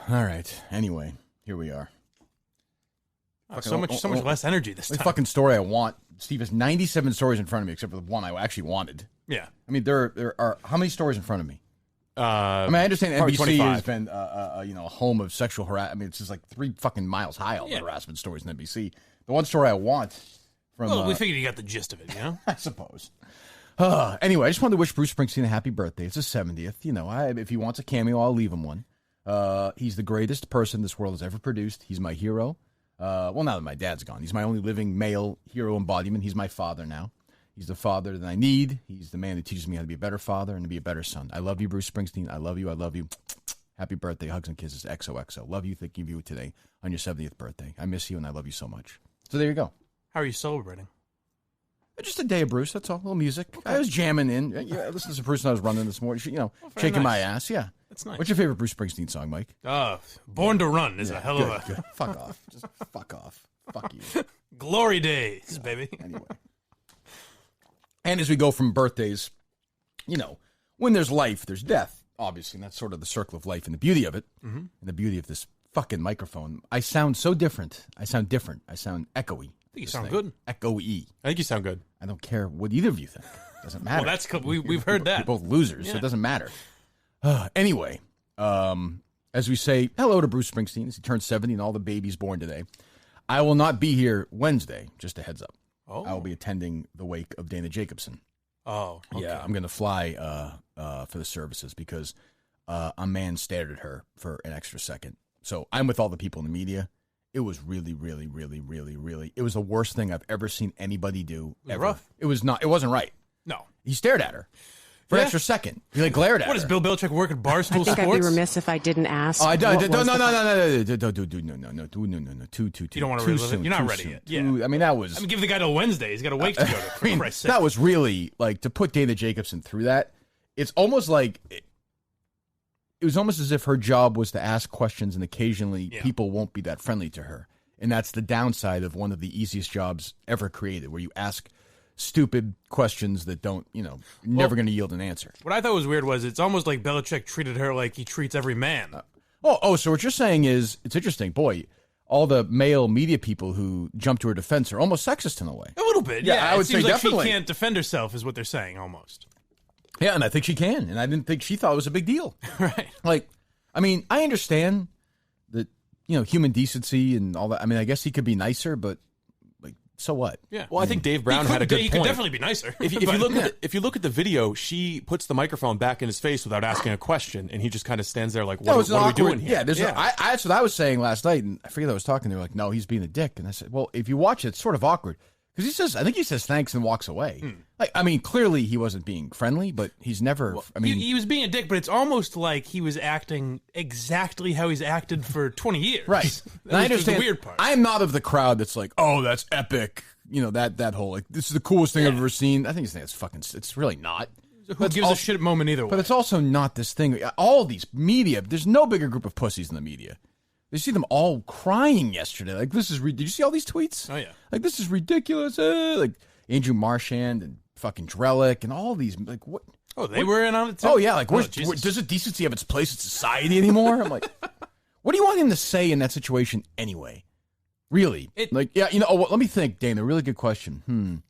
All right. Anyway, here we are. So much less energy this time. The fucking story I want. Steve has 97 stories in front of me, except for the one I actually wanted. Yeah. I mean, there are how many stories in front of me? I understand NBC 25. has been a home of sexual harassment. I mean, it's just like 3 fucking miles high, all the harassment stories in NBC. The one story I want from... Well, we figured you got the gist of it, you know? I suppose. Anyway, I just wanted to wish Bruce Springsteen a happy birthday. It's his 70th. You know, if he wants a cameo, I'll leave him one. He's the greatest person this world has ever produced. He's my hero. Well, now that my dad's gone, he's my only living male hero embodiment. He's my father now. He's the father that I need. He's the man that teaches me how to be a better father and to be a better son. I love you, Bruce Springsteen. I love you. I love you. Happy birthday. Hugs and kisses. XOXO. Love you. Thinking of you today on your 70th birthday. I miss you and I love you so much. So there you go. How are you celebrating? Just a day of Bruce. That's all. A little music. Okay. I was jamming in. Yeah, listen to the person I was running this morning. Shaking my ass. Yeah. That's nice. What's your favorite Bruce Springsteen song, Mike? Born to Run is a hell of a... Good. Fuck off. Just fuck off. Fuck you. Glory days, baby. Anyway. And as we go from birthdays, when there's life, there's death, obviously. And that's sort of the circle of life and the beauty of it. Mm-hmm. And the beauty of this fucking microphone. I sound so different. I sound different. I sound echoey. I think you sound good. Echoey. I think you sound good. I don't care what either of you think. It doesn't matter. Well, that's we've heard that. We're both losers, so it doesn't matter. Anyway, as we say hello to Bruce Springsteen as he turns 70 and all the babies born today, I will not be here Wednesday, just a heads up. Oh. I will be attending the wake of Dana Jacobson. Oh, okay. Yeah, I'm going to fly for the services because a man stared at her for an extra second. So I'm with all the people in the media. It was really, really, really, really, really, it was the worst thing I've ever seen anybody do. Was it ever. rough? It wasn't right. No. He stared at her for an extra second. He glared at her. What, does Bill Belichick work at Barstool Sports? I think I'd be remiss if I didn't ask. No. You don't want to relive it? You're not ready yet. Yeah. I mean, that was... give the guy till Wednesday. He's got a wake to go to, for Christ's sake. That was really, to put Dana Jacobson through that, it's almost like... It was almost as if her job was to ask questions and occasionally people won't be that friendly to her. And that's the downside of one of the easiest jobs ever created, where you ask stupid questions that don't, never going to yield an answer. What I thought was weird was it's almost like Belichick treated her like he treats every man. So what you're saying is, it's interesting. Boy, all the male media people who jump to her defense are almost sexist in a way. A little bit, yeah. I would it seems say like definitely. She can't defend herself is what they're saying, almost. Yeah, and I think she can. And I didn't think she thought it was a big deal. Right. I understand that, human decency and all that. I mean, I guess he could be nicer, but, so what? Yeah. Well, I think Dave Brown had a good point. He could definitely be nicer. If you look at the video, she puts the microphone back in his face without asking a question, and he just kind of stands there like, what are we doing here? Yeah, that's what I was saying last night, and I forget who I was talking to. Like, no, he's being a dick. And I said, well, if you watch it, it's sort of awkward. Because I think he says thanks and walks away. Clearly he wasn't being friendly, but he's never, he was being a dick, but it's almost like he was acting exactly how he's acted for 20 years. Right. I understand the weird part. I'm not of the crowd that's like, oh, that's epic. That whole, this is the coolest thing I've ever seen. I think it's really not. Who gives a shit moment either way. But it's also not this thing. All these media, there's no bigger group of pussies in the media. You see them all crying yesterday. Like, did you see all these tweets? Oh, yeah. Like, this is ridiculous. Like, Andrew Marchand and fucking Drellick and all these, what? Oh, they were in on it too? Oh, yeah. Does decency have its place in society anymore? I'm like, what do you want him to say in that situation anyway? Really? Let me think, Dana. Really good question.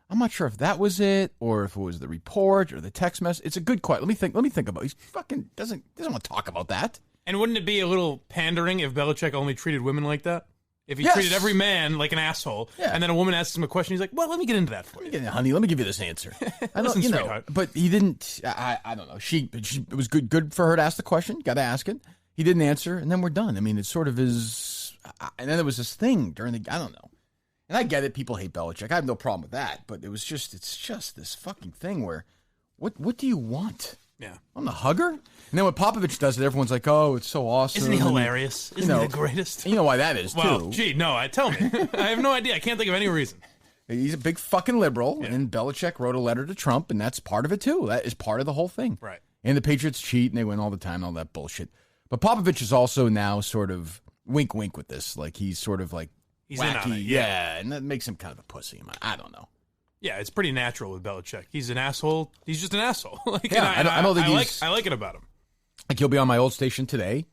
I'm not sure if that was it or if it was the report or the text message. It's a good question. Let me think about it. He fucking doesn't want to talk about that. And wouldn't it be a little pandering if Belichick only treated women like that? If he treated every man like an asshole, and then a woman asks him a question, he's like, well, let me get into that for you. Honey, let me give you this answer. Listen, sweetheart. But he didn't, I don't know. It was good for her to ask the question. Got to ask it. He didn't answer, and then we're done. I mean, it sort of is, and then there was this thing during I don't know. And I get it. People hate Belichick. I have no problem with that. But it's just this fucking thing where, what do you want? Yeah. I'm the hugger? And then when Popovich does it, everyone's like, oh, it's so awesome. Isn't he hilarious? Isn't he the greatest? You know why that is, well, too. Gee, no, tell me. I have no idea. I can't think of any reason. He's a big fucking liberal, and Belichick wrote a letter to Trump, and that's part of it, too. That is part of the whole thing. Right. And the Patriots cheat, and they win all the time, and all that bullshit. But Popovich is also now sort of wink-wink with this. Like, he's sort of like he's wacky. In on it, yeah, and that makes him kind of a pussy. I don't know. Yeah, it's pretty natural with Belichick. He's an asshole. He's just an asshole. I don't think I like it about him. Like, he'll be on my old station today,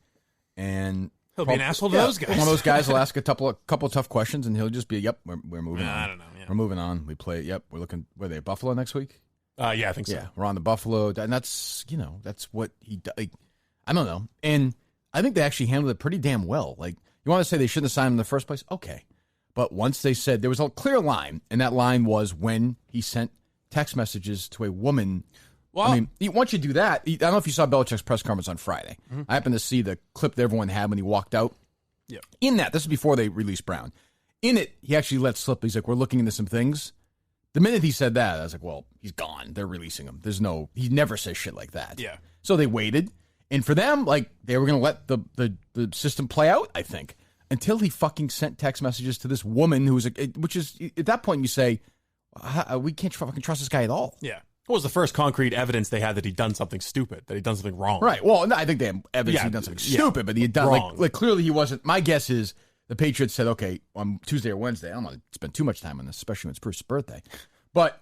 and he'll be an asshole to those guys. One of those guys will ask a couple of tough questions, and he'll just be, "Yep, we're moving on. I don't know. Yeah. We're moving on. We play. Yep, we're looking. Were they at Buffalo next week? Yeah, I think so. Yeah, we're on the Buffalo, and that's what he does. Like, I don't know, and I think they actually handled it pretty damn well. Like, you want to say they shouldn't have signed him in the first place? Okay, but once they said there was a clear line, and that line was when he sent text messages to a woman. Well, I mean, once you do that, I don't know if you saw Belichick's press conference on Friday. Mm-hmm. I happened to see the clip that everyone had when he walked out. Yeah. In that, this is before they released Brown. In it, he actually let slip. He's like, "We're looking into some things." The minute he said that, I was like, well, he's gone. They're releasing him. He never says shit like that. Yeah. So they waited. And for them, like, they were going to let the system play out, I think, until he fucking sent text messages to this woman which is, at that point, you say, we can't fucking trust this guy at all. Yeah. What was the first concrete evidence they had that he'd done something stupid, that he'd done something wrong? Right. Well, no, I think they have evidence he'd done something stupid, but he had done, wrong. Like, clearly he wasn't. My guess is the Patriots said, okay, on Tuesday or Wednesday, I don't want to spend too much time on this, especially when it's Bruce's birthday. But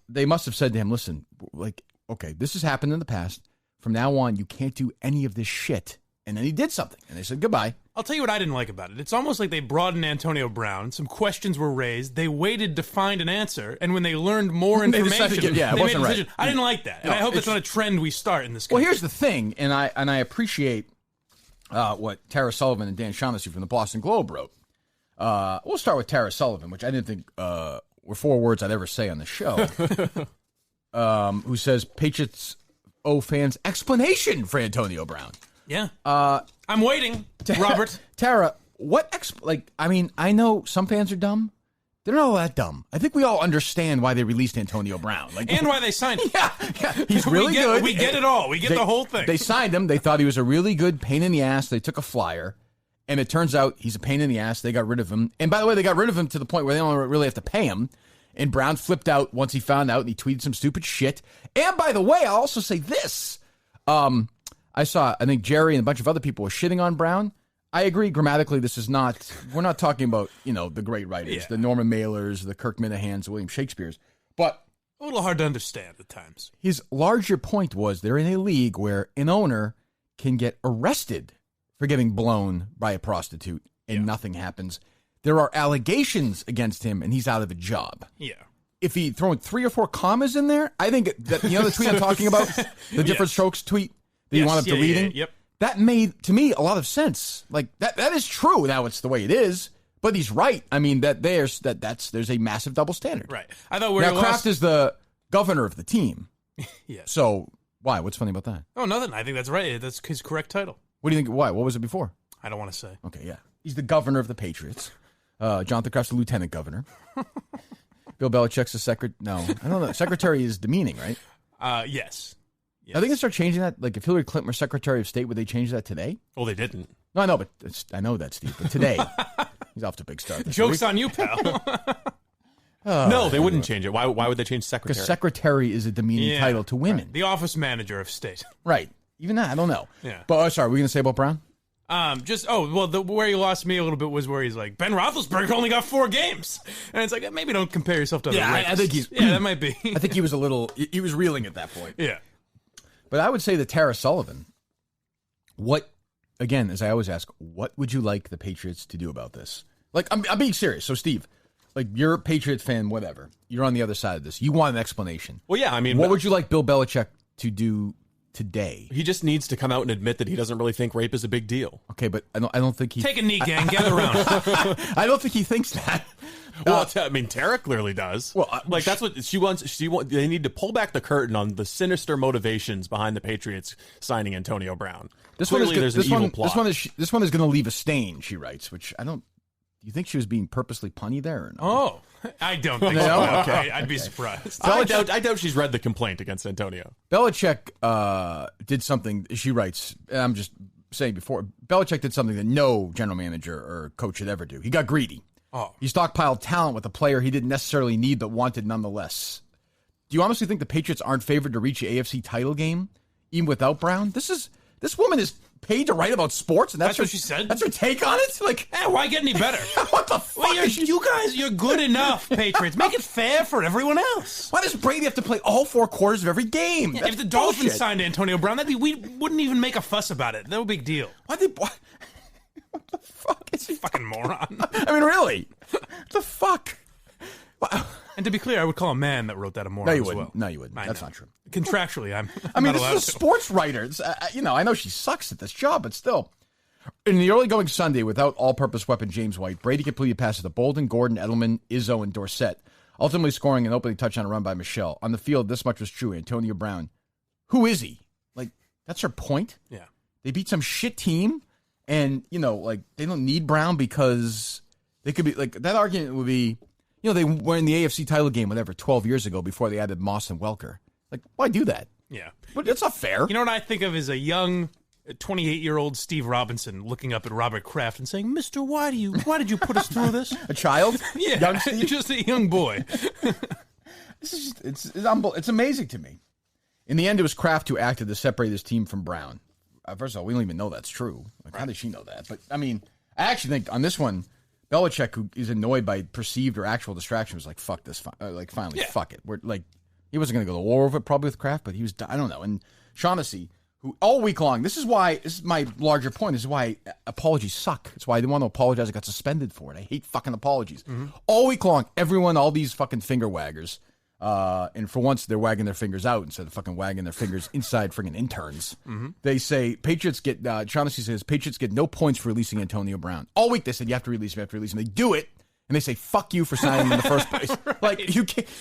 they must have said to him, listen, like, okay, this has happened in the past. From now on, you can't do any of this shit. And then he did something, and they said goodbye. I'll tell you what I didn't like about it. It's almost like they brought in Antonio Brown. Some questions were raised. They waited to find an answer, and when they learned more information, they made a decision. Right. I didn't like that, and I hope it's not a trend we start in this country. Well, here's the thing, and I appreciate what Tara Sullivan and Dan Shaughnessy from the Boston Globe wrote. We'll start with Tara Sullivan, which I didn't think were 4 words I'd ever say on the show, who says, Patriots owe fans explanation for Antonio Brown. Yeah. I'm waiting, Robert. Tara, I know some fans are dumb. They're not all that dumb. I think we all understand why they released Antonio Brown. And why they signed him. Yeah. He's really good. We get it all. We get the whole thing. They signed him. They thought he was a really good pain in the ass. They took a flyer. And it turns out he's a pain in the ass. They got rid of him. And by the way, they got rid of him to the point where they don't really have to pay him. And Brown flipped out once he found out, and he tweeted some stupid shit. And by the way, I'll also say this. I think Gerry and a bunch of other people were shitting on Brown. I agree grammatically, we're not talking about, the great writers, the Norman Mailers, the Kirk Minihans, the William Shakespeare's. But a little hard to understand at times. His larger point was they're in a league where an owner can get arrested for getting blown by a prostitute and nothing happens. There are allegations against him and he's out of a job. Yeah. If he thrown 3 or 4 commas in there, I think that the tweet I'm talking about, the different strokes tweet that you wound up deleting, yep. That made to me a lot of sense. Like that is true. Now it's the way it is, but he's right. I mean there's a massive double standard. Right. I thought Kraft is the governor of the team. Yes. So why? What's funny about that? Oh, nothing. I think that's right. That's his correct title. What do you think? Why? What was it before? I don't want to say. Okay, yeah. He's the governor of the Patriots. Jonathan Kraft's the lieutenant governor. Bill Belichick's the secretary. No, I don't know. Secretary is demeaning, right? Yes. Are they going to start changing that? Like, if Hillary Clinton were Secretary of State, would they change that today? Well, they didn't. No, I know, but I know that, Steve. But today, he's off to a big start. Joke's on you, pal. No, they wouldn't change it. Why would they change secretary? Because secretary is a demeaning title to women. Right. The office manager of state. Right. Even that, I don't know. Yeah. But, sorry, were we going to say about Brown? Where he lost me a little bit was where he's like, Ben Roethlisberger only got 4 games. And it's like, maybe don't compare yourself to other rapists. I think he's... Yeah, that might be. I think he was he was reeling at that point. Yeah. But I would say that Tara Sullivan, again, as I always ask, what would you like the Patriots to do about this? Like, I'm being serious. So, Steve, like, you're a Patriots fan, whatever. You're on the other side of this. You want an explanation. Well, yeah, I mean... What would you like Bill Belichick to do today? He just needs to come out and admit that he doesn't really think rape is a big deal. Okay, but I don't think he... Take a knee, gang. Gather around. I don't think he thinks that. Well, Tara clearly does. Well, that's what she wants. They need to pull back the curtain on the sinister motivations behind the Patriots signing Antonio Brown. Clearly, there's an evil plot. This one is going to leave a stain, she writes, which I don't... Do you think she was being purposely punny there or not? Oh, I don't think so. No? Okay. I'd be surprised. I doubt she's read the complaint against Antonio. Belichick did something, she writes, and I'm just saying before, Belichick did something that no general manager or coach should ever do. He got greedy. Oh. He stockpiled talent with a player he didn't necessarily need but wanted nonetheless. Do you honestly think the Patriots aren't favored to reach the AFC title game, even without Brown? This woman is paid to write about sports, and that's what she said. That's her take on it. Like, why get any better? What the fuck? You guys, you're good enough, Patriots. Make it fair for everyone else. Why does Brady have to play all 4 quarters of every game? Yeah, if the Dolphins signed Antonio Brown, we wouldn't even make a fuss about it. No big deal. Fucking moron. I mean, really? What the fuck? Wow. And to be clear, I would call a man that wrote that a moron as well. No, you wouldn't. That's not true. Contractually, I'm I mean, not allowed this is a sports writer. I know she sucks at this job, but still. In the early going Sunday, without all-purpose weapon James White, Brady completed passes to Bolden, Gordon, Edelman, Izzo, and Dorsett, ultimately scoring an opening touchdown run by Michelle. On the field, this much was true. Antonio Brown. Who is he? Like, that's her point? Yeah. They beat some shit team, and, they don't need Brown because they could be, that argument would be, they were in the AFC title game, 12 years ago before they added Moss and Welker. Like, why do that? Yeah. But that's not fair. You know what I think of as a young 28-year-old Steve Robinson looking up at Robert Kraft and saying, "Mister, why did you put us through this?" A child? Yeah. Young Steve? Just a young boy. It's amazing to me. In the end, it was Kraft who acted to separate his team from Brown. First of all, we don't even know that's true. How does she know that? But, I mean, I actually think on this one, Belichick, who is annoyed by perceived or actual distraction, was like, fuck this. Finally, fuck it. He wasn't going to go to war over it probably with Kraft, but he was, I don't know. And Shaughnessy, who all week long, this is my larger point, this is why apologies suck. It's why I didn't want to apologize. I got suspended for it. I hate fucking apologies. Mm-hmm. All week long, everyone, all these fucking finger waggers, and for once, they're wagging their fingers out instead of fucking wagging their fingers inside friggin' interns. Mm-hmm. They say, Shaughnessy says, Patriots get no points for releasing Antonio Brown. All week they said, you have to release him, They do it, and they say, fuck you for signing him in the first place. Right. Like,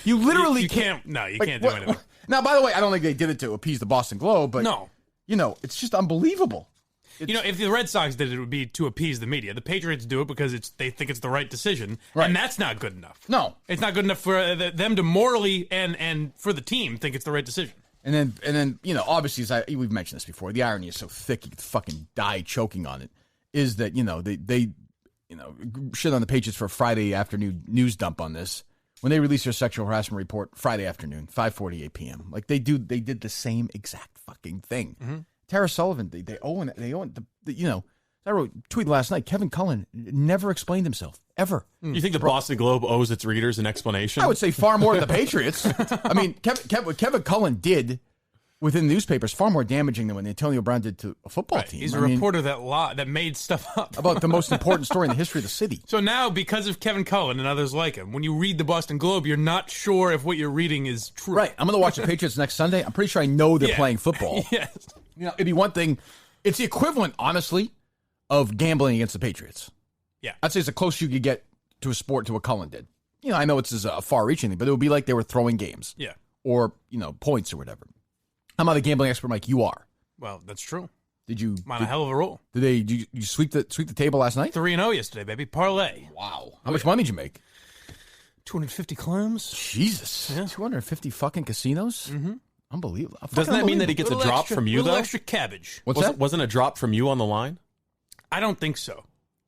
you literally can't. No, you can't do anything. Now, by the way, I don't think they did it to appease the Boston Globe, but, no. It's just unbelievable. If the Red Sox did it, it would be to appease the media. The Patriots do it because they think it's the right decision, right. And that's not good enough. No. It's not good enough for them to morally and for the team think it's the right decision. And then obviously, we've mentioned this before, the irony is so thick you could fucking die choking on it, is that, they shit on the Patriots for a Friday afternoon news dump on this. When they released their sexual harassment report Friday afternoon, 5:48 p.m., they did the same exact fucking thing. Mm-hmm. Tara Sullivan, they owe it. I wrote a tweet last night. Kevin Cullen never explained himself ever. You think the Boston Globe owes its readers an explanation? I would say far more than the Patriots. I mean, what Kevin Cullen did within the newspapers far more damaging than what Antonio Brown did to a football team. He's a reporter that made stuff up about the most important story in the history of the city. So now, because of Kevin Cullen and others like him, when you read the Boston Globe, you're not sure if what you're reading is true. Right. I'm going to watch the Patriots next Sunday. I'm pretty sure I know they're playing football. Yes. It'd be one thing. It's the equivalent, honestly, of gambling against the Patriots. Yeah. I'd say it's the closest you could get to a sport to what Cullen did. I know it's a far-reaching thing, but it would be like they were throwing games. Yeah. Or, points or whatever. I'm not a gambling expert, Mike. You are. Well, that's true. Did you? I'm on a hell of a roll. Did you sweep the table last night? 3-0 yesterday, baby. Parlay. Wow. How much money did you make? 250 clams. Jesus. Yeah. 250 fucking casinos? Mm-hmm. Unbelievable. Doesn't that mean that he gets a drop from you, though? Extra cabbage. What's that? Wasn't a drop from you on the line? I don't think so.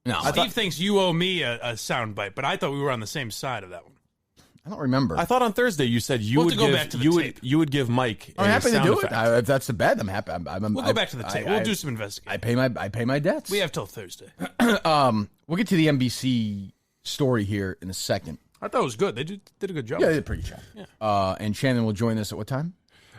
No. Steve thinks you owe me a soundbite, but I thought we were on the same side of that one. I don't remember. I thought on Thursday you said you would give Mike. I'm happy to do effect. it. If that's the bet, I'm happy. We'll go back to the tape. We'll do some investigating. I pay my debts. We have till Thursday. We'll get to the NBC story here in a second. I thought it was good. They did a good job. Yeah, they did a pretty job. Yeah. And Shannon will join us at what time?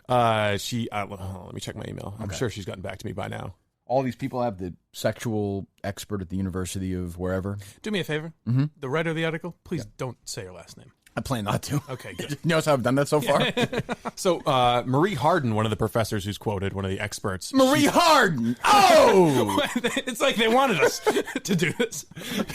Let me check my email. I'm sure she's gotten back to me by now. All these people have the sexual expert at the University of wherever. Do me a favor. Mm-hmm. The writer of the article, please don't say your last name. I plan not to. Okay, good. You notice how I've done that so far? So, Marie Harden, one of the professors who's quoted, one of the experts. Marie Harden! Oh! It's like they wanted us to do this.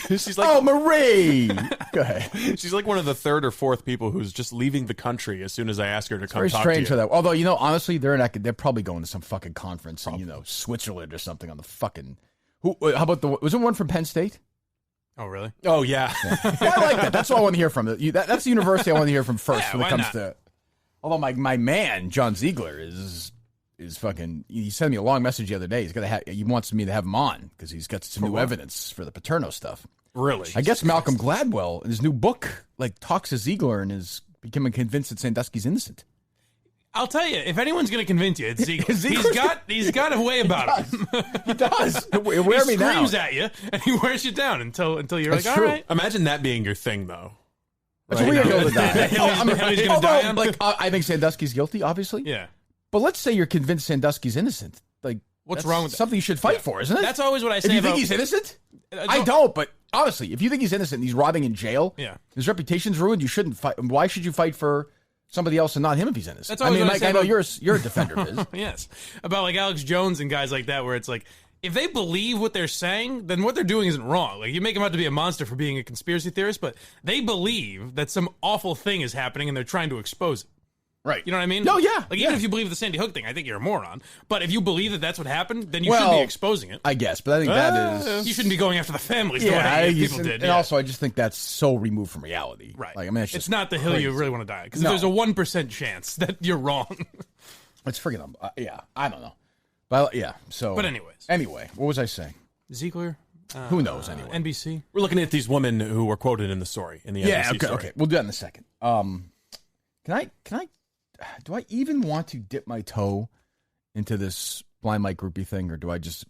She's like, oh, Marie! Go ahead. She's like one of the third or fourth people who's just leaving the country as soon as I ask her to come talk to you. Very strange for that. Although, honestly, they're probably going to some fucking conference in, Switzerland or something on the fucking... How about was there one from Penn State? Oh, really? Oh, yeah. Well, I like that. That's what I want to hear from. That's the university I want to hear from first when it comes to... Although my man, John Ziegler, is fucking... He sent me a long message the other day. He wants me to have him on because he's got some new evidence for the Paterno stuff. Really? I guess Malcolm Gladwell, in his new book, talks to Ziegler and is becoming convinced that Sandusky's innocent. I'll tell you, if anyone's going to convince you, it's Ziegler. He's got a way about him. He does. He screams at you, and he wears you down until you're That's like, true. all right. Imagine that being your thing, though. That's a weird hill to die. He's going to die on. I think Sandusky's guilty, obviously. Yeah. But let's say you're convinced Sandusky's innocent. What's wrong with that? Something you should fight for, isn't it? That's always what I say. If you think he's innocent, I don't. But honestly, if you think he's innocent and he's robbing in jail, his reputation's ruined, you shouldn't fight. Why should you fight for somebody else and not him if he's innocent? That's Mike, I know you're a defender of his. Yes. About like Alex Jones and guys like that, where it's like, if they believe what they're saying, then what they're doing isn't wrong. Like, you make them out to be a monster for being a conspiracy theorist, but they believe that some awful thing is happening and they're trying to expose it. Right. You know what I mean? No, yeah. Like, even if you believe the Sandy Hook thing, I think you're a moron. But if you believe that that's what happened, then you shouldn't be exposing it. I guess, but I think that is... You shouldn't be going after the families the way people did. And also, I just think that's so removed from reality. Right. Like, I mean, it's not the hill you really want to die. Because there's a 1% chance that you're wrong. It's freaking... I don't know. But, so... But anyways. Anyway, what was I saying? Ziegler? Who knows, anyway. NBC? We're looking at these women who were quoted in the story, in the NBC story. Okay. We'll do that in a second. Can I... Do I even want to dip my toe into this blind Mike groupie thing, or do I just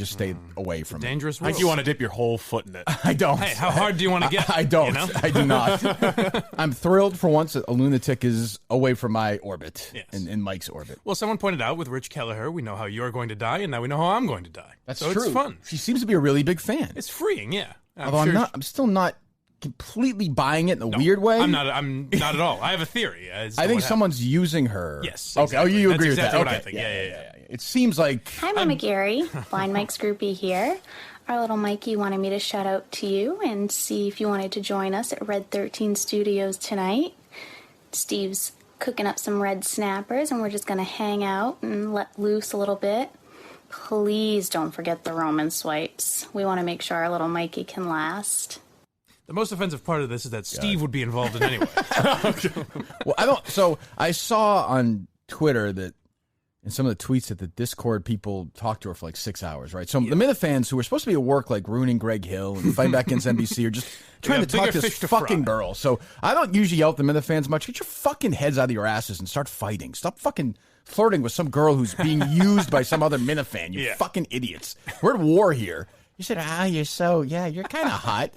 stay away from dangerous it? World. Like you want to dip your whole foot in it. I don't. Hey, how hard do you want to get? I don't. You know? I do not. I'm thrilled for once that a lunatic is away from my orbit, in Mike's orbit. Well, someone pointed out with Rich Callahan, we know how you're going to die, and now we know how I'm going to die. That's so true. It's fun. She seems to be a really big fan. It's freeing, yeah. I'm still not completely buying it in a weird way. I'm not at all. I have a theory. I think someone's using her. Yes. Okay. Exactly. Oh, you That's agree exactly with that? What I think. Yeah. It seems like. Hi, Mama Gerry. Blind Mike's groupie here. Our little Mikey wanted me to shout out to you and see if you wanted to join us at Red 13 Studios tonight. Steve's cooking up some red snappers, and we're just going to hang out and let loose a little bit. Please don't forget the Roman swipes. We want to make sure our little Mikey can last. The most offensive part of this is that Steve would be involved in anyway. Well, I don't. So I saw on Twitter that in some of the tweets that the Discord people talked to her for like 6 hours, right? So the Minifans who were supposed to be at work, like ruining Greg Hill and fighting back against NBC, are just trying to talk to this fucking girl. So I don't usually yell at the Minifans much. Get your fucking heads out of your asses and start fighting. Stop fucking flirting with some girl who's being used by some other Minifan. You fucking idiots. We're at war here. You said, you're kind of hot.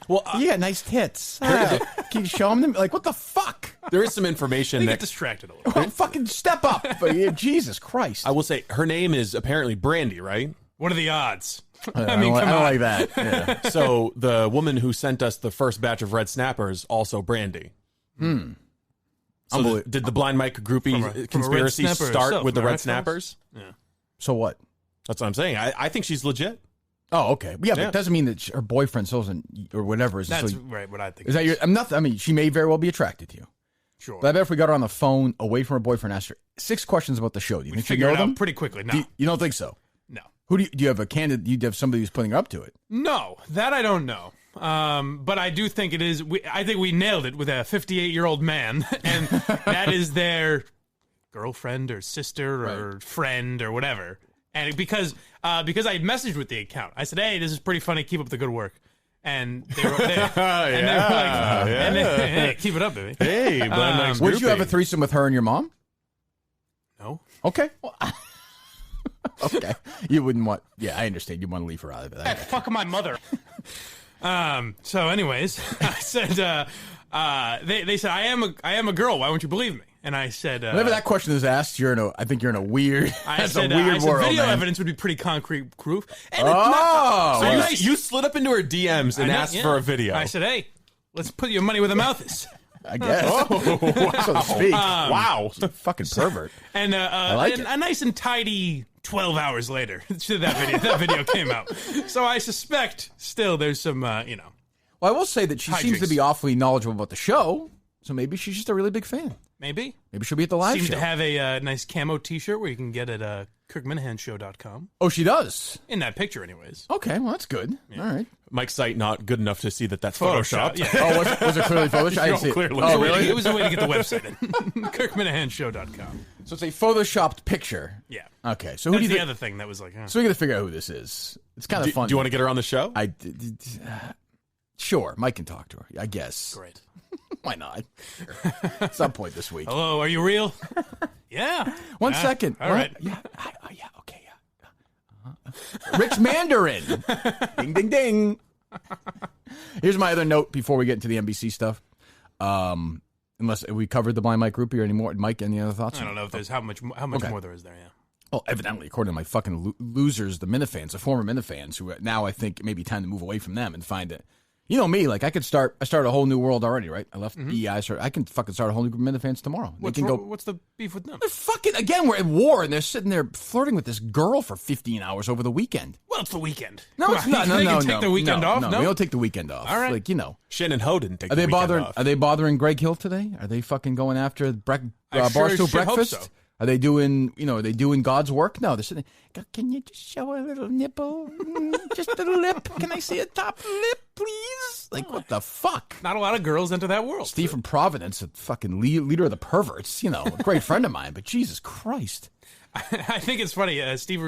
Well, you got nice tits. Can you show them? Like, what the fuck? There is some information They that get distracted a little bit. Fucking step up. Jesus Christ. I will say her name is apparently Brandy, right? What are the odds? I don't like that. Yeah. So the woman who sent us the first batch of red snappers, also Brandy. So did the blind Mike groupie conspiracy start with the red snappers? Yeah. So what? That's what I'm saying. I think she's legit. Oh, okay. Yeah, but it doesn't mean that her boyfriend still isn't, or whatever. That's right, what I think. Is that your, I'm not, I mean, she may very well be attracted to you. Sure. But I bet if we got her on the phone, away from her boyfriend, asked her 6 questions about the show, do you think she'd know them? Pretty quickly, no. You don't think so? No. Who do you have a candidate, do you have somebody who's putting her up to it? No, that I don't know. But I do think it is, I think we nailed it with a 58-year-old man, and that is their girlfriend or sister or friend or whatever. And because I messaged with the account, I said, "Hey, this is pretty funny. Keep up the good work." And they were there. And they were like, hey, keep it up, baby. Hey, would you have a threesome with her and your mom? No. Okay. Well, okay. You wouldn't want. Yeah, I understand. You want to leave her out of it. Fuck my mother. So, anyways, I said, they said, I am a girl. Why won't you believe me? And I said, whenever that question is asked, I think you're in a weird. I said, video evidence would be pretty concrete proof. And so you slid up into her DMs and asked for a video. I said, hey, let's put your money where the mouth is. I guess. So to speak. Wow. Fucking pervert. And a nice and tidy 12 hours later, that video came out. So I suspect still there's some, Well, I will say that she seems to be awfully knowledgeable about the show. So maybe she's just a really big fan. Maybe she'll be at the live show. Seems to have a nice camo T-shirt where you can get it at KirkMinihaneShow.com. Oh, she does? In that picture, anyways. Okay, well, that's good. Yeah. All right. Mike's site not good enough to see that's Photoshopped. Yeah. Oh, was it clearly Photoshopped? I didn't see it. Clearly. Oh, really? It was a way to get the website in. KirkMinihaneShow.com. So it's a Photoshopped picture. Yeah. Okay, so that's the other thing that was like... So we got to figure out who this is. It's kind of fun. Do you want to get her on the show? Sure, Mike can talk to her, I guess. Great. Why not? At some point this week. Hello, are you real? Yeah. One second. All right. Yeah. Yeah. Okay. Yeah. Rich Mandarin. Ding, ding, ding. Here's my other note before we get into the NBC stuff. Unless we covered the blind Mike groupie or any more. Mike, any other thoughts? I don't know if there's how much more there is there. Yeah. Well, evidently, according to my fucking losers, the Minifans, the former Minifans, who now I think it may be time to move away from them and find it. You know me, like I started a whole new world already, right? I left EI, I can fucking start a whole new group of Minifans tomorrow. What's the beef with them? They're fucking, again, we're at war, and they're sitting there flirting with this girl for 15 hours over the weekend. Well, it's the weekend. No, it's not. No. Take the weekend off? No, we don't take the weekend off. All right. Like, you know. Shannon Ho didn't take the weekend off. Are they bothering Greg Hill today? Are they fucking going after Barstool Breakfast? Hope so. Are they doing God's work? No, they're sitting there. Can you just show a little nipple? Just a little lip? Can I see a top lip, please? Like, what the fuck? Not a lot of girls enter that world. Steve from Providence, a fucking leader of the perverts, a great friend of mine, but Jesus Christ. I think it's funny. Steve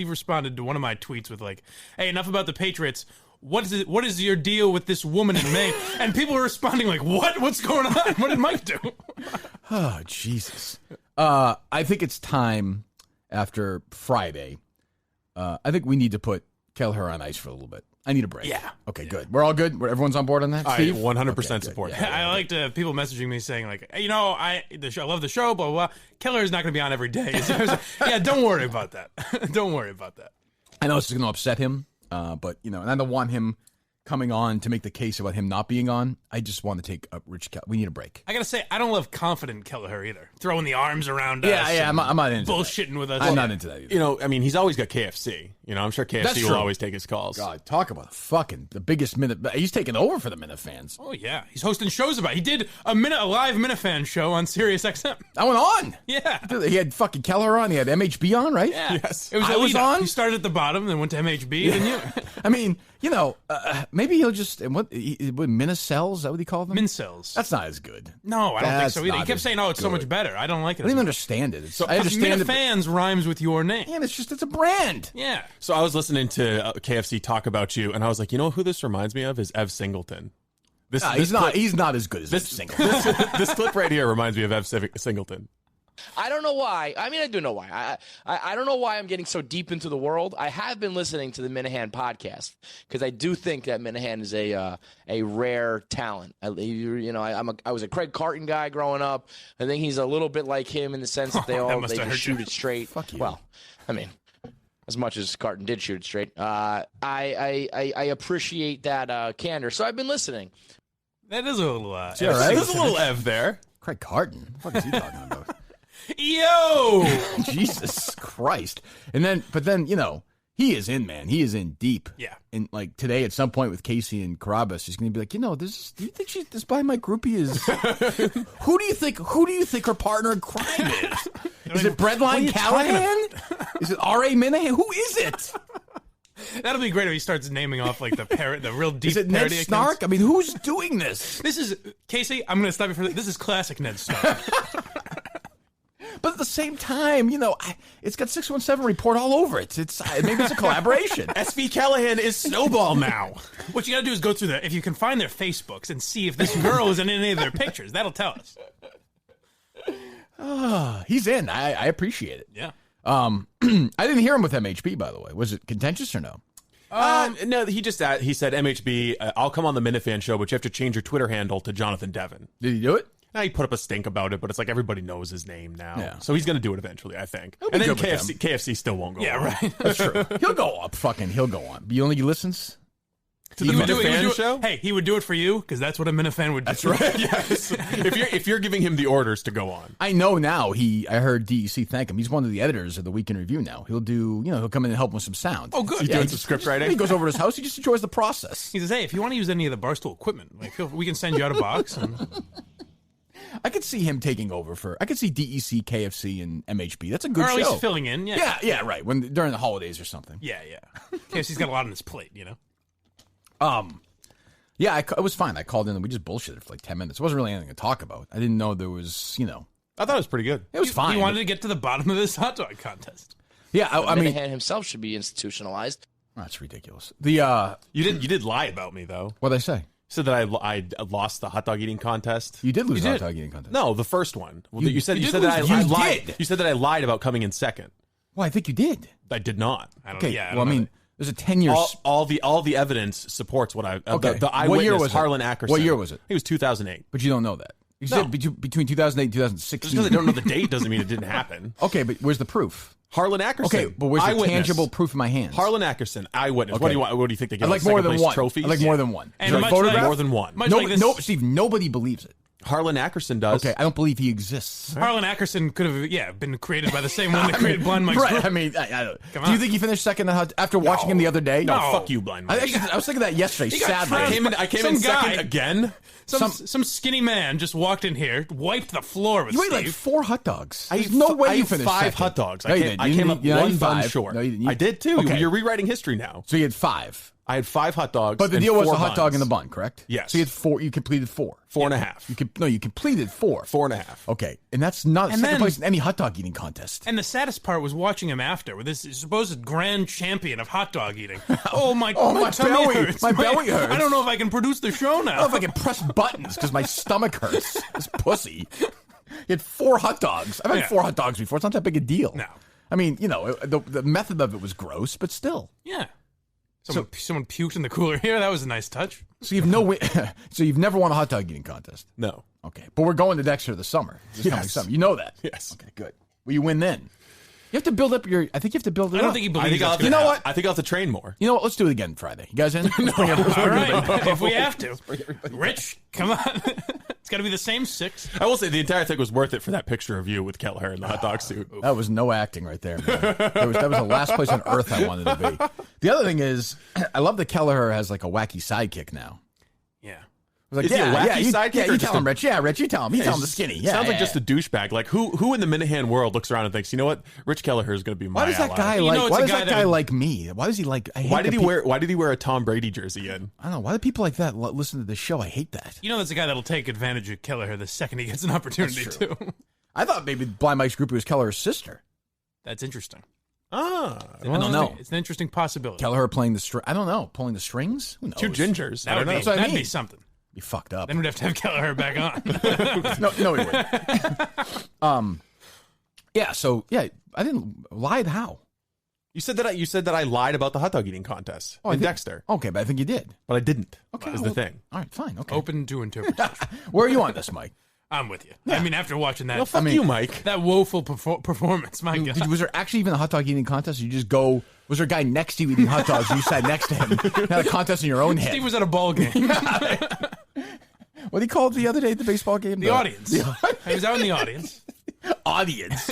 responded to one of my tweets with like, hey, enough about the Patriots. What is your deal with this woman in Maine? And people were responding like, what? What's going on? What did Mike do? Oh, Jesus. I think it's time after Friday. I think we need to put Kelleher on ice for a little bit. I need a break. Yeah. Okay, good. We're all good? Everyone's on board on that, Steve? I 100% support that. I liked people messaging me saying like, hey, I love the show, blah, blah, blah. Kelleher is not going to be on every day. So I was like, yeah, don't worry about that. Don't worry about that. I know this is going to upset him, but, and I don't want him coming on to make the case about him not being on. I just want to take a Rich Kelleher. We need a break. I got to say, I don't love confident Kelleher either. Throwing the arms around us. Yeah, I'm not into bullshitting with us. I'm not into that either. He's always got KFC. I'm sure KFC will always take his calls. God, talk about the biggest minute. He's taking over for the Minifans. Oh, yeah. He's hosting shows about it. He did a live Minifan show on Sirius XM. I went on. Yeah. He had fucking Kelleher on. He had MHB on, right? Yeah. Yes. It was I was on. He started at the bottom, then went to MHB, and you. I mean, maybe he'll just what Minicels? Is that what he called them? Mincels. That's not as good. No, I don't think so either. He kept saying, "Oh, it's so much better." I don't like it. I don't even understand it. I understand Minifans rhymes with your name. Yeah, it's a brand. Yeah. So I was listening to KFC talk about you, and I was like, who this reminds me of is Ev Singleton. He's not as good as Ev Singleton. This clip right here reminds me of Ev Singleton. I don't know why. I mean, I do know why. I don't know why I'm getting so deep into the world. I have been listening to the Minihane podcast because I do think that Minihane is a rare talent. I was a Craig Carton guy growing up. I think he's a little bit like him in the sense that they just shoot it straight. Fuck you. Well, I mean, as much as Carton did shoot it straight, I appreciate that candor. So I've been listening. That is a little. Right? There's a little Ev there. Craig Carton. What the fuck is he talking about? Yo! Jesus Christ. But then, he is in, man. He is in deep. Yeah. And like today at some point with Casey and Carabas, he's going to be like, do you think this by my groupie is, who do you think her partner in crime is? Is it Breadline Callahan? Is it R.A. Minihane? Who is it? That'll be great if he starts naming off like the real deep. Is it Ned Snark? Accounts. I mean, who's doing this? This is Casey. I'm going to stop you for this. This is classic Ned Snark. But at the same time, it's got 617 report all over it. Maybe it's a collaboration. SV Callahan is Snowball now. What you got to do is go through if you can find their Facebooks and see if this girl is in any of their pictures. That'll tell us. He's in. I appreciate it. Yeah. I didn't hear him with MHB, by the way. Was it contentious or no? No, he said MHB, I'll come on the Minifan show, but you have to change your Twitter handle to Jonathan Devin. Did he do it? Now he put up a stink about it, but it's like everybody knows his name now. Yeah. So he's going to do it eventually, I think. He'll And be then good with KFC still won't go on. Yeah, right. That's true. He'll go up. He'll go on. You only listens? To the Minifan show? Hey, he would do it for you because that's what a Minifan would do. That's right. Yes. If you're giving him the orders to go on. I know now. I heard DEC thank him. He's one of the editors of the Week in Review now. He'll do, he'll come in and help with some sound. Oh, good. He's doing some script writing. He goes over to his house. He just enjoys the process. He says, hey, if you want to use any of the Barstool equipment, we can send you out a box. And... I could see him taking over I could see DEC, KFC, and MHB. That's a good show. Or at least filling in. Yeah, right. During the holidays or something. Yeah. KFC's got a lot on his plate, Yeah, it was fine. I called in and we just bullshitted for like 10 minutes. It wasn't really anything to talk about. I didn't know there was, I thought it was pretty good. It was fine. He wanted to get to the bottom of this hot dog contest. Yeah, I mean, Minihane himself should be institutionalized. That's ridiculous. You did lie about me though. What'd I say? Said that I lost the hot dog eating contest. You did lose the hot dog eating contest. No, the first one. Well, you said did that I lose. lied. You said that I lied about coming in second. Well, I think you did. I did not. I don't Okay. Yeah, Well, I mean, there's a 10-year. All the evidence supports what I. Okay. The eyewitness, What year was it? Harlan Ackerson. What year was it? It was 2008. But you don't know that. You said between 2008 and 2016. Just because I don't know the date doesn't mean it didn't happen. Okay, but where's the proof? Harlan Ackerson. Okay, but where's the tangible proof in my hands? Harlan Ackerson, eyewitness. Okay. What do you want? What do you think they get? I like more than one. Trophies? I like more than one. And more than one. Steve, nobody believes it. Harlan Ackerson does. Okay, I don't believe he exists. Harlan Ackerson could have, been created by the same one that created Blind Mike's Right. Group. I mean, I don't. Do you think he finished second after watching him the other day? No, fuck you, Blind Mike. I was thinking that yesterday. Sadly, I came in second again. Some skinny man just walked in here, wiped the floor with you ate Steve. like 4 hot dogs. There's no way you finished 5 second. hot dogs. No, I came up one bun 5. short. No, you didn't. I did too. Okay. You're rewriting history now. So you had 5. I had 5 hot dogs. But the and deal was 4 a hot dog buns. in the bun, correct? Yes. So you had 4. You completed 4. 4.5. You completed 4. 4.5. Okay, and that's not second place in any hot dog eating contest. And the saddest part was watching him after, with this supposed grand champion of hot dog eating. my tummy belly hurts. My belly hurts. I don't know if I can produce the show now. I don't know if I can press buttons because my stomach hurts. This pussy. He had 4 hot dogs. I've had 4 hot dogs before. It's not that big a deal. No. I mean, the method of it was gross, but still. Yeah. Someone puked in the cooler here. That was a nice touch. So you've so you've never won a hot dog eating contest? No. Okay, but we're going to Dexter this summer. This coming summer. You know that? Yes. Okay, good. Will you win then? You have to build up I think you have to build it up. I don't think he believes I think I'll have to train more. You know what? Let's do it again Friday. You guys in? All right, if we have to. Rich, come on. It's got to be the same 6. I will say the entire thing was worth it for that picture of you with Callahan in the hot dog suit. That was no acting right there, man. That was the last place on earth I wanted to be. The other thing is, I love that Kelleher has like a wacky sidekick now. Yeah. Like, Is he a wacky sidekick? Yeah, or you just tell him, Rich. Yeah, Rich, you tell him. You tell him the skinny. Yeah, sounds like just a douchebag. Like who in the Minihane world looks around and thinks, you know what, Rich Kelleher is going to be my Why does that ally. guy why does that guy like me? Why does he like? Why did he wear a Tom Brady jersey in? I don't know. Why do people like that listen to this show? I hate that. You know, that's a guy that'll take advantage of Kelleher the second he gets an opportunity to. I thought maybe Blind Mike's Groupie was Kelleher's sister. That's interesting. I don't know. It's an interesting possibility. Kelleher playing the string. I don't know. Pulling the strings. Who knows? 2 gingers. That'd be something. Be fucked up. Then we'd have to have Kelleher back on. no, we wouldn't. Yeah. So I didn't lied. How? You said that I lied about the hot dog eating contest in Dexter. Okay, but I think you did. But I didn't. Okay, is the thing. All right, fine. Okay. Open to interpretation. Where are you on this, Mike? I'm with you. Yeah. I mean, after watching that, Fuck you, Mike. That woeful performance, my God. Was there actually even a hot dog eating contest? Or you just go? Was there a guy next to you eating hot dogs? And you sat next to him. Had a contest in your own head. Steve was at a ball game. What did he call it the other day at the baseball game? The audience. He was out in the audience. Audience.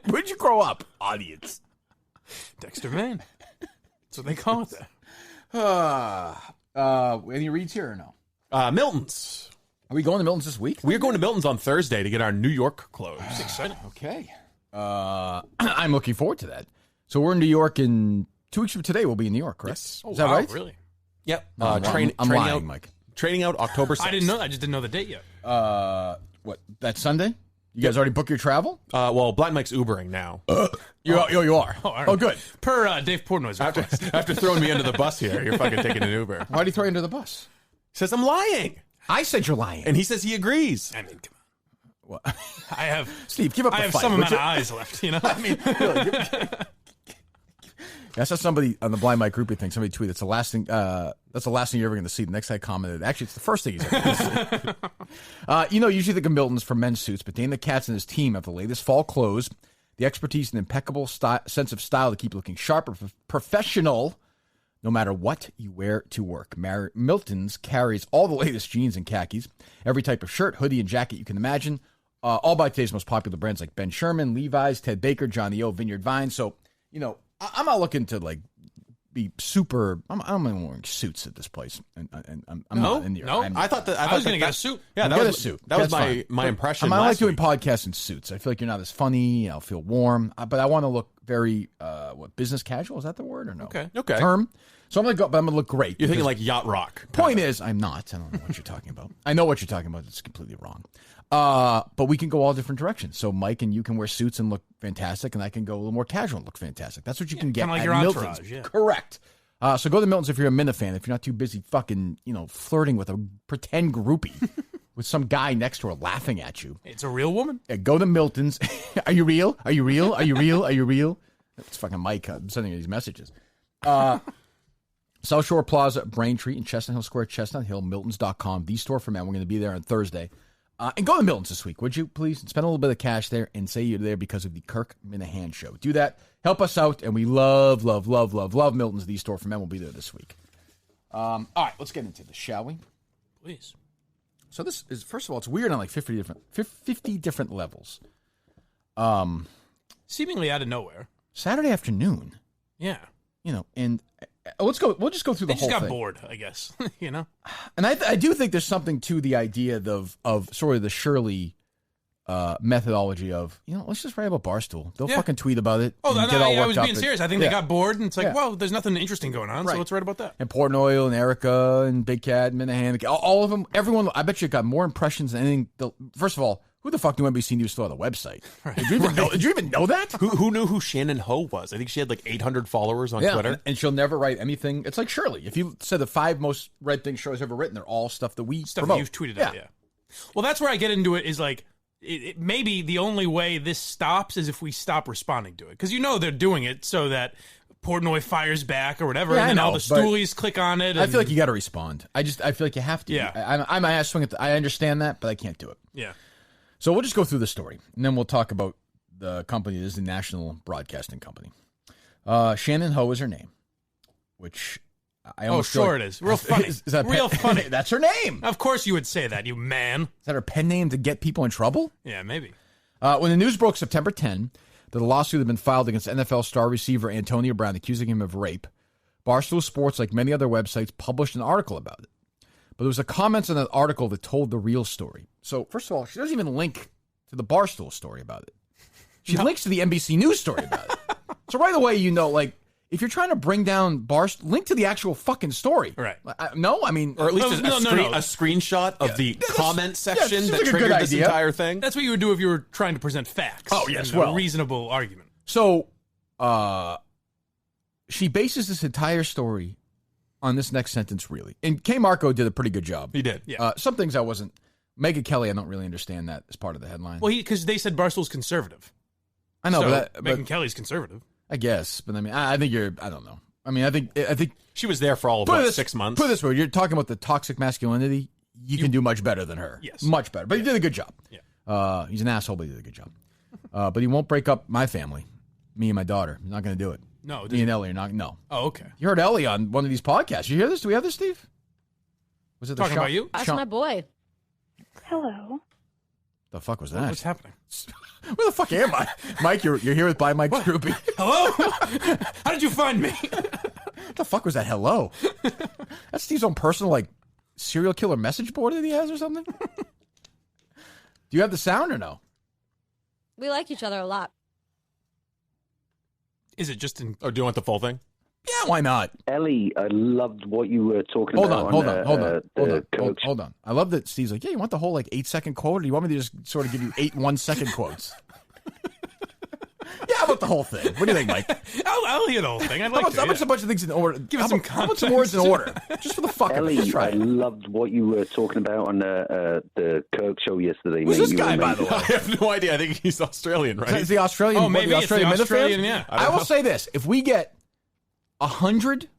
Where'd you grow up? Audience. Dexter Van. That's what they call it there. Any reads here or no? Milton's. Are we going to Milton's this week? We're going to Milton's on Thursday to get our New York clothes. That's exciting. Okay. I'm looking forward to that. So we're in New York in 2 weeks from today. We'll be in New York, correct? Yes. Is that right? Really? Yep. I'm lying, out, Mike. Training out October 6th. I didn't know. I just didn't know the date yet. What? That Sunday? You guys already booked your travel? Well, Blind Mike's Ubering now. You are. Oh, good. Per Dave Portnoy's request. After throwing me under the bus here, you're fucking taking an Uber. Why did he throw you under the bus? He says I'm lying. I said you're lying. And he says he agrees. I mean, come on. What? I have Steve, give up the I have fight, some would amount you? of eyes left, you know? I mean, really. I saw somebody on the Blind Mike Groupie thing, somebody tweeted, that's the last thing you're ever going to see. The next guy commented, actually, it's the first thing he's ever going to see. Usually think of Milton's for men's suits, but Dana Katz and his team have the latest fall clothes, the expertise and impeccable sense of style to keep looking sharp and professional no matter what you wear to work. Milton's carries all the latest jeans and khakis, every type of shirt, hoodie, and jacket you can imagine, all by today's most popular brands like Ben Sherman, Levi's, Ted Baker, Johnny O, Vineyard Vine. So, I'm not looking to be super. I'm not wearing suits at this place, and I'm not in the. No, I thought I was going to get a suit. Yeah, get a suit. That was That's my impression. I like doing podcasts in suits. I feel like you're not as funny. I'll feel warm, but I want to look very business casual. Is that the word or no? Okay. Term. So I'm gonna go, but I'm gonna look great. You're thinking like yacht rock. Point is, I'm not. I don't know what you're talking about. I know what you're talking about. It's completely wrong. But we can go all different directions. So Mike and you can wear suits and look fantastic, and I can go a little more casual and look fantastic. That's what you can get like at your Milton's. entourage, yeah. Correct. So go to Milton's if you're a Mina fan. If you're not too busy fucking, flirting with a pretend groupie with some guy next to her laughing at you. It's a real woman. Yeah, go to Milton's. Are you real? Are you real? Are you real? Are you real? That's fucking Mike sending you these messages. South Shore Plaza, Braintree, and Chestnut Hill Square, Chestnut Hill, Miltons.com, the store for men. We're going to be there on Thursday. And go to Milton's this week, would you, please? Spend a little bit of cash there and say you're there because of the Kirk Minihane show. Do that. Help us out, and we love Milton's The Store for Men. We'll be there this week. All right, let's get into this, shall we? Please. So this is, first of all, it's weird on like 50 different levels. Seemingly out of nowhere. Saturday afternoon. Yeah. And we'll just go through the whole thing. They just got bored, I guess. And I do think there's something to the idea of sort of the Shirley methodology of, let's just write about Barstool. They'll fucking tweet about it. Oh, I was being serious. I think they got bored, and it's like, well, there's nothing interesting going on, so let's write about that. And Portnoy and Erica and Big Cat and Minihane, all of them, everyone, I bet you got more impressions than anything. First of all, who the fuck knew NBC News still had a website? Right. Did you even know that? Who knew who Shannon Ho was? I think she had like 800 followers on Twitter. And she'll never write anything. It's like Shirley. If you said the 5 most read things Shirley's ever written, they're all stuff that we promote. That you've tweeted out, Well, that's where I get into it is like, maybe the only way this stops is if we stop responding to it. Because they're doing it so that Portnoy fires back or whatever, and then all the stoolies click on it. I feel like you got to respond. I feel like you have to. Yeah. I'm my ass swing at I understand that, but I can't do it. Yeah. So we'll just go through the story, and then we'll talk about the company. This is the National Broadcasting Company. Shannon Ho is her name, which I almost it is. Real funny. Is that real funny? That's her name. Of course you would say that, you man. Is that her pen name to get people in trouble? Yeah, maybe. When the news broke September 10 that a lawsuit had been filed against NFL star receiver Antonio Brown accusing him of rape, Barstool Sports, like many other websites, published an article about it. But there was a comment in that article that told the real story. So, first of all, she doesn't even link to the Barstool story about it. She links to the NBC News story about it. So right away, if you're trying to bring down Barstool, link to the actual fucking story. Right. Or at least a screenshot of the comment section that triggered this entire thing. That's what you would do if you were trying to present facts. Oh, yes, a reasonable argument. So, she bases this entire story on this next sentence, really. And K. Marco did a pretty good job. He did. Yeah. Some things I wasn't. Megyn Kelly, I don't really understand that as part of the headline. Well, because they said Barstool's conservative. I know, but Megyn Kelly's conservative. I guess, but I think I don't know. I think she was there for all of 6 months. Put it this way, you're talking about the toxic masculinity. You can do much better than her. Yes. Much better. But he did a good job. Yeah. He's an asshole, but he did a good job. But he won't break up my family, me and my daughter. He's not going to do it. No. Me and Ellie are not. No. Oh, okay. You heard Ellie on one of these podcasts. You hear this? Do we have this, Steve? Was it talking about you? That's my boy. Hello. The fuck was that? What's happening? Where the fuck am I? Mike, you're here with By Mike's groupie. Hello? How did you find me? What the fuck was that hello? That's Steve's own personal, serial killer message board that he has or something? Do you have the sound or no? We like each other a lot. Is it just in... Or do you want the full thing? Yeah, why not? Ellie, I loved what you were talking about. Hold on. I love that Steve's like, yeah, you want the whole 8-second quote, or do you want me to just sort of give you 8 1-second quotes? Yeah, how about the whole thing? What do you think, Mike? I'll hear the whole thing. How about a bunch of things in order? Give us some context. How about some words in order? Just for the fuck of it. Ellie, I loved what you were talking about on the Kirk show yesterday. Who's this guy, by the way? I have no idea. I think he's Australian, right? Is the Australian? Oh, maybe the it's the Australian, yeah. I will say this. If we get 100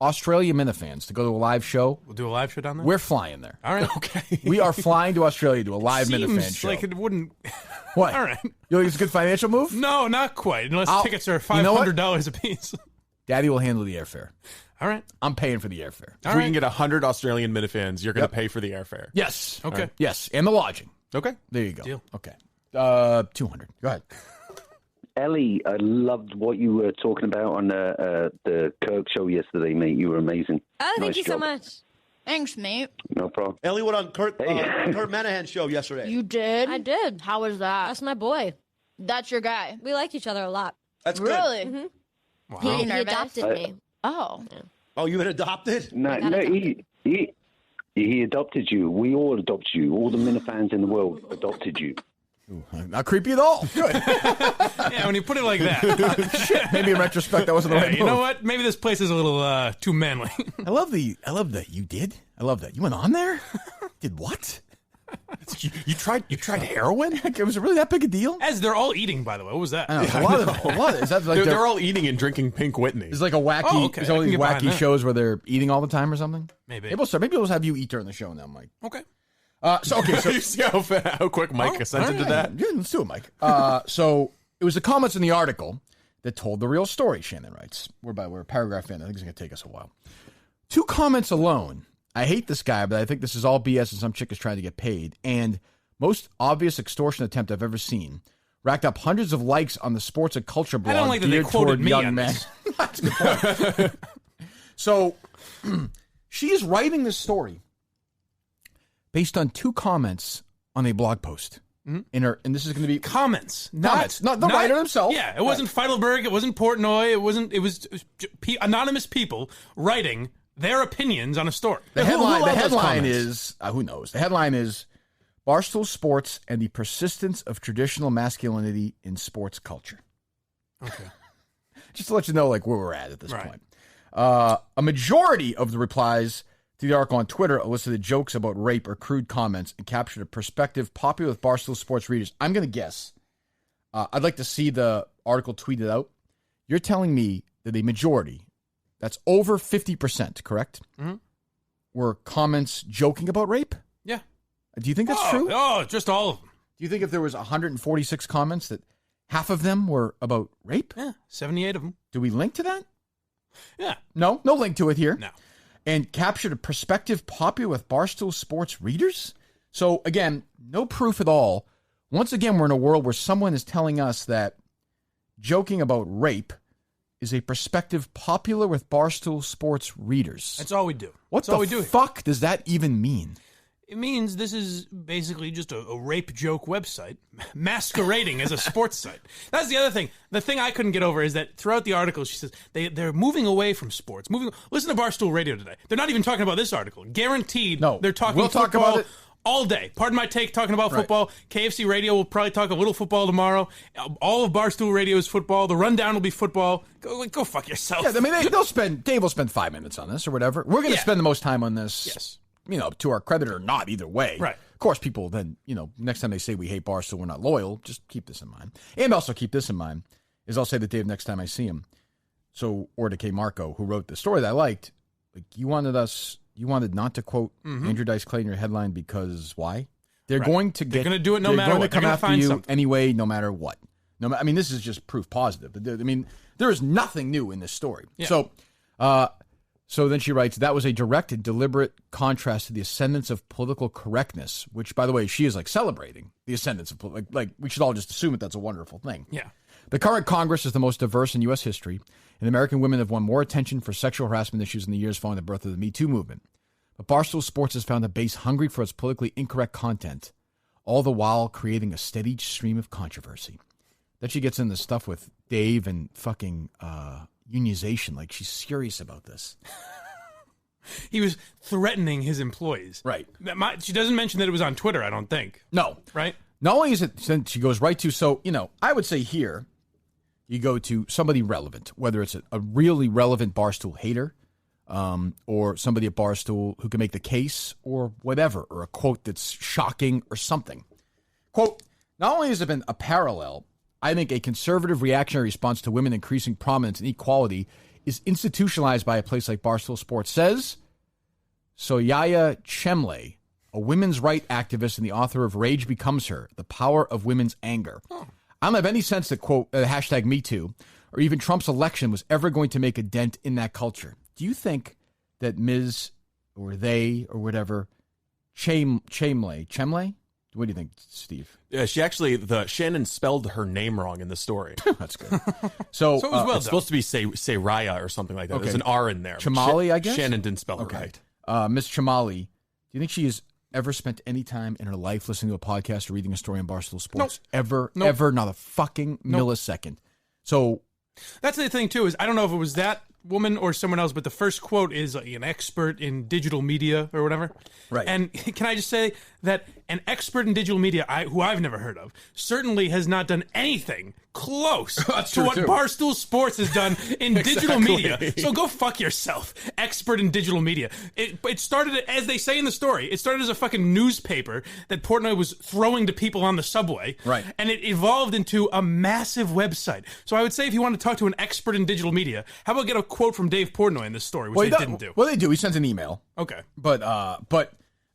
Australian Minifans to go to a live show. We'll do a live show down there? We're flying there. All right. Okay. We are flying to Australia to do a live Minifan show. Like it wouldn't... What? All right. You think it's a good financial move? No, not quite. Unless tickets are $500 a piece. Daddy will handle the airfare. All right. I'm paying for the airfare. If we can get 100 Australian Minifans, you're going to pay for the airfare. Yes. Okay. Right. Yes. And the lodging. Okay. There you go. Deal. Okay. 200. Go ahead. Ellie, I loved what you were talking about on the Kirk show yesterday, mate. You were amazing. Oh, thank you so much. Thanks, mate. No problem. Ellie went on Kurt Minihane show yesterday. You did? I did. How was that? That's my boy. That's your guy. We like each other a lot. That's good. Really? Mm-hmm. Wow. He adopted me. Oh. Yeah. Oh, you been adopted? No, he adopted you. We all adopted you. All the Minifans in the world adopted you. Ooh, not creepy at all. Good. Yeah, when you put it like that. Shit. Maybe in retrospect that wasn't the right move. You know what? Maybe this place is a little too manly. I love that you did. I love that. You went on there? Did what? You tried heroin? Was it really that big a deal? As they're all eating, by the way. What was that? I know, a lot of is that like they're all eating and drinking Pink Whitney. It's like a wacky. Oh, okay. There's all these wacky shows where they're eating all the time or something. Maybe we'll have you eat during the show now, Mike. Okay. So you see how quick Mike assented to that? Yeah, let's do it, Mike. So it was the comments in the article that told the real story, Shannon writes. We're a paragraph in. I think it's going to take us a while. 2 comments alone. I hate this guy, but I think this is all BS and some chick is trying to get paid. And most obvious extortion attempt I've ever seen. Racked up hundreds of likes on the sports and culture blog. I don't like that they quoted me on this. That's a good point. So she is writing this story based on 2 comments on a blog post. And this is going to be comments, not the writer himself. Yeah, it wasn't Feidelberg, it wasn't Portnoy, it was anonymous people writing their opinions on a story. The headline is who knows? The headline is Barstool Sports and the Persistence of Traditional Masculinity in Sports Culture. Okay. Just to let you know where we're at this point. A majority of the replies to the article on Twitter elicited jokes about rape or crude comments and captured a perspective popular with Barstool Sports readers. I'm going to guess. I'd like to see the article tweeted out. You're telling me that a majority, that's over 50%, correct? Mm-hmm. Were comments joking about rape? Yeah. Do you think that's true? Oh, just all of them. Do you think if there was 146 comments that half of them were about rape? Yeah, 78 of them. Do we link to that? Yeah. No link to it here. No. And captured a perspective popular with Barstool Sports readers? So, again, no proof at all. Once again, we're in a world where someone is telling us that joking about rape is a perspective popular with Barstool Sports readers. That's all we do. What the fuck does that even mean? It means this is basically just a rape joke website masquerading as a sports site. That's the other thing. The thing I couldn't get over is that throughout the article, she says they're moving away from sports. Listen to Barstool Radio today. They're not even talking about this article. Guaranteed, they're talking we'll football talk about it all day. Pardon my take, talking about football. KFC Radio will probably talk a little football tomorrow. All of Barstool Radio is football. The rundown will be football. Go fuck yourself. Yeah, I mean, Dave will spend 5 minutes on this or whatever. We're going to spend the most time on this. Yes. To our credit or not, either way. Right. Of course, people then, next time they say we hate Barstool, we're not loyal, just keep this in mind. And also keep this in mind, is I'll say to Dave next time I see him, or to K. Marco, who wrote the story that I liked, you wanted not to quote Andrew Dice Clay in your headline because why? They're going to do it no matter what. They're going to come after you anyway, no matter what. This is just proof positive. There is nothing new in this story. Yeah. So then she writes, that was a direct and deliberate contrast to the ascendance of political correctness, which, by the way, she is celebrating the ascendance of we should all just assume that that's a wonderful thing. Yeah. The current Congress is the most diverse in U.S. history, and American women have won more attention for sexual harassment issues in the years following the birth of the Me Too movement. But Barstool Sports has found a base hungry for its politically incorrect content, all the while creating a steady stream of controversy. Then she gets into stuff with Dave and fucking unionization, she's serious about this. He was threatening his employees. Right. She doesn't mention that it was on Twitter, I don't think. No. Right? Not only is it, she goes right to, I would say here, you go to somebody relevant, whether it's a really relevant Barstool hater, or somebody at Barstool who can make the case, or whatever, or a quote that's shocking or something. Quote, not only has it been a parallel, I think a conservative reactionary response to women increasing prominence and equality is institutionalized by a place like Barstool Sports, says Soyaya Chemley, a women's rights activist and the author of Rage Becomes Her, The Power of Women's Anger. Oh. I don't have any sense that, quote, hashtag MeToo, or even Trump's election was ever going to make a dent in that culture. Do you think that Ms. or they or whatever, Chemley? What do you think, Steve? Yeah, she actually, Shannon spelled her name wrong in the story. That's good. So it was well it's supposed to be Raya or something like that. Okay. There's an R in there. Chamali, I guess? Shannon didn't spell it right. Miss Chamali, do you think she has ever spent any time in her life listening to a podcast or reading a story on Barstool Sports? Nope. Ever, not a fucking millisecond. So that's the thing, too, is I don't know if it was that woman or someone else, but the first quote is an expert in digital media or whatever. Right. And can I just say that an expert in digital media, who I've never heard of, certainly has not done anything close to what Barstool Sports has done in digital media. So go fuck yourself, expert in digital media. It started, as they say in the story, it started as a fucking newspaper that Portnoy was throwing to people on the subway. Right. And it evolved into a massive website. So I would say if you want to talk to an expert in digital media, how about get a quote from Dave Portnoy in this story, which they didn't do. Well, they do. He sends an email. Okay. But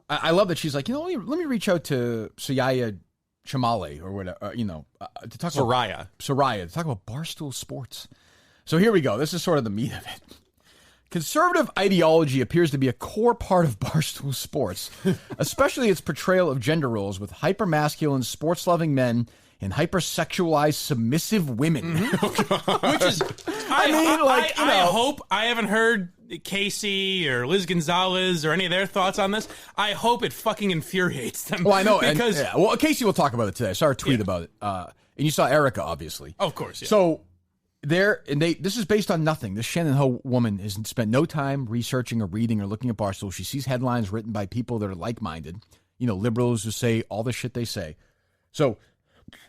I love that she's like, let me reach out to Soraya Chamale or whatever, to talk about Soraya, to talk about Barstool Sports. So here we go. This is sort of the meat of it. Conservative ideology appears to be a core part of Barstool Sports, especially its portrayal of gender roles with hyper-masculine, sports-loving men and hypersexualized, submissive women. Which is, I hope I haven't heard Casey or Liz Gonzalez or any of their thoughts on this. I hope it fucking infuriates them. Well, I know. Because, Casey will talk about it today. I saw her tweet about it. And you saw Erica, obviously. Of course, yeah. So, this is based on nothing. This Shannon Ho woman has spent no time researching or reading or looking at Barstool. She sees headlines written by people that are like-minded, liberals who say all the shit they say. So,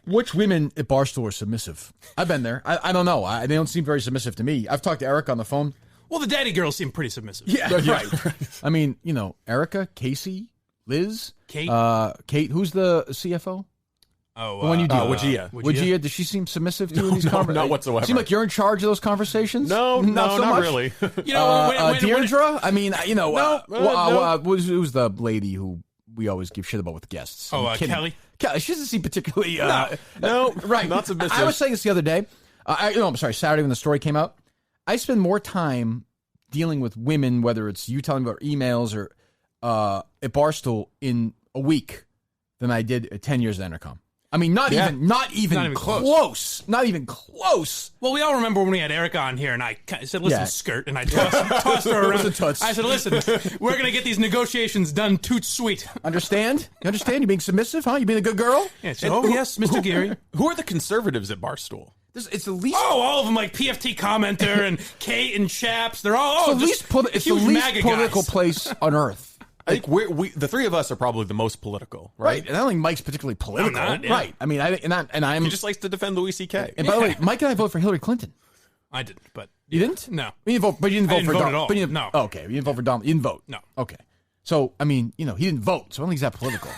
which women at Barstool are submissive? I've been there. I don't know. They don't seem very submissive to me. I've talked to Erica on the phone. Well, the daddy girls seem pretty submissive. Yeah, right. I mean, Erica, Casey, Liz, Kate. Who's the CFO? Oh, the one you do. Wajia. Does she seem submissive to in these conversations? Not whatsoever. Seem like you're in charge of those conversations? No, not really. Deirdre? I mean, who's the lady who we always give shit about with guests? Kelly. Kelly. She doesn't seem particularly. No, right. Not submissive. I was saying this the other day. I'm sorry. Saturday when the story came out, I spend more time dealing with women, whether it's you telling me about emails or at Barstool in a week than I did at 10 years at Entercom. I mean, not even close. Not even close. Well, we all remember when we had Erica on here, and I said, listen, skirt, and I tossed her around. I said, listen, we're going to get these negotiations done toot sweet. Understand? You understand? You being submissive, huh? You being a good girl? Yeah, yes, Mr. Geary. Who are the conservatives at Barstool? It's the least. Oh, all of them like PFT commenter and Kate and Chaps. They're all it's the least political place on earth. I think we the three of us are probably the most political, right? And I don't think Mike's particularly political, right? I mean, I'm. He just likes to defend Louis C.K. And by the way, Mike and I voted for Hillary Clinton. I didn't, but you didn't? No, you didn't vote. But you didn't vote for Donald at all. No. Oh, okay, you didn't vote for Donald. You didn't vote. No. Okay. So I mean, he didn't vote, so I don't think he's that political.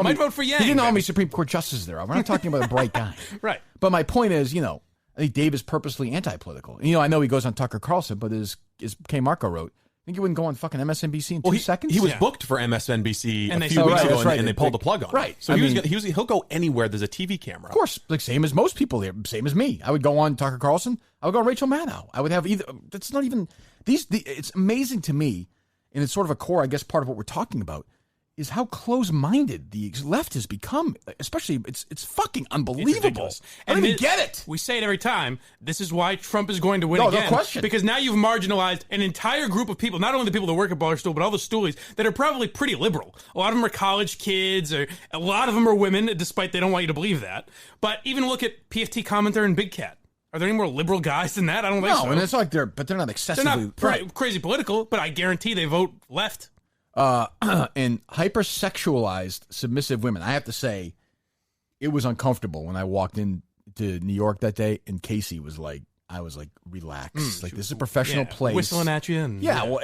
Might vote for Yang. He didn't know how many Supreme Court justices there are. We're not talking about a bright guy, right? But my point is, I think Dave is purposely anti-political. And, I know he goes on Tucker Carlson, but as K. Marco wrote, I think he wouldn't go on fucking MSNBC in 2 seconds. He was booked for MSNBC a few weeks ago, and they pulled the plug on him. Right. So he'll go anywhere there's a TV camera. Of course, like same as most people here, same as me. I would go on Tucker Carlson. I would go on Rachel Maddow. I would have either. That's not even it's amazing to me, and it's sort of a core, I guess, part of what we're talking about. Is how close-minded the left has become. Especially, it's fucking unbelievable. I don't even get it. We say it every time. This is why Trump is going to win again. No question. Because now you've marginalized an entire group of people, not only the people that work at Barstool, but all the stoolies that are probably pretty liberal. A lot of them are college kids, or a lot of them are women, despite they don't want you to believe that. But even look at PFT commenter and Big Cat. Are there any more liberal guys than that? I don't think so. No, and it's like they're not excessively... They're not crazy political, but I guarantee they vote left. And hypersexualized submissive women. I have to say, it was uncomfortable when I walked into New York that day, and Casey was like, I was like, relax. Like, this is a professional place. Whistling at you. And, well,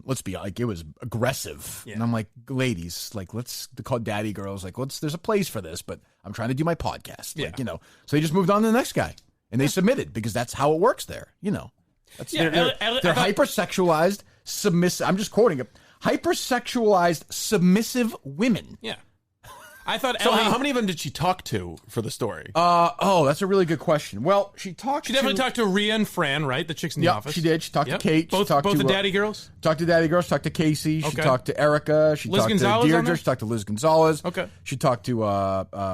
let's be like, it was aggressive. Yeah. And I'm like, ladies, like, let's call daddy girls. Like, there's a place for this, but I'm trying to do my podcast. Like, so they just moved on to the next guy, and they submitted because that's how it works there. They're hypersexualized, submissive. I'm just quoting it. Hypersexualized, submissive women. Yeah. I thought. So how many of them did she talk to for the story? That's a really good question. Well, she definitely talked to Rhea and Fran, right? The chicks in the office. She did. She talked to Kate. Both the daddy girls? Talked to daddy girls. Talked to Casey. She talked to Erica. She talked to Deirdre. She talked to Liz Gonzalez. Okay. She talked to,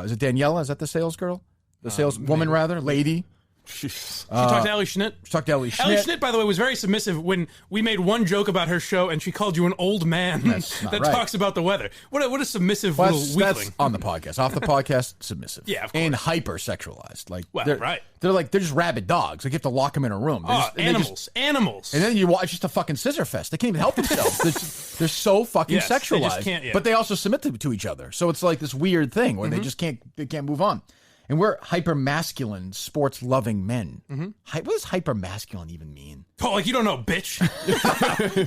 is it Daniela? Is that the sales girl? The saleswoman, rather? Lady? She talked to Ellie Schnitt. Ellie Schnitt, by the way, was very submissive when we made one joke about her show and she called you an old man that talks about the weather. What a submissive little weakling. That's on the podcast. Off the podcast, submissive. Yeah, of course. And hypersexualized. Like, right. They're just rabid dogs. Like, you have to lock them in a room. Animals. And then it's just a fucking scissor fest. They can't even help themselves. they're so fucking sexualized. They just can't, But they also submit to each other. So it's like this weird thing where they just can't move on. And we're hyper-masculine, sports-loving men. Mm-hmm. What does hyper-masculine even mean? Oh, like you don't know, bitch.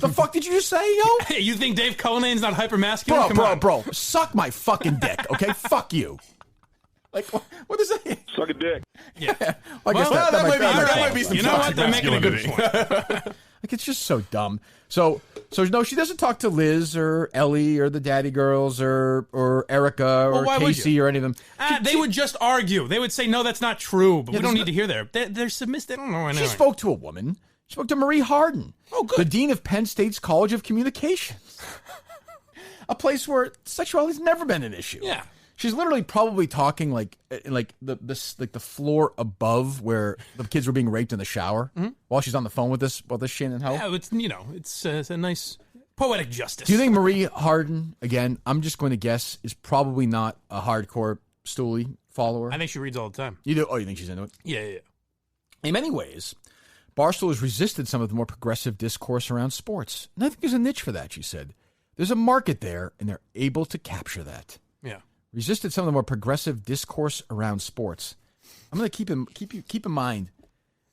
The fuck did you just say, yo? Hey, you think Dave Cullinane's not hyper-masculine? Bro, suck my fucking dick, okay? Fuck you. Like, what is that? Suck a dick. Yeah. That might be some You know what? They're making a good point. Like, it's just so dumb. So no, she doesn't talk to Liz or Ellie or the Daddy Girls or Erica or Casey or any of them. They would just argue. They would say, no, that's not true, but we don't need to hear they're submissive. They don't know anyway. She spoke to a woman. She spoke to Marie Harden. Oh, good. The dean of Penn State's College of Communications. A place where sexuality's never been an issue. Yeah. She's literally probably talking like the floor above where the kids were being raped in the shower while she's on the phone with this Shannon Ho. Yeah, it's a nice poetic justice. Do you think Marie Harden, again, I'm just going to guess, is probably not a hardcore Stooley follower? I think she reads all the time. You do? Oh, you think she's into it? Yeah. In many ways, Barstool has resisted some of the more progressive discourse around sports. And I think there's a niche for that, she said. There's a market there, and they're able to capture that. Yeah. Resisted some of the more progressive discourse around sports. I'm going to keep in mind,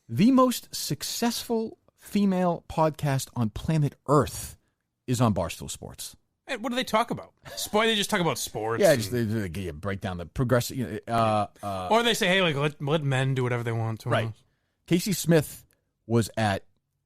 the most successful female podcast on planet Earth is on Barstool Sports. Hey, what do they talk about? They just talk about sports. Yeah, they break down the progressive. Or they say, hey, like let men do whatever they want to. Right. Casey Smith was at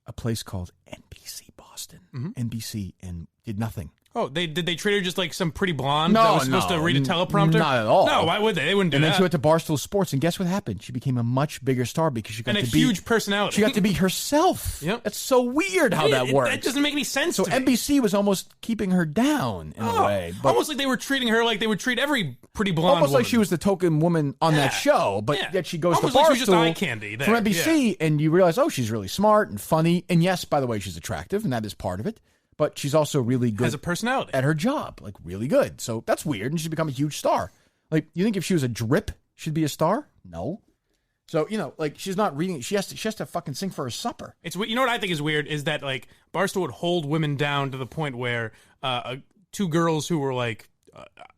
a place called NBC Boston, NBC, and did nothing. Oh, did they treat her just like some pretty blonde that was supposed to read a teleprompter? Not at all. No, why would they? They wouldn't do that. And then she went to Barstool Sports, and guess what happened? She became a much bigger star because she got to be... And a huge personality. She got to be herself. Yep. That's so weird how that works. That doesn't make any sense So to me. NBC was almost keeping her down in a way. But almost like they were treating her like they would treat every pretty blonde almost woman. like she was the token woman on that show, but yet she goes almost to Barstool like she was just eye candy there. from NBC, and you realize, oh, she's really smart and funny. And yes, by the way, she's attractive, and that is part of it. But she's also really good. Has a personality. At her job. Like, really good. So that's weird, and she's become a huge star. Like, you think if she was a drip, she'd be a star? No. So, like, she's not reading. She has to fucking sing for her supper. You know what I think is weird is that, like, Barstool would hold women down to the point where two girls who were, like,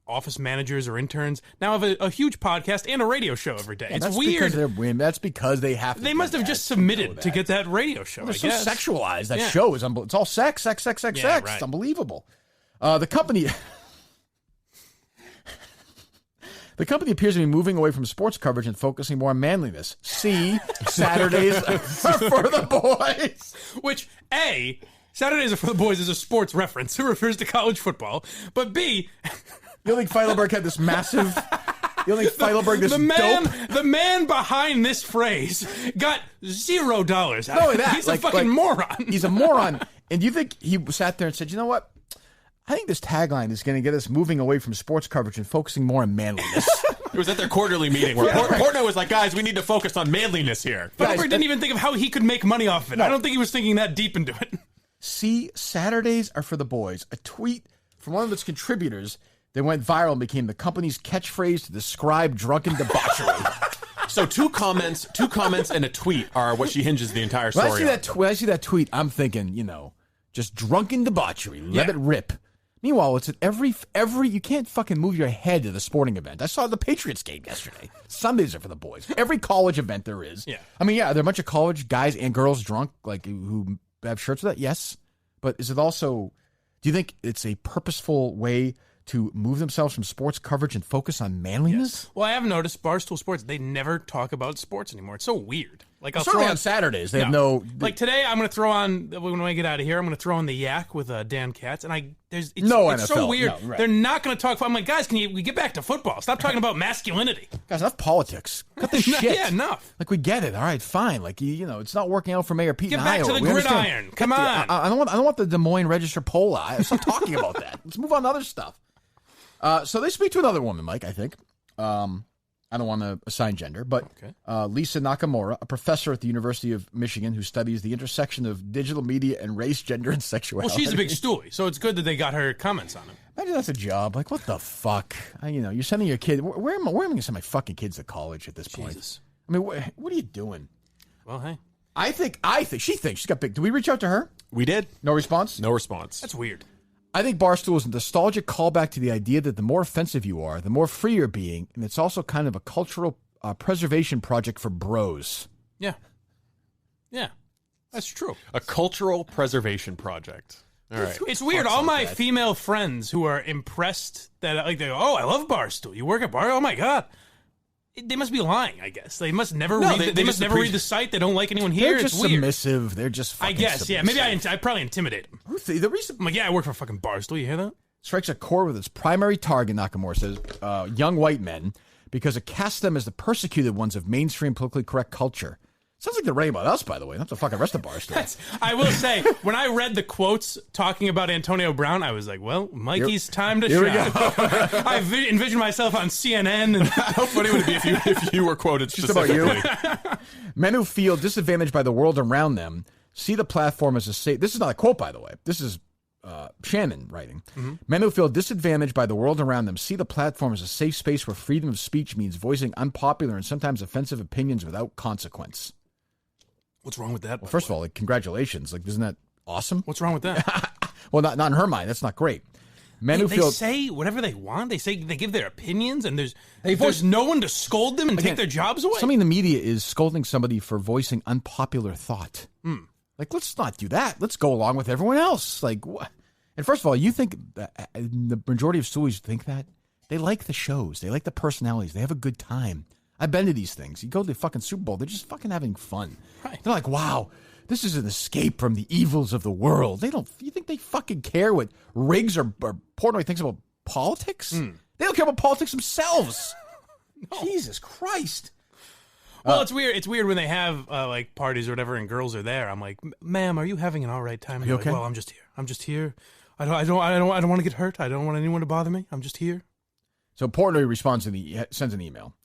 office managers or interns now have a huge podcast and a radio show every day. Yeah, it's weird. Because they're women. That's because they have to. They must have just submitted to get that radio show. Well, they're so sexualized. That show is it's all sex. Right. It's unbelievable. The company appears to be moving away from sports coverage and focusing more on manliness. See, Saturdays are for the boys. Which, A, Saturdays are for the boys is a sports reference. It refers to college football. But B... You don't think Feidelberg had this massive... You don't think Feidelberg dope? The man behind this phrase got $0 out of it. Not only that, He's a fucking moron. He's a moron. And do you think he sat there and said, you know what? I think this tagline is going to get us moving away from sports coverage and focusing more on manliness. It was at their quarterly meeting where Portnoy was like, guys, we need to focus on manliness here. Feidelberg didn't even think of how he could make money off of it. No. I don't think he was thinking that deep into it. See, Saturdays are for the boys. A tweet from one of its contributors that went viral and became the company's catchphrase to describe drunken debauchery. So two comments and a tweet are what she hinges the entire story on. When I see that tweet, I'm thinking, just drunken debauchery. Let it rip. Meanwhile, it's at every you can't fucking move your head to the sporting event. I saw the Patriots game yesterday. Sundays are for the boys. Every college event there is. Yeah. I mean, there are a bunch of college guys and girls drunk, like who have shirts with that. Yes, but is it also? Do you think it's a purposeful way to move themselves from sports coverage and focus on manliness? Yes. Well, I have noticed Barstool Sports, they never talk about sports anymore. It's so weird. Like, I'll certainly on Saturdays, they have no... Like, today, I'm going to throw on, when I get out of here, I'm going to throw on the Yak with Dan Katz, and it's NFL. So weird. No, right. They're not going to talk... I'm like, guys, we get back to football? Stop talking about masculinity. Guys, enough politics. Cut the shit. Yeah, enough. Like, we get it. All right, fine. Like, it's not working out for Mayor Pete in Iowa. Get back to the gridiron. Come on. I don't want the Des Moines Register poll. Stop talking about that. Let's move on to other stuff. So they speak to another woman, Mike, I think. I don't want to assign gender, but Lisa Nakamura, a professor at the University of Michigan who studies the intersection of digital media and race, gender, and sexuality. Well, she's a big stoolie, so it's good that they got her comments on it. Imagine that's a job. Like, what the fuck? You're sending your kid. Where am I going to send my fucking kids to college at this point? Jesus. I mean, what are you doing? Well, hey. I think she thinks she's got big. Did we reach out to her? We did. No response? No response. That's weird. I think Barstool is a nostalgic callback to the idea that the more offensive you are, the more free you're being, and it's also kind of a cultural preservation project for bros. Yeah. Yeah. That's true. A cultural preservation project. All right. It's weird. All my female friends who are impressed that, like, they go, oh, I love Barstool. You work at Barstool? Oh, my God. They must be lying, I guess. They must never read. They must never read the site. They don't like anyone here. They're just submissive. They're just fucking I guess, submissive. yeah. Maybe I probably intimidate them. Ruthie, the reason... I'm like, yeah, I work for fucking Barstool. You hear that? Strikes a chord with its primary target, Nakamura says, young white men, because it casts them as the persecuted ones of mainstream politically correct culture. Sounds like they're writing about us, by the way, not the fucking rest of Barstool. I will say, when I read the quotes talking about Antonio Brown, I was like, well, Mikey's time to shine. I envisioned myself on CNN. And how funny would it be if you were quoted specifically? Just about you. Men who feel disadvantaged by the world around them see the platform as a safe... This is not a quote, by the way. This is Shannon writing. Mm-hmm. Men who feel disadvantaged by the world around them see the platform as a safe space where freedom of speech means voicing unpopular and sometimes offensive opinions without consequence. What's wrong with that? Well, first of all, congratulations. Isn't that awesome? What's wrong with that? Well, not in her mind. That's not great. Men who feel... They say whatever they want. They give their opinions, and there's no one to scold them and take their jobs away. Something in the media is scolding somebody for voicing unpopular thought. Like, let's not do that. Let's go along with everyone else. Like, what? And first of all, you think the majority of stories think that? They like the shows. They like the personalities. They have a good time. I've been to these things. You go to the fucking Super Bowl, they're just fucking having fun. Right. They're like, wow, this is an escape from the evils of the world. They don't, you think they fucking care what Riggs or Portnoy thinks about politics? They don't care about politics themselves. No. Jesus Christ. Well, it's weird. It's weird when they have like parties or whatever, and girls are there. I'm like, "Ma'am, are you having an all right time?" And you okay? Like, well, I'm just here. I'm just here. I don't want to get hurt. I don't want anyone to bother me. I'm just here. So Portnoy responds sends an email.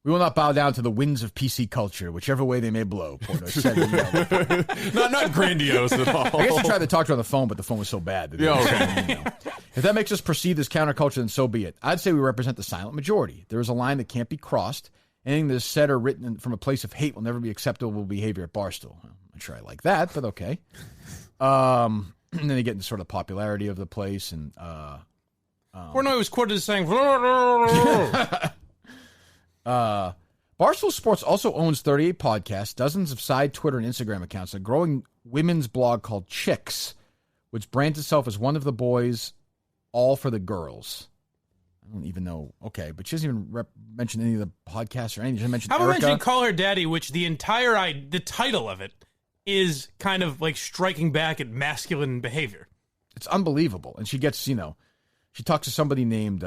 We will not bow down to the winds of PC culture, whichever way they may blow. Portnoy said, not grandiose at all. I guess I tried to talk to her on the phone, but the phone was so bad. That If that makes us perceived as counterculture, then so be it. I'd say we represent the silent majority. There is a line that can't be crossed. Anything that is said or written from a place of hate will never be acceptable behavior at Barstool. I'm not sure I like that, but okay. And then they get into sort of popularity of the place. And Portnoy was quoted as saying, Barstool Sports also owns 38 podcasts, dozens of side Twitter and Instagram accounts, a growing women's blog called Chicks, which brands itself as one of the boys, all for the girls. I don't even know. Okay, but she doesn't even mention any of the podcasts or anything. She doesn't mention How about Erica. Call Her Daddy, which the title of it is kind of like striking back at masculine behavior. It's unbelievable. And she gets, she talks to somebody named,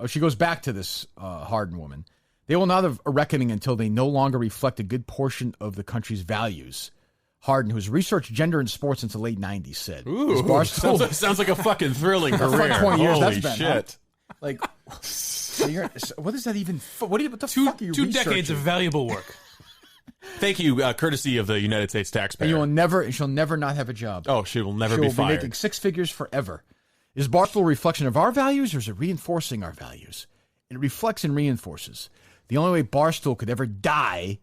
she goes back to this Harden woman. They will not have a reckoning until they no longer reflect a good portion of the country's values. Harden, who's researched gender in sports since the late 90s, said. Ooh, sounds like a fucking thrilling career. 20 years Holy that's been, shit. Huh? Like, what is that even? What the fuck are you Two decades of valuable work. Thank you, courtesy of the United States taxpayer. And she'll never not have a job. Oh, she will never be fired. She will be making six figures forever. Is Barstool a reflection of our values, or is it reinforcing our values? It reflects and reinforces. The only way Barstool could ever die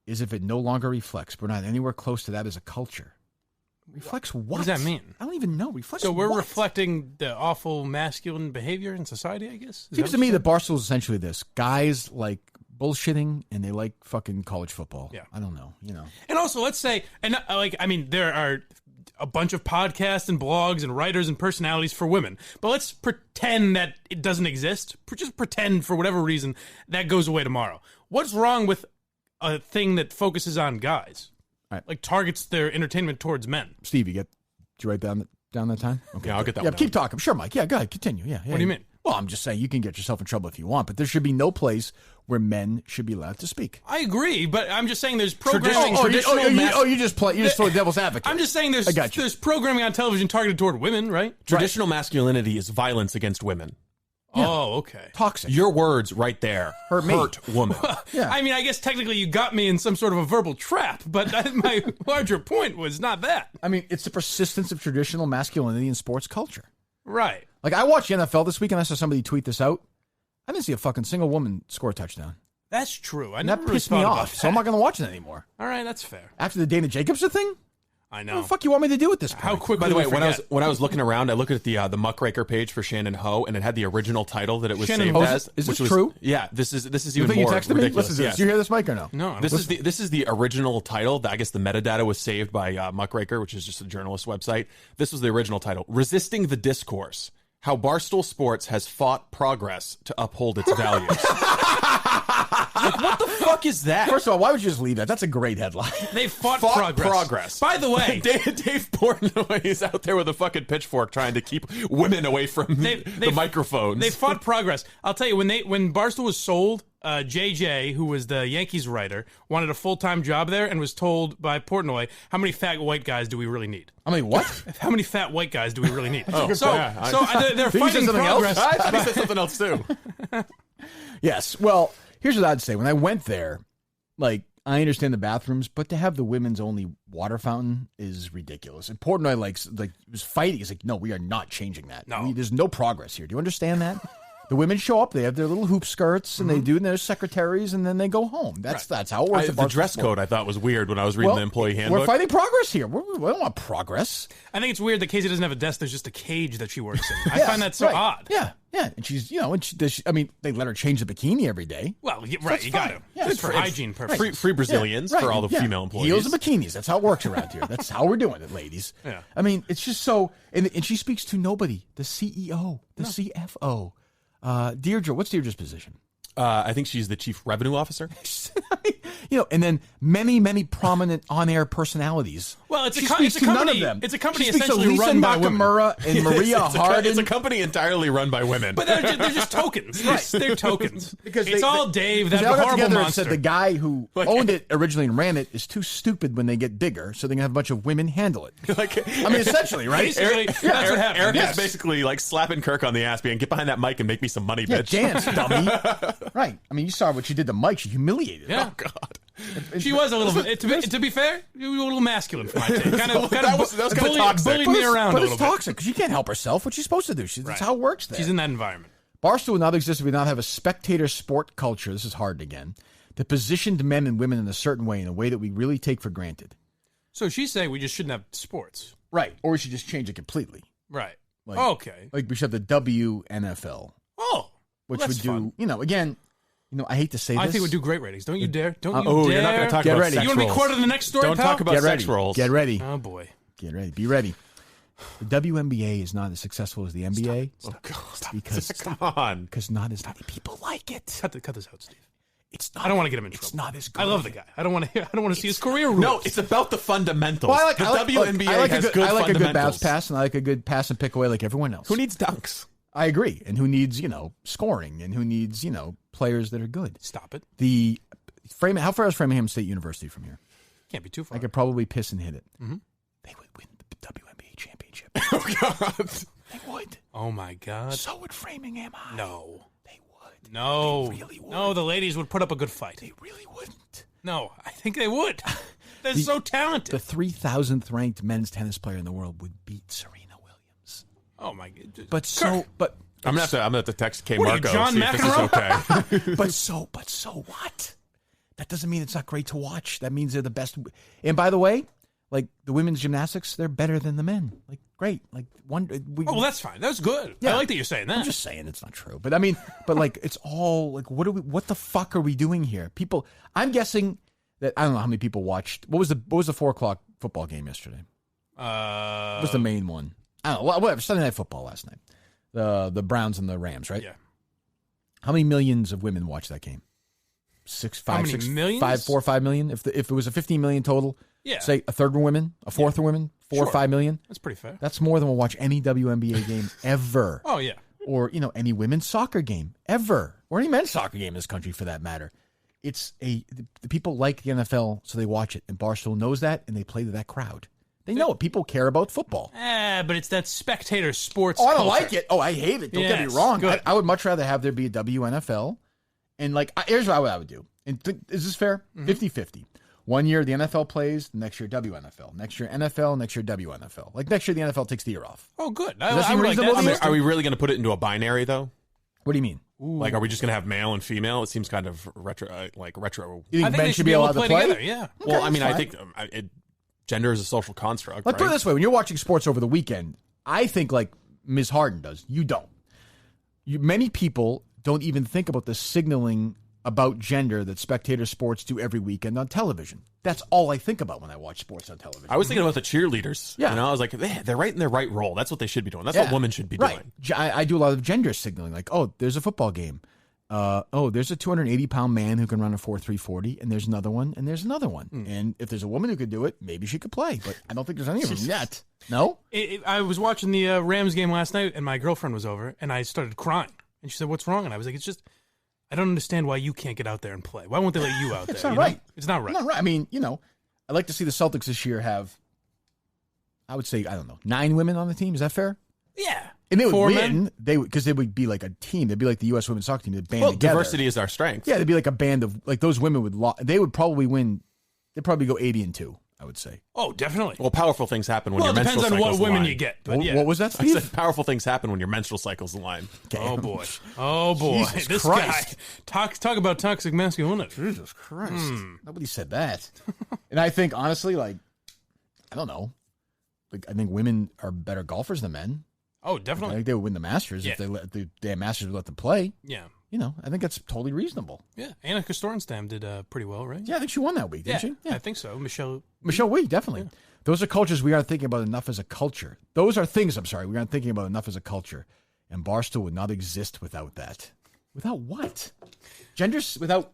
is if it no longer reflects. We're not anywhere close to that as a culture. Reflects what? What does that mean? I don't even know. Reflects So we're what? reflecting the awful masculine behavior in society, I guess? Seems to me that Barstool is essentially this. Guys like bullshitting, and they like fucking college football. Yeah. I don't know, And also, let's say, there are a bunch of podcasts and blogs and writers and personalities for women. But let's pretend that it doesn't exist. Just pretend, for whatever reason, that goes away tomorrow. What's wrong with a thing that focuses on guys? Right. Like targets their entertainment towards men. Steve, did you write down that time? Okay, yeah, I'll get that one. Yeah, keep talking. Sure, Mike. Yeah, go ahead. Continue. Yeah. What do you mean? Well, I'm just saying you can get yourself in trouble if you want, but there should be no place where men should be allowed to speak. I agree, but I'm just saying there's programming. You just throw the devil's advocate. I'm just saying there's programming on television targeted toward women, right? Traditional masculinity is violence against women. Yeah. Oh, okay. Toxic. Your words right there hurt woman. Yeah. I mean, I guess technically you got me in some sort of a verbal trap, but my larger point was not that. I mean, it's the persistence of traditional masculinity in sports culture. Right. Like, I watched the NFL this week, and I saw somebody tweet this out. I didn't see a fucking single woman score a touchdown. That's true. That pissed me off, so I'm not going to watch it anymore. All right, that's fair. After the Dana Jacobson thing? I know. What the fuck you want me to do at this point? How quickly? By the way, when I was looking around, I looked at the Muckraker page for Shannon Ho, and it had the original title that it was saved as. Is this true? Yeah, this is you even more you texted ridiculous. Me? Listen to this. Did you hear this, Mike, or no? No. This is the original title. I guess the metadata was saved by Muckraker, which is just a journalist website. This was the original title: "Resisting the Discourse: How Barstool Sports has fought progress to uphold its values. Like, what the fuck is that? First of all, why would you just leave that? That's a great headline. They fought progress. By the way, Dave Portnoy is out there with a fucking pitchfork trying to keep women away from the microphones. They fought progress. I'll tell you, when Barstool was sold, JJ, who was the Yankees writer, wanted a full-time job there and was told by Portnoy, how many fat white guys do we really need? I mean, what? How many fat white guys do we really need? Oh, so they're fighting progress. I thought he said something else, too. Yes. Well, here's what I'd say. When I went there, like, I understand the bathrooms, but to have the women's only water fountain is ridiculous. And Portnoy was fighting. He's like, no, we are not changing that. No. There's no progress here. Do you understand that? The women show up, they have their little hoop skirts, and they do, and they're secretaries, and then they go home. That's how it works. The dress code I thought was weird when I was reading the employee handbook. We're fighting progress here. We don't want progress. I think it's weird that Casey doesn't have a desk. There's just a cage that she works in. I find that so odd. Yeah. And she's, they let her change the bikini every day. Well, right, you got to. Yeah, it's for hygiene purposes. Free Brazilians for all the female employees. Heels and bikinis. That's how it works around here. That's how we're doing it, ladies. Yeah. I mean, it's just so, and she speaks to nobody. The CEO, the CFO. Deirdre, what's Deirdre's position? I think she's the chief revenue officer. And then many prominent on-air personalities. Well, it's a company. None of them. It's a company essentially run by women. Nakamura and Maria Hardin. It's a company entirely run by women. But they're just tokens. Right. They're tokens. Because it's all Dave, that they all got horrible together monster. And said the guy who owned it originally and ran it is too stupid when they get bigger, so they're going to have a bunch of women handle it. I mean, essentially, right? Basically, that's what happened. Eric is basically like slapping Kirk on the ass, being, get behind that mic and make me some money, bitch. Dance, dummy. Right. I mean, you saw what she did to Mike. She humiliated him. Yeah. Oh, God. She was a little bit. To be fair, you were a little masculine for my take. That was kind of toxic. Bullied me around a little bit. But it's toxic because you can't help herself. What's she supposed to do? That's how it works there. She's in that environment. Barstool would not exist if we did not have a spectator sport culture. This is hard again. That positioned men and women in a certain way, in a way that we really take for granted. So she's saying we just shouldn't have sports. Right. Or we should just change it completely. Right. Like, okay. Like we should have the WNFL. Oh. Which would do, again... I hate to say this. I think it would do great ratings. Don't you dare. Don't you dare. You're not going to talk about sex roles. You want to be quoted in the next story, Don't talk about sex roles. Get ready. Oh, boy. Get ready. Be ready. The WNBA is not as successful as the NBA. Stop. Come on. Because not as many people like it. Cut this out, Steve. It's not. I don't want to get him in trouble. It's not as good. I love the guy. I don't want to see his career ruined. No, it's about the fundamentals. Well, the WNBA has good fundamentals. I like a good bounce pass, and I like a good pass and pick away like everyone else. Who needs dunks? I agree. And who needs, scoring, and who needs, players that are good. Stop it. How far is Framingham State University from here? Can't be too far. I could probably piss and hit it. Mm-hmm. They would win the WNBA championship. Oh, God. They would. Oh, my God. So would Framingham High. No. They would. No. They really would. No, the ladies would put up a good fight. They really wouldn't. No, I think they would. They're so talented. The 3,000th ranked men's tennis player in the world would beat Serena Williams. Oh, my God. But I'm gonna have to text K. What Marco. John see if this is okay. but so what? That doesn't mean it's not great to watch. That means they're the best. And by the way, like the women's gymnastics, they're better than the men. Like great. Like well, that's fine. That's good. Yeah. I like that you're saying that. I'm just saying it's not true. But I mean, like it's all like what the fuck are we doing here? People, I'm guessing that I don't know how many people watched. What was the 4:00 football game yesterday? What was the main one? I don't know. Whatever. Sunday Night Football last night. The Browns and the Rams, right? Yeah. How many millions of women watched that game? 4 or 5 million. If it was a 15 million total, yeah. Say a third were women, a fourth were women, 4 or 5 million. That's pretty fair. That's more than we'll watch any WNBA game ever. Oh yeah. Or any women's soccer game ever, or any men's soccer game in this country for that matter. The people like the NFL, so they watch it, and Barstool knows that, and they play to that crowd. They know it. People care about football. But it's that spectator sports I don't culture. like it. Oh, I hate it. Don't get me wrong. I would much rather have there be a WNFL. And, here's what I would do. And is this fair? 50-50. 1 year the NFL plays, next year WNFL. Next year NFL, next year WNFL. Like, next year the NFL takes the year off. Oh, good. Does that seem reasonable? Are we really going to put it into a binary, though? What do you mean? Ooh. Like, are we just going to have male and female? It seems kind of retro. You think men should be allowed to play together? Yeah. Okay, well, I mean, fine. I think gender is a social construct. Let's put it this way. When you're watching sports over the weekend, I think like Ms. Harden does. You don't. Many people don't even think about the signaling about gender that spectator sports do every weekend on television. That's all I think about when I watch sports on television. I was thinking about the cheerleaders. Yeah. You know, I was like, they're right in their right role. That's what they should be doing. That's what women should be doing. I do a lot of gender signaling. Like, oh, there's a football game. There's a 280-pound man who can run a 4.340, and there's another one, and there's another one. And if there's a woman who could do it, maybe she could play. But I don't think there's any of them yet. No? I was watching the Rams game last night, and my girlfriend was over, and I started crying. And she said, "What's wrong?" And I was like, "It's just, I don't understand why you can't get out there and play. Why won't they let you out there?" It's not right. It's not right. I mean, I'd like to see the Celtics this year have, I would say, 9 women on the team. Is that fair? Yeah. And they would 4 win. Because they would be like a team. They'd be like the U.S. women's soccer team. They'd band together. Diversity is our strength. Yeah, they'd be like a band of, like, those women they would probably win. They'd probably go 80-2, I would say. Oh, definitely. Well, powerful things happen when your menstrual cycle's it depends on what women aligned. you get. But What was that, Steve? I said powerful things happen when your menstrual cycle's aligned. Oh, boy. Oh, boy. Jesus this Christ. guy. Talk about toxic masculinity. Jesus Christ. Nobody said that. And I think, honestly, like, I don't know. Like, I think women are better golfers than men. Oh, definitely. I think they would win the Masters if the damn Masters would let them play. Yeah. I think that's totally reasonable. Yeah. Annika Storenstam did pretty well, right? Yeah, I think she won that week, didn't she? Yeah, I think so. Michelle Wee, definitely. Yeah. Those are cultures we aren't thinking about enough as a culture. Those are things, we aren't thinking about enough as a culture. And Barstool would not exist without that. Without what? Without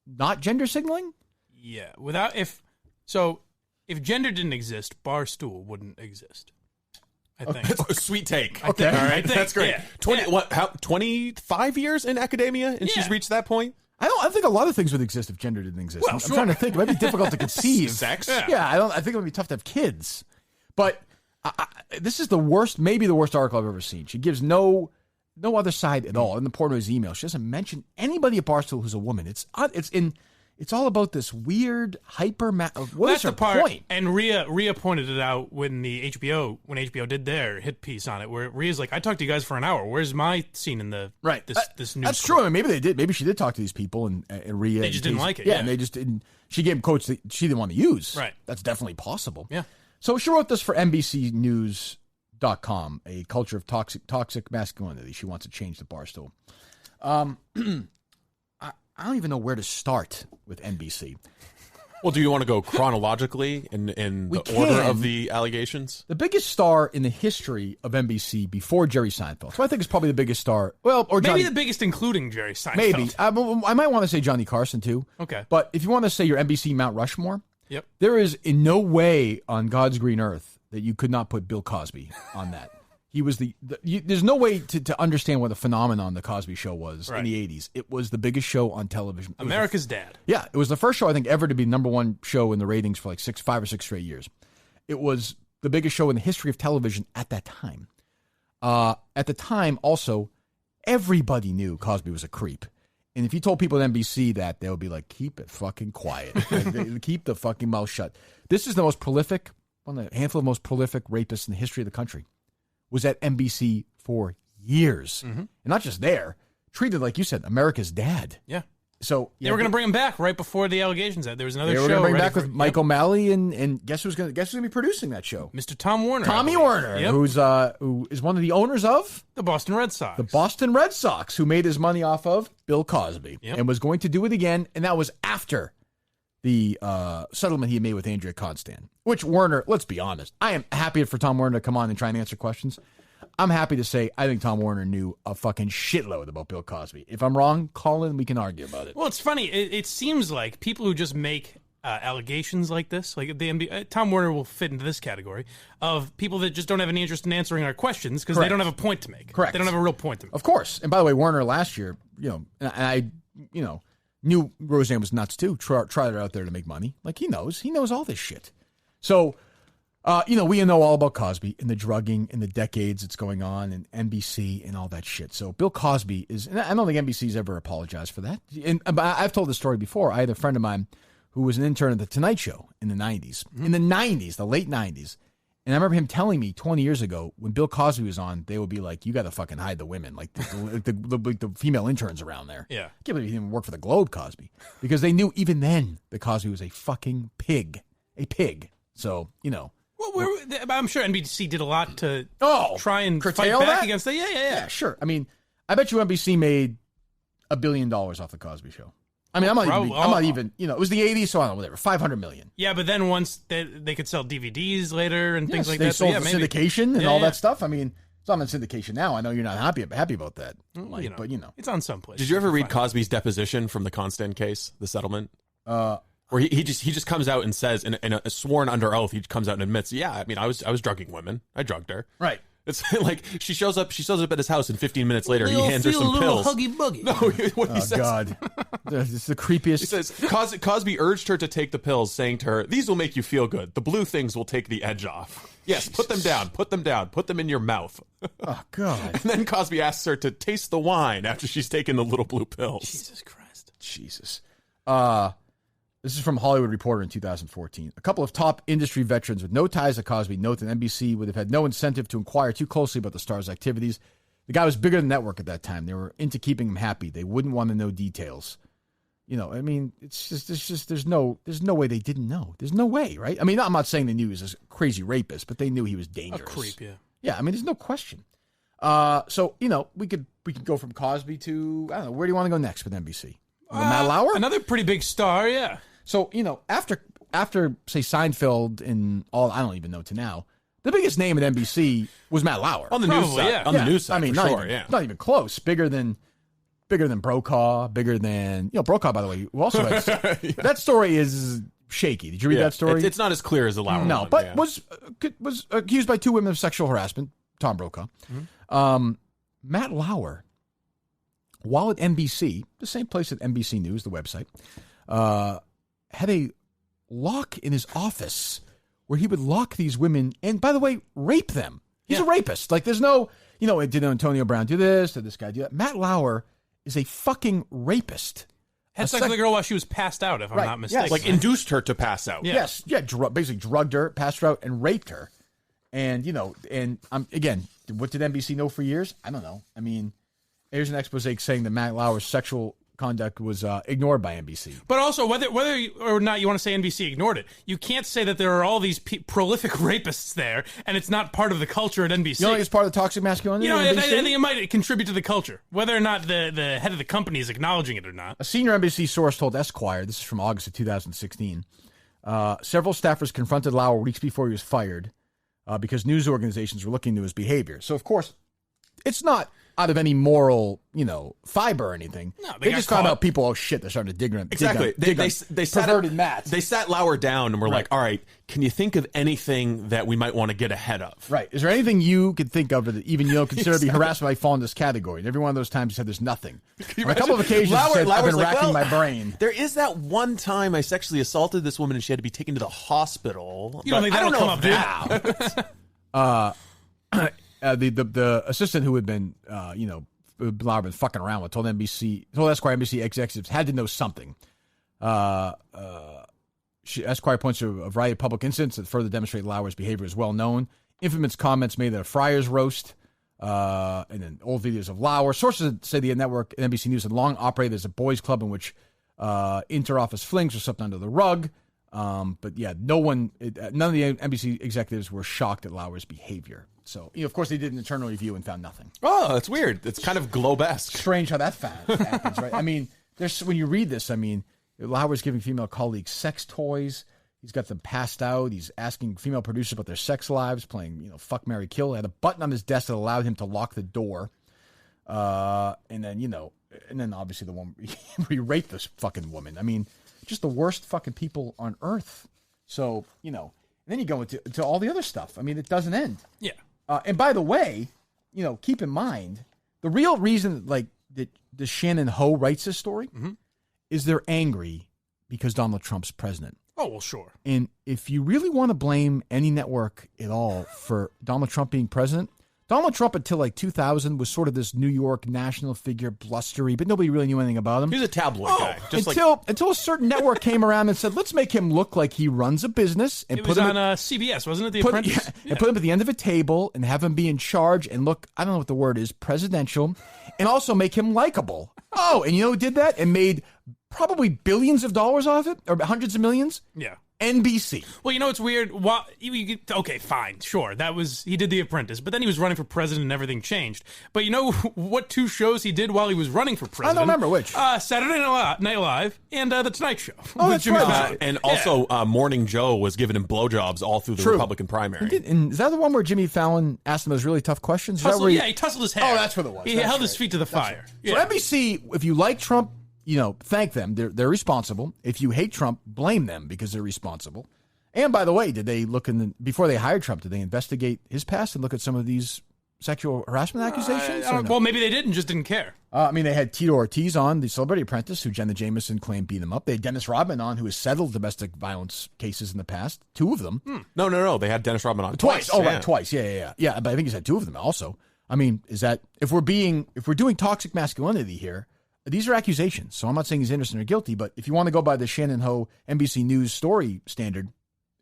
not gender signaling? Yeah. If gender didn't exist, Barstool wouldn't exist. I think. That's a sweet take. Okay. All right. That's great. Yeah. 25 years in academia and she's reached that point? I think a lot of things would exist if gender didn't exist. Well, I'm trying to think. It might be difficult to conceive. Sex? Yeah, I think it would be tough to have kids. But this is the worst, maybe the worst article I've ever seen. She gives no other side at all in the Portnoy's email. She doesn't mention anybody at Barstool who's a woman. It's all about this weird hyper. What's her point? And Rhea pointed it out when HBO did their hit piece on it, where Rhea's like, "I talked to you guys for an hour. Where's my scene in the this news?" That's true. I mean, maybe they did. Maybe she did talk to these people, and Rhea. They just didn't like it. Yeah, and they just didn't. She gave them quotes that she didn't want to use. Right. That's definitely possible. Yeah. So she wrote this for NBCNews.com, a culture of toxic masculinity. She wants to change the Barstool. I don't even know where to start with NBC. Well, do you want to go chronologically in the order of the allegations? The biggest star in the history of NBC before Jerry Seinfeld. So I think it's probably the biggest star. Well, or maybe the biggest, including Jerry Seinfeld. Maybe. I might want to say Johnny Carson, too. Okay. But if you want to say your NBC Mount Rushmore, yep. There is in no way on God's green earth that you could not put Bill Cosby on that. He was there's no way to understand what a phenomenon the Cosby Show was in the 80s. It was the biggest show on television. America's dad. Yeah, it was the first show, I think, ever to be number one show in the ratings for like 5 or 6 straight years. It was the biggest show in the history of television at that time. At the time, also, everybody knew Cosby was a creep. And if you told people at NBC that, they would be like, keep it fucking quiet. Keep the fucking mouth shut. This is the most prolific, one of the handful of most prolific rapists in the history of the country. Was at NBC for years. Mm-hmm. And not just there, treated, like you said, America's dad. Yeah. So they were going to bring him back right before the allegations. There was another show. They were going to bring back with Mike O'Malley, and guess who's going to be producing that show? Mr. Tom Warner. Tommy Warner, who is one of the owners of the Boston Red Sox. The Boston Red Sox, who made his money off of Bill Cosby and was going to do it again, and that was after the settlement he made with Andrea Constand. Which Warner, let's be honest, I am happy for Tom Warner to come on and try and answer questions. I'm happy to say I think Tom Warner knew a fucking shitload about Bill Cosby. If I'm wrong, call in, we can argue about it. Well, it's funny. It seems like people who just make allegations like this, like Tom Warner will fit into this category of people that just don't have any interest in answering our questions because they don't have a point to make. Correct. They don't have a real point to make. Of course. And by the way, Warner last year, and I knew Roseanne was nuts too. Tried her out there to make money. Like he knows all this shit. So, we know all about Cosby and the drugging and the decades it's going on and NBC and all that shit. So Bill Cosby and I don't think NBC's ever apologized for that. And I've told this story before. I had a friend of mine who was an intern at The Tonight Show in the 90s. Mm-hmm. In the 90s, the late 90s. And I remember him telling me 20 years ago, when Bill Cosby was on, they would be like, you got to fucking hide the women, like the female interns around there. Yeah. I can't believe he didn't work for the Globe, Cosby. Because they knew even then that Cosby was a fucking pig. A pig. So, Well, I'm sure NBC did a lot to try and curtail fight back that? against that. Yeah. Yeah, sure. I mean, I bet you NBC made $1 billion off the Cosby Show. I mean, I'm not even, you know, it was the 80s, so I don't know, whatever, 500 million. Yeah, but then once they could sell DVDs later and things like they that. sold so the syndication and all that stuff. I mean, it's on the syndication now. I know you're not happy about that, Mike, but you know. It's on some place. Did you ever read Cosby's deposition from the Constant case, the settlement? Where he just comes out and says, in a sworn under oath, he comes out and admits, yeah, I mean, I was drugging women. I drugged her. Right. It's like she shows up at his house, and 15 minutes later, he hands her some pills. Huggy buggy. No, what he says. God, it's the creepiest. He says Cosby urged her to take the pills, saying to her, "These will make you feel good. The blue things will take the edge off. Yes, put them down. Put them down. Put them in your mouth." Oh God! And then Cosby asks her to taste the wine after she's taken the little blue pills. Jesus Christ. Jesus. This is from Hollywood Reporter in 2014. A couple of top industry veterans with no ties to Cosby note that NBC would have had no incentive to inquire too closely about the star's activities. The guy was bigger than the network at that time. They were into keeping him happy. They wouldn't want to know details. You know, I mean, it's just there's no way they didn't know. There's no way, right? I mean, I'm not saying they knew he was a crazy rapist, but they knew he was dangerous. A creep, yeah. Yeah, I mean, there's no question. So, you know, we could go from Cosby to, I don't know, where do you want to go next with NBC? Matt Lauer? Another pretty big star, yeah. So, you know, after say Seinfeld and all, I don't even know to now, the biggest name at NBC was Matt Lauer. On the news side. Yeah. The news side, I mean, not even close. Bigger than Brokaw, bigger than, you know, Brokaw, by the way, who also has, that story is shaky. Did you read that story? It's not as clear as the Lauer No, one, but was accused by 2 women of sexual harassment, Tom Brokaw. Mm-hmm. Matt Lauer, while at NBC, the same place at NBC News, the website, had a lock in his office where he would lock these women and, by the way, rape them. He's a rapist. Like, there's no, you know, did Antonio Brown do this? Did this guy do that? Matt Lauer is a fucking rapist. Had sex with a girl while she was passed out, if I'm not mistaken. Yes. Like, induced her to pass out. Yeah. Yes. Yeah, basically drugged her, passed her out, and raped her. And, you know, and again, what did NBC know for years? I don't know. I mean, there's an expose saying that Matt Lauer's sexual conduct was ignored by NBC. But also, whether or not you want to say NBC ignored it, you can't say that there are all these prolific rapists there, and it's not part of the culture at NBC. You know, it's part of the toxic masculinity. You know, I think it might contribute to the culture, whether or not the head of the company is acknowledging it or not. A senior NBC source told Esquire, this is from August of 2016, several staffers confronted Lauer weeks before he was fired because news organizations were looking into his behavior. So, of course, it's not out of any moral, you know, fiber or anything. No, they just found out people, oh shit, they're starting to dig on. Exactly. They perverted Matt. They sat Lauer down and were like, all right, can you think of anything that we might want to get ahead of? Right. Is there anything you could think of that even you don't consider to be harassment might fall in this category? And every one of those times you said there's nothing. On a couple of occasions you said, I've been racking my brain. There is that one time I sexually assaulted this woman and she had to be taken to the hospital. You don't think that'll come up now? The assistant who had been, you know, Lauer been fucking around with told Esquire NBC executives had to know something. Esquire points to a variety of public incidents that further demonstrate Lauer's behavior is well known. Infamous comments made at a Friars roast, and then old videos of Lauer. Sources say the network and NBC News had long operated as a boys' club in which inter-office flings were swept under the rug. But yeah, none of the NBC executives were shocked at Lauer's behavior. So, you know, of course, they did an internal review and found nothing. Oh, that's weird. It's kind of Globe-esque. Strange how that happens, right? I mean, when you read this, I mean, Lauer's giving female colleagues sex toys. He's got them passed out. He's asking female producers about their sex lives, playing, you know, fuck, marry, kill. He had a button on his desk that allowed him to lock the door. And then obviously the one where he raped this fucking woman. I mean, just the worst fucking people on earth. So, you know, and then you go into all the other stuff. I mean, it doesn't end. Yeah. And by the way, you know, keep in mind, the real reason, like, that the Shannon Ho writes this story is they're angry because Donald Trump's president. Oh, well, sure. And if you really want to blame any network at all for Donald Trump being president, Donald Trump until like 2000 was sort of this New York national figure, blustery, but nobody really knew anything about him. He was a tabloid guy. Until a certain network came around and said, let's make him look like he runs a business. And it was on CBS, wasn't it? The Apprentice? And put him at the end of a table and have him be in charge and look, I don't know what the word is, presidential, and also make him likable. Oh, and you know who did that and made probably billions of dollars off it, or hundreds of millions? Yeah. NBC. Well, you know it's weird. Okay, fine, sure. He did The Apprentice, but then he was running for president and everything changed. But you know what 2 shows he did while he was running for president? I don't remember which. Saturday Night Live and The Tonight Show. Oh, that's right. And also, Morning Joe was giving him blowjobs all through the Republican primary. And is that the one where Jimmy Fallon asked him those really tough questions? He tousled his hair. Oh, that's what it was. He held his feet to the fire. So NBC, if you like Trump, thank them. They're responsible. If you hate Trump, blame them because they're responsible. And by the way, did they before they hired Trump, did they investigate his past and look at some of these sexual harassment accusations? Well, maybe they did and just didn't care. They had Tito Ortiz on, the Celebrity Apprentice, who Jenna Jameson claimed beat him up. They had Dennis Rodman on, who has settled domestic violence cases in the past. 2 of them. No. They had Dennis Rodman on twice. Oh, right, twice. Yeah. But I think he's had 2 of them also. Is that if we're doing toxic masculinity here? These are accusations. So I'm not saying he's innocent or guilty, but if you want to go by the Shannon Ho NBC News story standard,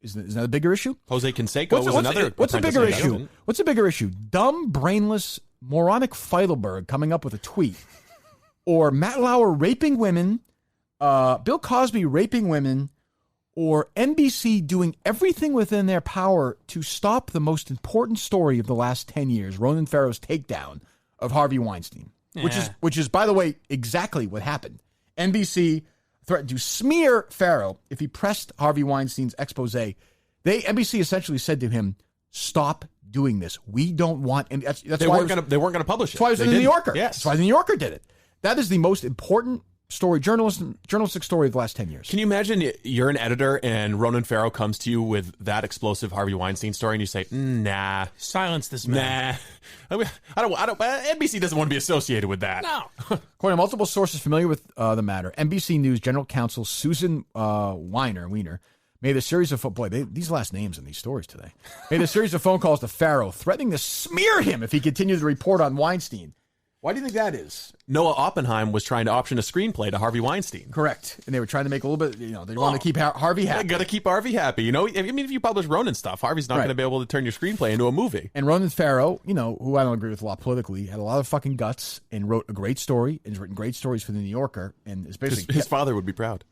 is that a bigger issue? Jose Canseco was another. What's a bigger issue? What's a bigger issue? Dumb, brainless, moronic Feidelberg coming up with a tweet, or Matt Lauer raping women, Bill Cosby raping women, or NBC doing everything within their power to stop the most important story of the last 10 years, Ronan Farrow's takedown of Harvey Weinstein, which is, by the way, exactly what happened. NBC threatened to smear Farrow if he pressed Harvey Weinstein's expose. NBC essentially said to him, "Stop doing this. We don't want." And that's they weren't going to publish it. That's why it was in the New Yorker. Yes, that's why the New Yorker did it. That is the most important story, journalistic story of the last 10 years. Can you imagine you're an editor and Ronan Farrow comes to you with that explosive Harvey Weinstein story and you say, "Nah, silence this man." Nah, I don't. NBC doesn't want to be associated with that. No. According to multiple sources familiar with the matter, NBC News General Counsel Susan Weiner made a series of these last names in these stories today made a series of phone calls to Farrow, threatening to smear him if he continued to report on Weinstein. Why do you think that is? Noah Oppenheim was trying to option a screenplay to Harvey Weinstein. Correct. And they were trying to make a little bit, they want to keep Harvey happy. Got to keep Harvey happy. If you publish Ronan stuff, Harvey's not going to be able to turn your screenplay into a movie. And Ronan Farrow, who I don't agree with a lot politically, had a lot of fucking guts and wrote a great story and has written great stories for the New Yorker. And is basically his father would be proud.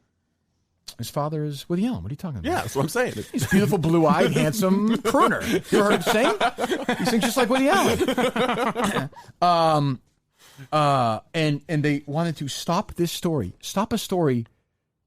His father is Woody Allen. What are you talking about? Yeah, that's what I'm saying. He's a beautiful, blue-eyed, handsome crooner. You ever heard him sing? He sings just like Woody Allen. And they wanted to stop this story, stop a story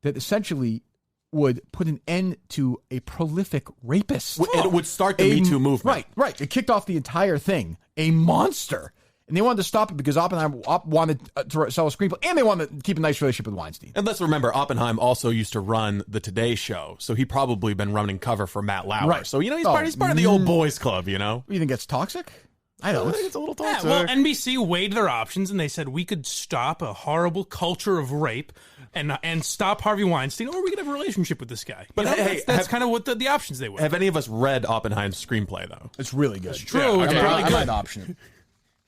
that essentially would put an end to a prolific rapist. It would start the Me Too movement. Right. It kicked off the entire thing. A monster. And they wanted to stop it because Oppenheim wanted to sell a screenplay, and they wanted to keep a nice relationship with Weinstein. And let's remember, Oppenheim also used to run the Today Show, so he probably been running cover for Matt Lauer. Right. So, he's part of the old boys club, You think that's toxic? I don't. I think it's a little toxic. Well, NBC weighed their options, and they said we could stop a horrible culture of rape and stop Harvey Weinstein, or we could have a relationship with this guy. But that's kind of what the options they were. Have any of us read Oppenheim's screenplay, though? It's really good. It's true. Yeah, it's really I good. might option it.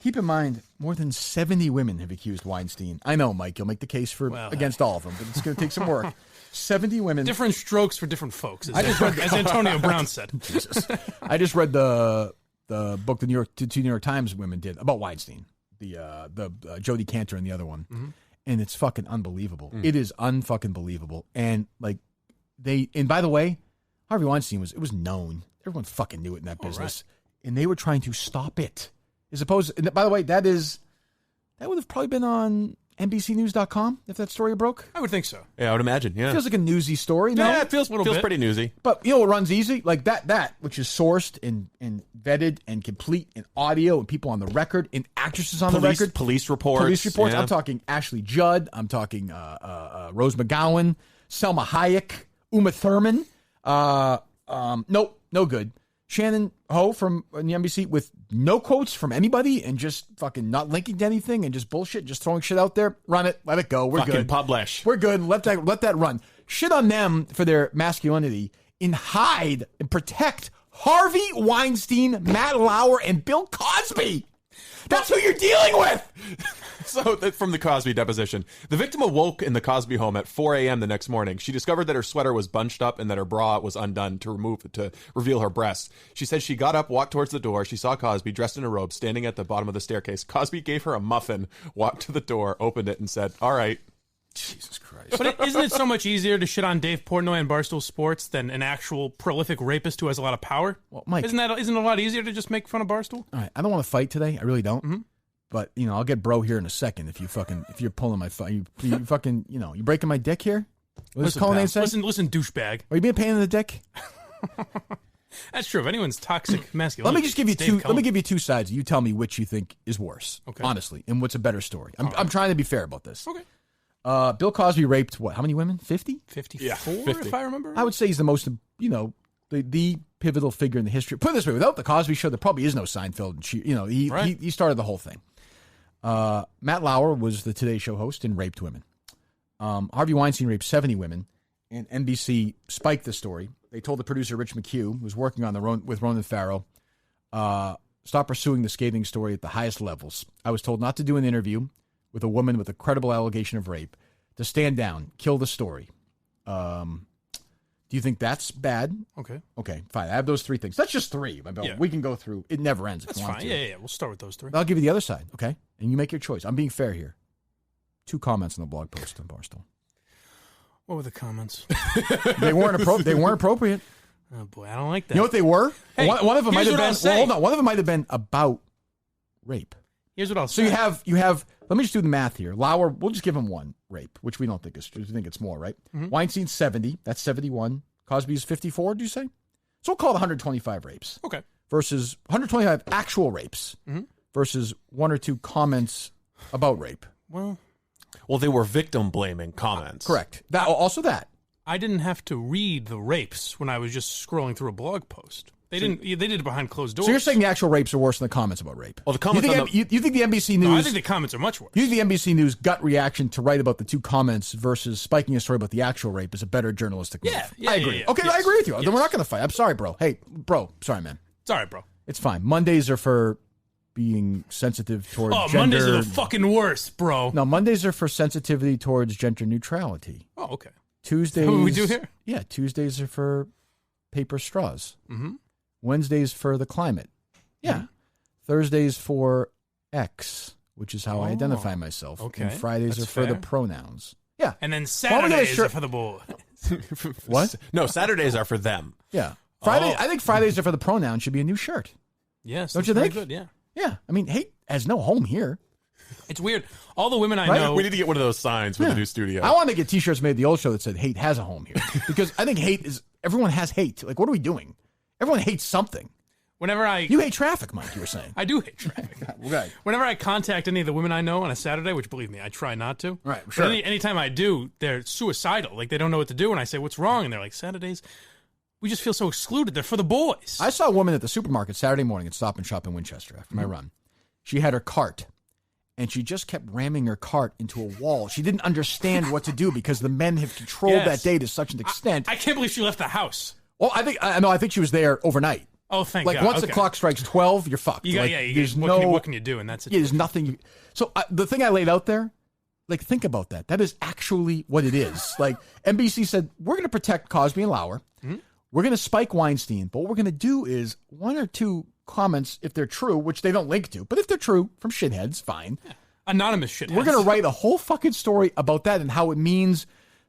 Keep in mind, more than 70 women have accused Weinstein. I know, Mike, you'll make the case against all of them, but it's going to take some work. 70 women. Different strokes for different folks, as Antonio Brown said. Jesus. I just read the book the two New York Times women did about Weinstein, the Jodie Cantor and the other one, and it's fucking unbelievable. It is unfucking believable, and and by the way, Harvey Weinstein was known. Everyone fucking knew it in that business, and they were trying to stop it. As opposed, and by the way, that would have probably been on NBCnews.com if that story broke. I would think so. Yeah, I would imagine. Yeah, it feels like a newsy story. No? Yeah, it feels pretty newsy. But what runs easy? Like that which is sourced and vetted and complete in audio and people on the record and actresses on the record. Police reports. Yeah. I'm talking Ashley Judd. I'm talking Rose McGowan, Selma Hayek, Uma Thurman. Nope, no good. Shannon Ho from the NBC with no quotes from anybody and just fucking not linking to anything and just bullshit, just throwing shit out there. Run it, let it go. We're fucking good. Publish. We're good. Let that run. Shit on them for their masculinity and hide and protect Harvey Weinstein, Matt Lauer, and Bill Cosby. That's who you're dealing with. So, from the Cosby deposition, the victim awoke in the Cosby home at 4 a.m. the next morning. She discovered that her sweater was bunched up and that her bra was undone to reveal her breasts. She said she got up, walked towards the door. She saw Cosby dressed in a robe standing at the bottom of the staircase. Cosby gave her a muffin, walked to the door, opened it, and said, "All right." Jesus Christ. But isn't it so much easier to shit on Dave Portnoy and Barstool Sports than an actual prolific rapist who has a lot of power? Well, Mike, isn't it a lot easier to just make fun of Barstool? All right, I don't want to fight today. I really don't. Mm-hmm. But I'll get bro here in a second if you're pulling my you fucking you breaking my dick here. What's Colin say? Listen, douchebag. Are you being a pain in the dick? That's true. If anyone's toxic masculinity, let me just give you two. Let me give you two sides. You tell me which you think is worse. Okay. Honestly, and what's a better story. I'm trying to be fair about this. Okay. Bill Cosby raped what? How many women? 50? 54, yeah, 50. If I remember right. I would say he's the most, the pivotal figure in the history. Put it this way, without the Cosby Show, there probably is no Seinfeld. And he started the whole thing. Matt Lauer was the Today Show host and raped women. Harvey Weinstein raped 70 women, and NBC spiked the story. They told the producer, Rich McHugh, who was working on with Ronan Farrow, stop pursuing the scathing story at the highest levels. I was told not to do an interview with a woman with a credible allegation of rape, to stand down, kill the story. Do you think that's bad? Okay, fine. I have those three things. That's just three. Yeah. We can go through. It never ends. That's fine. Yeah. We'll start with those three. I'll give you the other side, okay? And you make your choice. I'm being fair here. 2 comments on the blog post on Barstool. What were the comments? They weren't appropriate. Oh boy, I don't like that. You know what they were? Hey, one of them might have been. Well, hold on. One of them might have been about rape. Here's what I'll say. So you have. Let me just do the math here. Lauer, we'll just give him 1 rape, which we don't think is true. We think it's more, right? Mm-hmm. Weinstein's 70. That's 71. Cosby's 54. Do you say? So we'll call it 125 rapes. Okay. Versus 125 actual rapes. Mm-hmm. Versus 1 or 2 comments about rape. Well, they were victim-blaming comments. Correct. Also that. I didn't have to read the rapes when I was just scrolling through a blog post. They did it behind closed doors. So you're saying the actual rapes are worse than the comments about rape? Well, the comments you think the NBC News... No, I think the comments are much worse. You think the NBC News gut reaction to write about the 2 comments versus spiking a story about the actual rape is a better journalistic move? Yeah, I agree. Yeah. Okay, yes. I agree with you. Then we're not going to fight. I'm sorry, bro. Hey, bro. Sorry, man. It's all right, bro. It's fine. Mondays are for being sensitive towards gender. Mondays are the fucking worst, bro. No, Mondays are for sensitivity towards gender neutrality. Oh, okay. Tuesdays... What we do here? Yeah, Tuesdays are for paper straws. Mm-hmm. Wednesdays for the climate. Yeah. Mm-hmm. Thursdays for X, which is how I identify myself. Okay. And Fridays are for the pronouns. Yeah. And then Saturdays are for the boys. What? No, Saturdays are for them. Yeah. I think Fridays are for the pronouns should be a new shirt. Yes. Don't you think? Good, yeah. Yeah. I mean, hate has no home here. It's weird. All the women I know... We need to get one of those signs for the new studio. I want to get T-shirts made at the old show that said hate has a home here. Because I think hate is... Everyone has hate. Like, what are we doing? Everyone hates something. You hate traffic, Mike, you were saying. I do hate traffic. Right. Whenever I contact any of the women I know on a Saturday, which believe me, I try not to. Right, sure. But anytime I do, they're suicidal. Like, they don't know what to do. And I say, what's wrong? And they're like, Saturdays, we just feel so excluded. They're for the boys. I saw a woman at the supermarket Saturday morning at Stop and Shop in Winchester after my run. She had her cart, and she just kept ramming her cart into a wall. She didn't understand what to do because the men have controlled that day to such an extent. I can't believe she left the house. Well, I think she was there overnight. Oh, thank God. Like, once the clock strikes 12, you're fucked. What can you do in that situation? There's nothing. So the thing I laid out there, like, think about that. That is actually what it is. Like, NBC said, we're going to protect Cosby and Lauer. Mm-hmm. We're going to spike Weinstein. But what we're going to do is 1 or 2 comments, if they're true, which they don't link to, but if they're true, from shitheads, fine. Yeah. Anonymous shitheads. We're going to write a whole fucking story about that and how it means...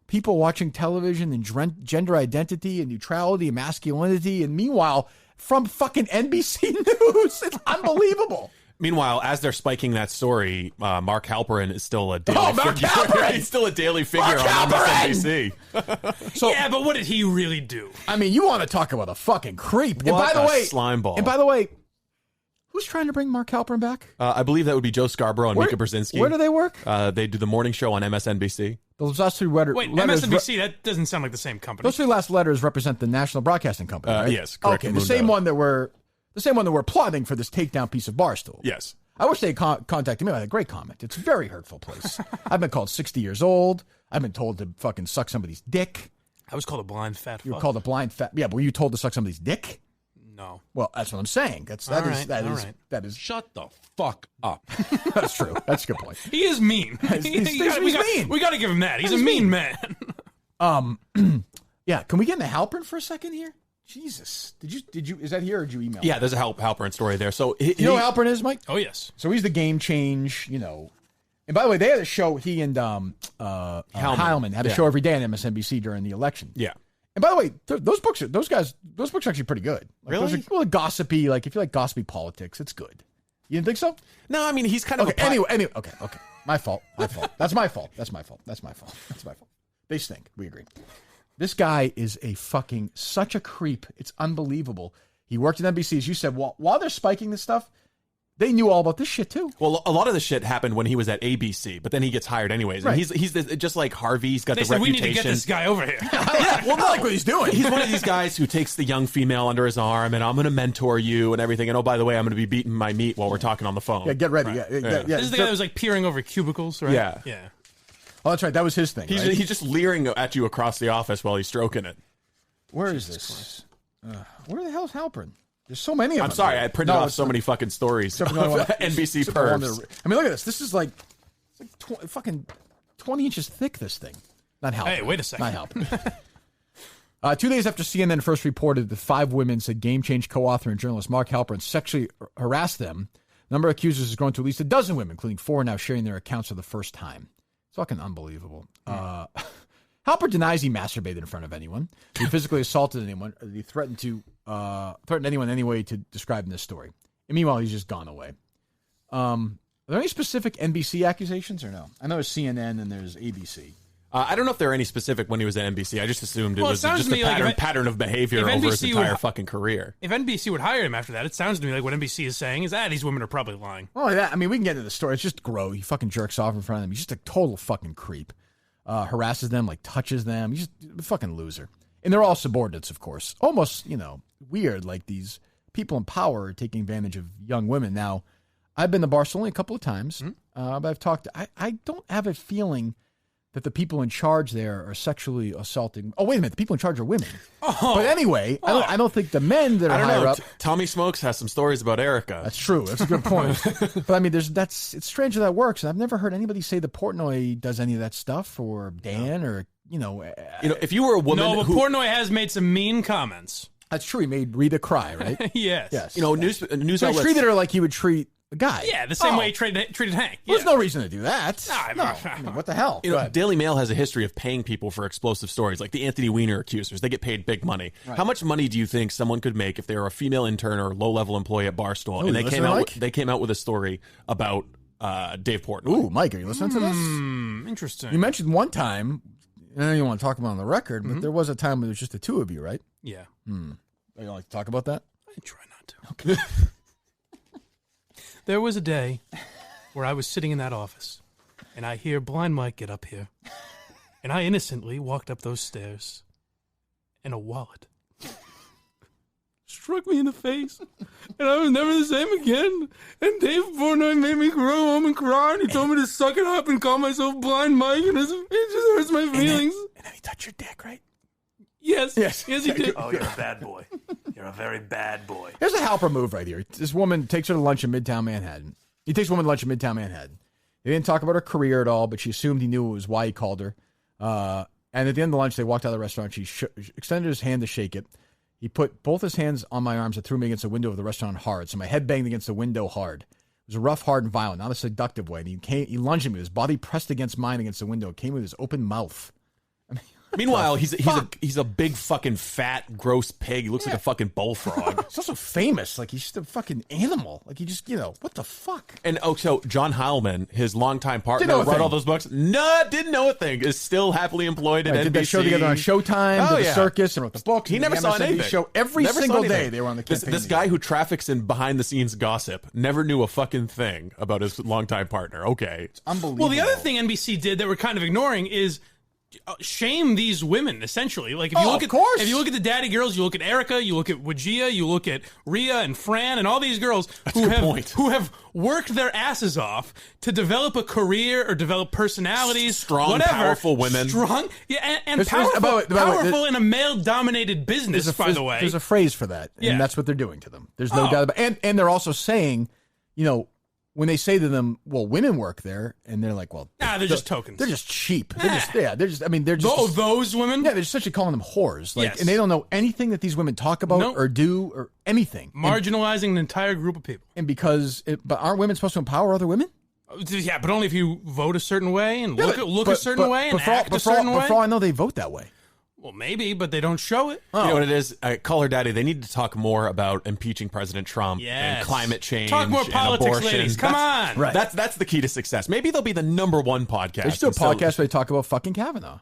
people watching television and gender identity and neutrality and masculinity. And meanwhile, from fucking NBC News, it's unbelievable. Meanwhile, as they're spiking that story, Mark Halperin is still a daily figure. Halperin! He's still a daily figure on MSNBC. So, yeah, but what did he really do? I mean, you want to talk about a fucking creep. What and by the way, slime ball. And by the way, who's trying to bring Mark Halperin back? I believe that would be Joe Scarborough and Mika Brzezinski. Where do they work? They do the morning show on MSNBC. Those last 2 letters. Wait, MSNBC? That doesn't sound like the same company. Those 3 last letters represent the National Broadcasting Company, right? Yes, correct. Okay, the same one that we're plotting for this takedown piece of Barstool. Yes. I wish they contacted me. I had a great comment. It's a very hurtful place. I've been called 60 years old. I've been told to fucking suck somebody's dick. I was called a blind fat fuck. You were called a blind fat... Yeah, but were you told to suck somebody's dick? No. Well, that's what I'm saying. That is. Shut the fuck up. That's true. That's a good point. He is mean. He's mean. We got to give him that. He's a mean man. Yeah. Can we get into Halperin for a second here? Jesus. Did you? Is that here or did you email? Yeah, there's a Halperin story there. So you know who Halperin is, Mike? Oh yes. So he's the game change. And by the way, they had a show. He and Heilman had a show every day on MSNBC during the election. Yeah. And by the way, those books are actually pretty good. Like, really? Those are gossipy. Like if you like gossipy politics, it's good. You didn't think so? No, I mean he's kind of anyway. Okay. My fault. That's my fault. They stink. We agree. This guy is such a creep. It's unbelievable. He worked at NBC, as you said. While they're spiking this stuff, they knew all about this shit too. Well, a lot of the shit happened when he was at ABC, but then he gets hired anyways. And Right. he's just like Harvey. He's got They the said, reputation. we need to get this guy over here. I like what he's doing. He's one of these guys who takes the young female under his arm, and I'm going to mentor you and everything. And oh, by the way, I'm going to be beating my meat while we're talking on the phone. Yeah, get ready. Right. Yeah. This is the guy that was like peering over cubicles, right? Yeah. Yeah. Oh, that's right. That was his thing. He's, right? he's just leering at you across the office while he's stroking it. Where is this? Where the hell's Halperin? There's so many of them. I'm sorry, I printed off so many fucking stories of NBC pervs. I mean, look at this. This is like, it's like fucking 20 inches thick, this thing. Not Halperin. Hey, wait a second. Not Halperin. 2 days after CNN first reported that 5 women said Game Change co-author and journalist Mark Halperin sexually harassed them, the number of accusers has grown to at least a dozen women, including 4 now sharing their accounts for the first time. It's fucking unbelievable. Halperin denies he masturbated in front of anyone. He physically assaulted anyone. He threatened anyone anyway to describe in this story. And meanwhile, he's just gone away. Are there any specific NBC accusations or no? I know there's CNN and there's ABC. I don't know if there are any specific when he was at NBC. I just assumed it was sounds just to a me like pattern of behavior over his entire fucking career. If NBC would hire him after that, it sounds to me like what NBC is saying is, these women are probably lying. Well, yeah, I mean, we can get into the story. It's just gross. He fucking jerks off in front of them. He's just a total fucking creep. Harasses them, like touches them. He's just a fucking loser. And they're all subordinates, of course. Almost, weird, like these people in power are taking advantage of young women. Now, I've been to Barcelona a couple of times, but I've talked. I don't have a feeling that the people in charge there are sexually assaulting. Oh, wait a minute. The people in charge are women. But anyway, I don't think the men that are higher up. Tommy Smokes has some stories about Erica. That's true. That's a good point. But I mean, it's strange how that works. And I've never heard anybody say that Portnoy does any of that stuff, or Dan, or if you were a woman, no, but Portnoy has made some mean comments. That's true. He made Rita cry, right? Yes. News so outlets he treated her like he would treat a guy. Yeah, the same way he treated Hank. Well, there's no reason to do that. No, I mean, what the hell? Daily Mail has a history of paying people for explosive stories, like the Anthony Weiner accusers. They get paid big money. Right. How much money do you think someone could make if they were a female intern or low-level employee at Barstool, and they came out with a story about Dave Portnoy? Ooh, Mike, are you listening to this? Interesting. You mentioned one time, I know you want to talk about it on the record, but there was a time when it was just the two of you, right? Yeah. You don't like to talk about that? I try not to. Okay. There was a day where I was sitting in that office, and I hear Blind Mike get up here, and I innocently walked up those stairs, and a wallet struck me in the face, and I was never the same again. And Dave Portnoy made me go home and cry, and he told me to suck it up and call myself Blind Mike, and it just hurts my feelings. And then he touched your dick, right? Yes, he did. Oh, you're a bad boy. You're a very bad boy. Here's a Halper move right here. This woman takes her to lunch in Midtown Manhattan. He takes a woman to lunch in Midtown Manhattan. They didn't talk about her career at all, but she assumed he knew it was why he called her. And at the end of the lunch, they walked out of the restaurant. She extended his hand to shake it. He put both his hands on my arms and threw me against the window of the restaurant hard. So my head banged against the window hard. It was rough, hard, and violent, not a seductive way. And he lunged at me. His body pressed against mine against the window. It came with his open mouth. Meanwhile, he's a big fucking fat gross pig. He looks like a fucking bullfrog. He's also famous. Like he's just a fucking animal. Like he just what the fuck? And so John Heilman, his longtime partner, wrote all those books. No, didn't know a thing. Is still happily employed at NBC. Did that show together on Showtime? Did the circus and wrote the books. He never saw anything. Show every single day they were on the campaign. This guy who traffics in behind the scenes gossip never knew a fucking thing about his longtime partner. Okay, it's unbelievable. Well, the other thing NBC did that we're kind of ignoring is shame these women, essentially. Like if you look at the daddy girls, you look at Erica, you look at Wajia, you look at Rhea and Fran and all these girls who have worked their asses off to develop a career or develop personalities, strong, powerful women, and powerful in a male-dominated business. By the way, there's a phrase for that, and that's what they're doing to them. There's no doubt about it. And they're also saying, when they say to them, well, women work there, and they're like, well, they're just tokens. They're just cheap. They're just those women? Yeah, they're essentially calling them whores. And they don't know anything that these women talk about or do or anything. Marginalizing an entire group of people. And but aren't women supposed to empower other women? Yeah, but only if you vote a certain way and look a certain way and act a certain way. But for all I know, they vote that way. Well, maybe, but they don't show it. You know what it is? Call her daddy. They need to talk more about impeaching President Trump and climate change. Talk more and politics, abortion. ladies. Come on. Right. That's the key to success. Maybe they'll be the #1 podcast. They should do a podcast where they talk about fucking Kavanaugh.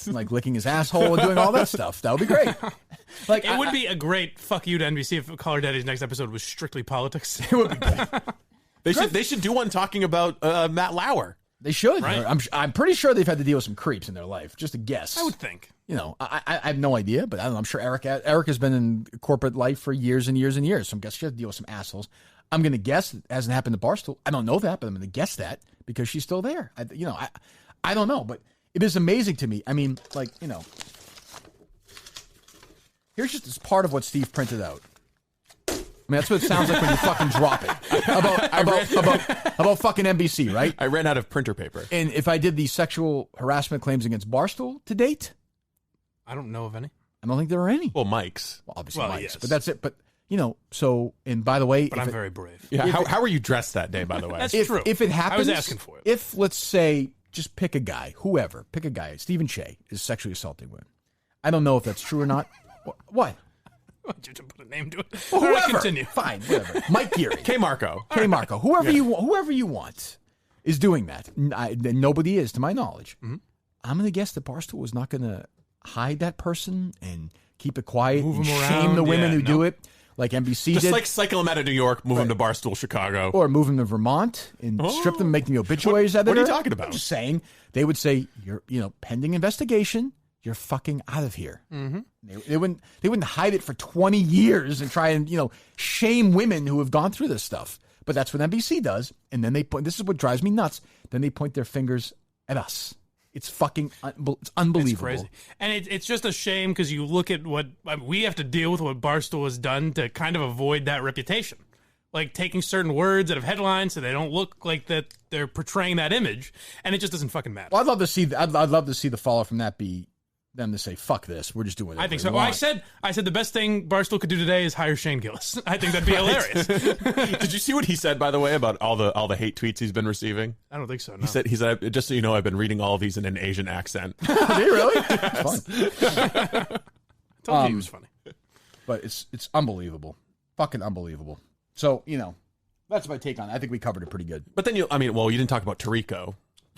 Like licking his asshole and doing all that stuff. That would be great. Like it would be a great fuck you to NBC if Call Her Daddy's next episode was strictly politics. It would be great. They should do one talking about Matt Lauer. They should. Right. I'm pretty sure they've had to deal with some creeps in their life. Just a guess. I would think. You know, I have no idea, but I don't know. I'm sure Eric has been in corporate life for years and years and years. So I'm guessing she has to deal with some assholes. I'm going to guess it hasn't happened to Barstool. I don't know that, but I'm going to guess that because she's still there. I don't know, but it is amazing to me. I mean, like, you know, here's just this part of what Steve printed out. I mean, that's what it sounds like when you fucking drop it. About fucking NBC, right? I ran out of printer paper. And if I did the sexual harassment claims against Barstool to date, I don't know of any. I don't think there are any. Well, Mike's. Well, obviously Mike's. Yes. But that's it. But, you know, so, and by the way. But I'm very brave. Yeah. How were you dressed that day, by the way? That's true. If it happens. I was asking for it. If, let's say, just pick a guy, whoever, pick a guy. Stephen Shea is sexually assaulting women. I don't know if that's true or not. What? You to put a name to it. Well, whoever. Continue. Fine, whatever. Mike Geary. K. Marco. Whoever you want is doing that. Nobody is, to my knowledge. Mm-hmm. I'm going to guess that Barstool is not going to hide that person and keep it quiet and shame the women who do it, like NBC just did. Like cycle them out of New York, move them to Barstool, Chicago. Or move them to Vermont and strip them, make them the obituaries editor. What are you talking about? I'm just saying, they would say, pending investigation, you're fucking out of here. Mm-hmm. They wouldn't hide it for 20 years and try and, shame women who have gone through this stuff. But that's what NBC does. And then this is what drives me nuts. Then they point their fingers at us. It's fucking, it's unbelievable. It's crazy. And it's just a shame because you look at we have to deal with what Barstool has done to kind of avoid that reputation. Like taking certain words out of headlines so they don't look like that they're portraying that image. And it just doesn't fucking matter. Well, I'd love to see the fallout from that be them to say, fuck this, we're just doing it. I think so. Well, I said the best thing Barstool could do today is hire Shane Gillis. I think that'd be hilarious. Did you see what he said, by the way, about all the hate tweets he's been receiving? I don't think so. No. He said, just so you know, I've been reading all of these in an Asian accent. Did he really? It's fun. I told you he was funny. But it's unbelievable. Fucking unbelievable. So, that's my take on it. I think we covered it pretty good. But then you didn't talk about Tirico.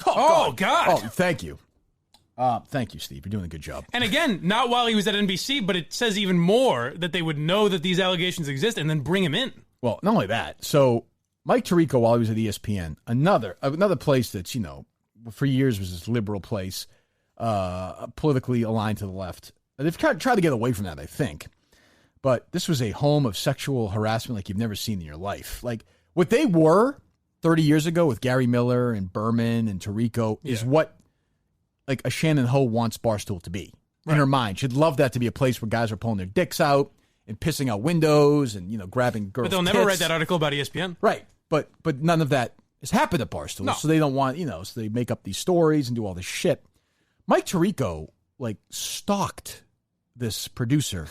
Oh, God. Oh, thank you. Thank you, Steve. You're doing a good job. And again, not while he was at NBC, but it says even more that they would know that these allegations exist and then bring him in. Well, not only that. So Mike Tirico, while he was at ESPN, another place that's, for years was this liberal place, politically aligned to the left. They've tried to get away from that, I think. But this was a home of sexual harassment like you've never seen in your life. Like what they were 30 years ago with Gary Miller and Berman and Tirico is what like a Shannon Ho wants Barstool to be in her mind. She'd love that to be a place where guys are pulling their dicks out and pissing out windows and, grabbing girls' But they'll never write that article about ESPN. Right. But none of that has happened at Barstool. No. So they don't want, so they make up these stories and do all this shit. Mike Tirico, stalked this producer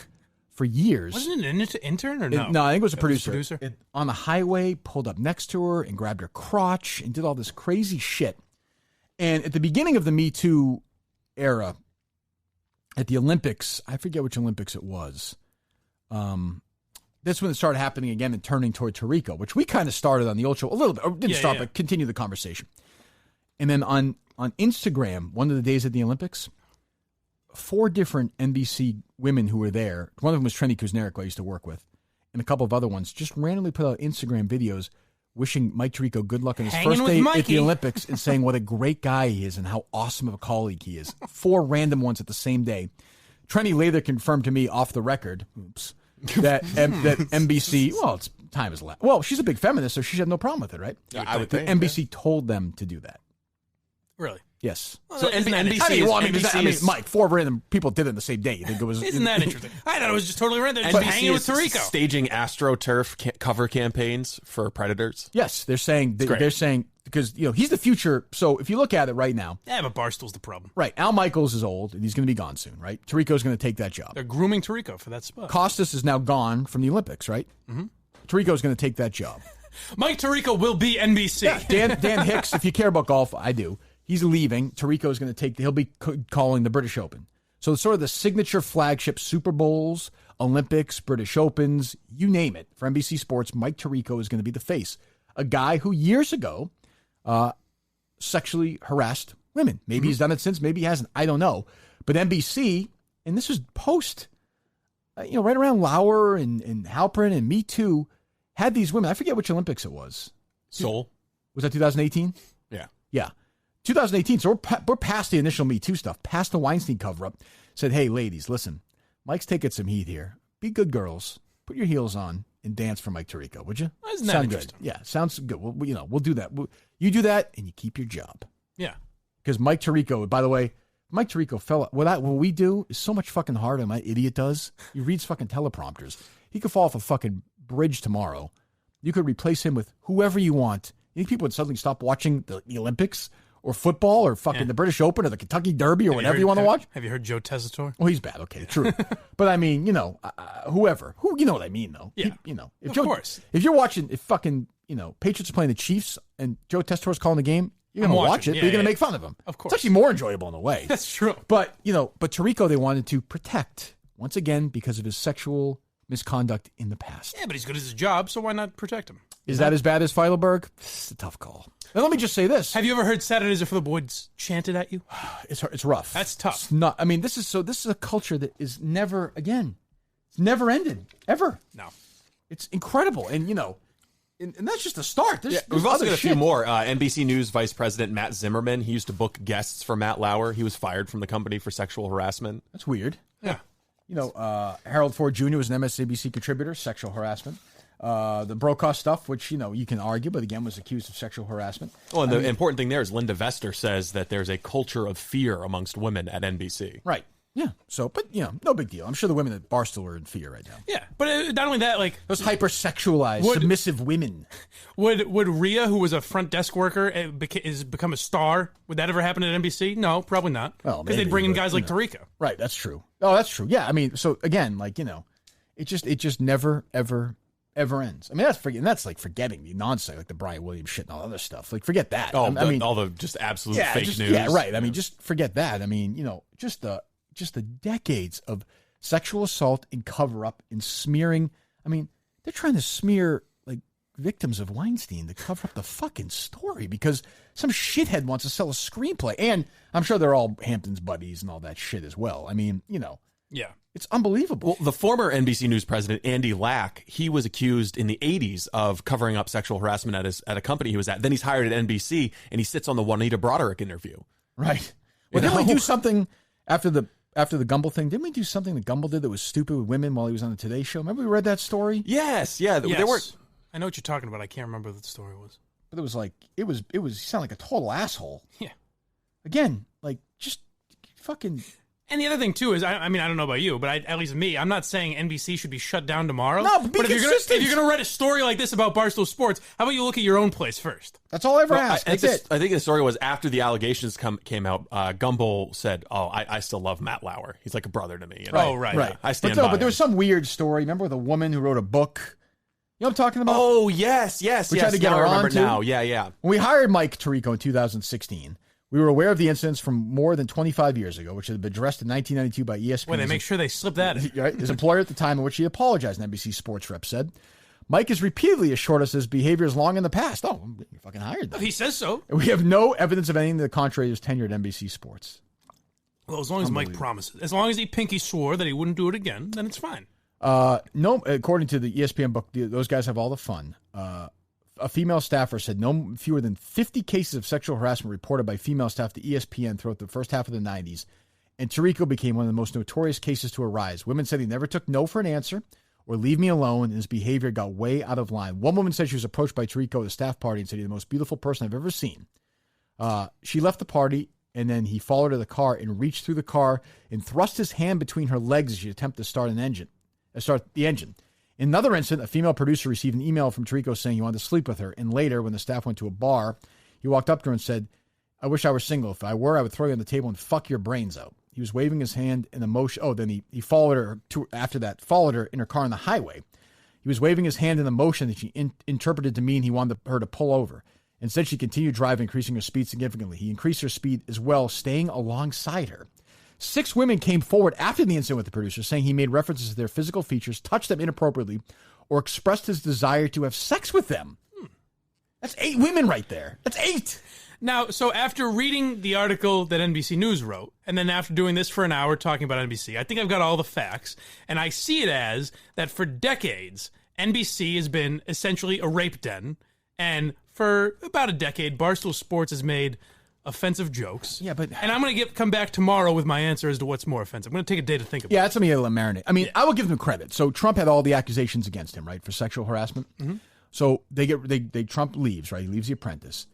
for years. Wasn't it an intern or no? No, I think it was a producer. On the highway, pulled up next to her and grabbed her crotch and did all this crazy shit. And at the beginning of the Me Too era, at the Olympics, I forget which Olympics it was, that's when it started happening again and turning toward Tirico, which we kind of started on the old show a little bit, or didn't start, but continued the conversation. And then on Instagram, one of the days at the Olympics, 4 different NBC women who were there, one of them was Trendy Kuznick, who I used to work with, and a couple of other ones, just randomly put out Instagram videos wishing Mike Tirico good luck on his first day at the Olympics and saying what a great guy he is and how awesome of a colleague he is. 4 random ones at the same day. Trendy later confirmed to me off the record, that NBC, it's time is left. Well, she's a big feminist, so she had no problem with it, right? Yeah, I would think. NBC told them to do that. Really? Yes. Well, so NBC Mike, 4 random people did it the same day. You think it was? Isn't that interesting? I thought it was just totally random. NBC hanging with Tirico, staging AstroTurf cover campaigns for predators. Yes, they're saying because he's the future. So if you look at it right now, but Barstool's the problem. Right, Al Michaels is old and he's going to be gone soon. Right, Tirico's going to take that job. They're grooming Tirico for that spot. Costas is now gone from the Olympics. Right, Tirico's going to take that job. Mike Tirico will be NBC. Yeah, Dan Hicks, if you care about golf, I do. He's leaving. Tirico is going to he'll be calling the British Open. So it's sort of the signature flagship Super Bowls, Olympics, British Opens, you name it. For NBC Sports, Mike Tirico is going to be the face. A guy who years ago sexually harassed women. Maybe he's done it since, maybe he hasn't. I don't know. But NBC, and this was post, right around Lauer and Halperin and Me Too, had these women. I forget which Olympics it was. Seoul. Was that 2018? Yeah. Yeah. 2018. So we're past the initial Me Too stuff, past the Weinstein cover-up. Said, hey, ladies, listen, Mike's taking some heat here. Be good girls. Put your heels on and dance for Mike Tirico, would you? Isn't that Sound interesting? good. Yeah, sounds good. We'll do that. You do that, and you keep your job. Yeah. Because Mike Tirico, by the way, Mike Tirico fell. What we do is so much fucking harder than my idiot does. He reads fucking teleprompters. He could fall off a fucking bridge tomorrow. You could replace him with whoever you want. You think people would suddenly stop watching the Olympics or football or fucking the British Open or the Kentucky Derby or whatever you want to watch? Have you heard Joe Tessitore? Well, he's bad. Okay, true. But I mean, whoever. You know what I mean, though. Yeah. Of course. If you're watching, Patriots are playing the Chiefs and Joe Tessitore's calling the game, you're going to watch it, but you're going to make fun of him. Of course. It's actually more enjoyable in a way. That's true. But Tirico they wanted to protect, once again, because of his sexual misconduct in the past. Yeah, but he's good at his job, so why not protect him? Is that as bad as Feidelberg? It's a tough call. And let me just say this. Have you ever heard Saturdays Are for the Boys chanted at you? It's rough. That's tough. It's not. I mean, this is a culture that is never, again, it's never ended, ever. No. It's incredible. And, and that's just the start. We've also got a few more. NBC News Vice President Matt Zimmerman, he used to book guests for Matt Lauer. He was fired from the company for sexual harassment. That's weird. Yeah. Harold Ford Jr. was an MSNBC contributor, sexual harassment. The Brokaw stuff, which, you can argue, but again was accused of sexual harassment. Oh, and the important thing there is Linda Vester says that there's a culture of fear amongst women at NBC. Right. Yeah. So, but, no big deal. I'm sure the women at Barstool are in fear right now. Yeah. But not only that, those hypersexualized, submissive women. Would Rhea, who was a front desk worker, become a star? Would that ever happen at NBC? No, probably not. Well, because they'd bring in guys like Tirico. Right. That's true. Oh, that's true. Yeah. I mean, so again, it just never, ever ends. I mean, that's like forgetting the nonsense, like the Brian Williams shit and all other stuff. Like, forget that. Oh, all the just absolute fake news. Yeah, right. I mean, just forget that. I mean, just the decades of sexual assault and cover up and smearing. I mean, they're trying to smear like victims of Weinstein to cover up the fucking story because some shithead wants to sell a screenplay. And I'm sure they're all Hampton's buddies and all that shit as well. I mean, Yeah. It's unbelievable. Well, the former NBC News president, Andy Lack, he was accused in the 80s of covering up sexual harassment at a company he was at. Then he's hired at NBC, and he sits on the Juanita Broderick interview. Right. Well, didn't we do something after the Gumbel thing? Didn't we do something that Gumbel did that was stupid with women while he was on the Today Show? Remember we read that story? Yes. Yeah. Yes. There were. I know what you're talking about. I can't remember what the story was. But it was like, it was he sounded like a total asshole. Yeah. Again, like, just fucking... And the other thing, too, is, I mean, I don't know about you, but at least me, I'm not saying NBC should be shut down tomorrow. No, but if you're going to write a story like this about Barstool Sports, how about you look at your own place first? That's all I ever asked. I think the story was after the allegations came out, Gumbel said, I still love Matt Lauer. He's like a brother to me. Oh, right. Right. I stand by but there was some weird story. Remember the woman who wrote a book? You know what I'm talking about? Oh, yes. We tried to get her on, too. Now. Yeah. When we hired Mike Tirico in 2016... we were aware of the incidents from more than 25 years ago, which had been addressed in 1992 by ESPN. Well, they make sure they slip that in. Right? His employer at the time, in which he apologized, an NBC Sports rep said. Mike has repeatedly assured us his behavior is long in the past. Oh, you're fucking hired then. He says so. We have no evidence of anything to the contrary his tenure at NBC Sports. Well, as long as Mike promises. As long as he pinky swore that he wouldn't do it again, then it's fine. No, according to the ESPN book, those guys have all the fun. A female staffer said no fewer than 50 cases of sexual harassment reported by female staff to ESPN throughout the first half of the 90s, and Tirico became one of the most notorious cases to arise. Women said he never took no for an answer or leave me alone, and his behavior got way out of line. One woman said she was approached by Tirico at a staff party and said he's the most beautiful person I've ever seen. She left the party, and then he followed her to the car and reached through the car and thrust his hand between her legs as she attempted to start the engine. In another incident, a female producer received an email from Tirico saying he wanted to sleep with her. And later, when the staff went to a bar, he walked up to her and said, I wish I were single. If I were, I would throw you on the table and fuck your brains out. He was waving his hand in emotion. Oh, then he followed her followed her in her car on the highway. He was waving his hand in a motion that she interpreted to mean he wanted her to pull over. Instead, she continued driving, increasing her speed significantly. He increased her speed as well, staying alongside her. 6 women came forward after the incident with the producer, saying he made references to their physical features, touched them inappropriately, or expressed his desire to have sex with them. That's 8 women right there. That's 8. Now, so after reading the article that NBC News wrote, and then after doing this for an hour talking about NBC, I think I've got all the facts, and I see it as that for decades, NBC has been essentially a rape den, and for about a decade, Barstool Sports has made offensive jokes. Yeah, but... And I'm going to come back tomorrow with my answer as to what's more offensive. I'm going to take a day to think about it. Yeah, that's something I'll marinate. I mean, I will give them credit. So Trump had all the accusations against him, right, for sexual harassment. Mm-hmm. So Trump leaves, right? He leaves The Apprentice.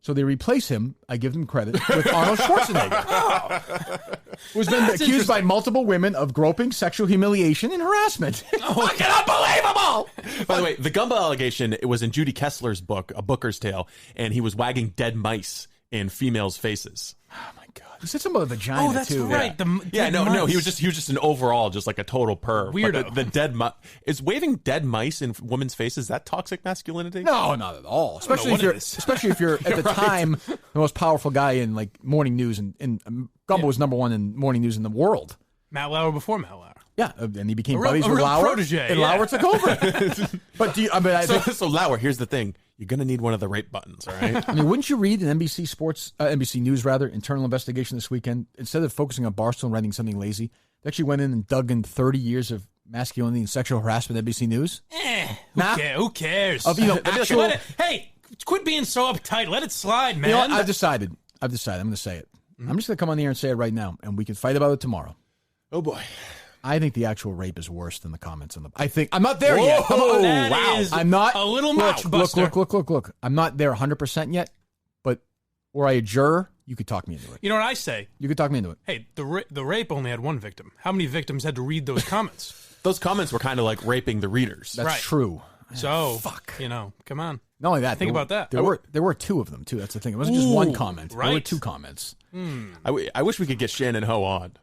So they replace him, I give them credit, with Arnold Schwarzenegger, who's been accused by multiple women of groping, sexual humiliation, and harassment. Fucking unbelievable! By the way, the Gumbo allegation, it was in Judy Kessler's book, A Booker's Tale, and he was wagging dead mice in females' faces. Oh my God! He said something about the vagina. Oh, that's too. right. Yeah, no. He was just an overall, just like a total perv. Weirdo. But the dead mice is waving dead mice in women's faces. Is that toxic masculinity? No, not at all. Especially if you're at the Right. time the most powerful guy in like morning news, and Gumbo was number 1 in morning news in the world. Matt Lauer before Matt Lauer. Yeah, and he became A buddies with real Lauer, protege, and yeah. Lauer took over. But So Lauer, here's the thing: you're gonna need one of the rape buttons, all right? I mean, wouldn't you read an NBC News internal investigation this weekend? Instead of focusing on Barstool and writing something lazy, they actually went in and dug in 30 years of masculinity and sexual harassment at NBC News. Who cares? Of, actual, hey, quit being so uptight. Let it slide, man. You know what? I've decided. I'm going to say it. I'm just going to come on the air and say it right now, and we can fight about it tomorrow. Oh boy. I think the actual rape is worse than the comments on the. I think I'm not there yet. Oh, that is I'm not a little much. Look. I'm not there 100% yet, but were I a juror, you could talk me into it. You know what I say? You could talk me into it. Hey, the rape only had one victim. How many victims had to read those comments? Those comments were kind of like raping the readers. That's right. true. So fuck. Come on. Not only that. Think about that. There were 2 of them too. That's the thing. It wasn't just one comment. Right. There were 2 comments. I wish we could get Shannon Ho on.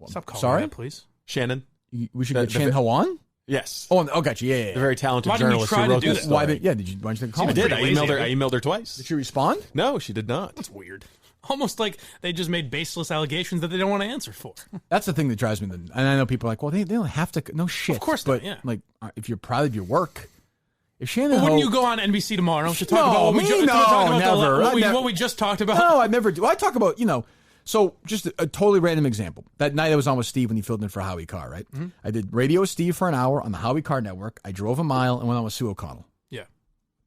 Stop calling Sorry? me that, please. Shannon. We should get Shannon Ho on? Yes. Oh, gotcha. Yeah. The very talented Why didn't you journalist try who to wrote do this that? story. Why did you call She me? did. I lazy, emailed her twice. Did she respond? No, she did not. That's weird. Almost like they just made baseless allegations that they don't want to answer for. That's the thing that drives me. And I know people are like, well, they don't have to. No shit. Of course but not, yeah. like, if you're proud of your work, if Shannon But wouldn't Ho, you go on NBC tomorrow to talk No, about never. what we just talked about? No, I never do. I talk about, so just a totally random example. That night I was on with Steve when he filled in for Howie Carr, right? Mm-hmm. I did radio with Steve for an hour on the Howie Carr network. I drove a mile and went on with Sue O'Connell. Yeah.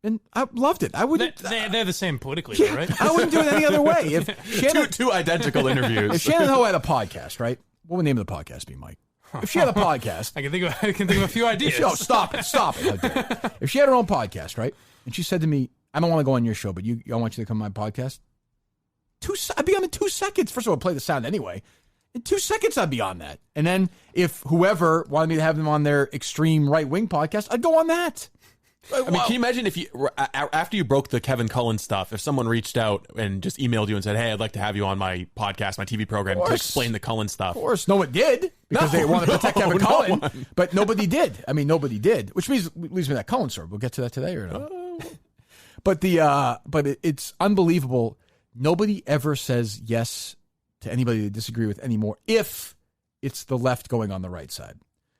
And I loved it. I wouldn't. They're the same politically, Yeah, right? I wouldn't do it any other way. If Shannon, two identical interviews. If Shannon Ho had a podcast, right? What would the name of the podcast be, Mike? If she had a podcast, I can think of a few ideas. Stop it! If she had her own podcast, right? And she said to me, "I don't want to go on your show, but I want you to come on my podcast." I'd be on in 2 seconds. First of all, I'd play the sound anyway. In 2 seconds, I'd be on that. And then if whoever wanted me to have them on their extreme right wing podcast, I'd go on that. I mean, can you imagine if after you broke the Kevin Cullen stuff, if someone reached out and just emailed you and said, "Hey, I'd like to have you on my podcast, my TV program, to explain the Cullen stuff." Of course, no one did because they want to protect Kevin Cullen, but nobody did. I mean, nobody did, which leads me to that Cullen story. We'll get to that today or no? But it's unbelievable. Nobody ever says yes to anybody they disagree with anymore if it's the left going on the right side.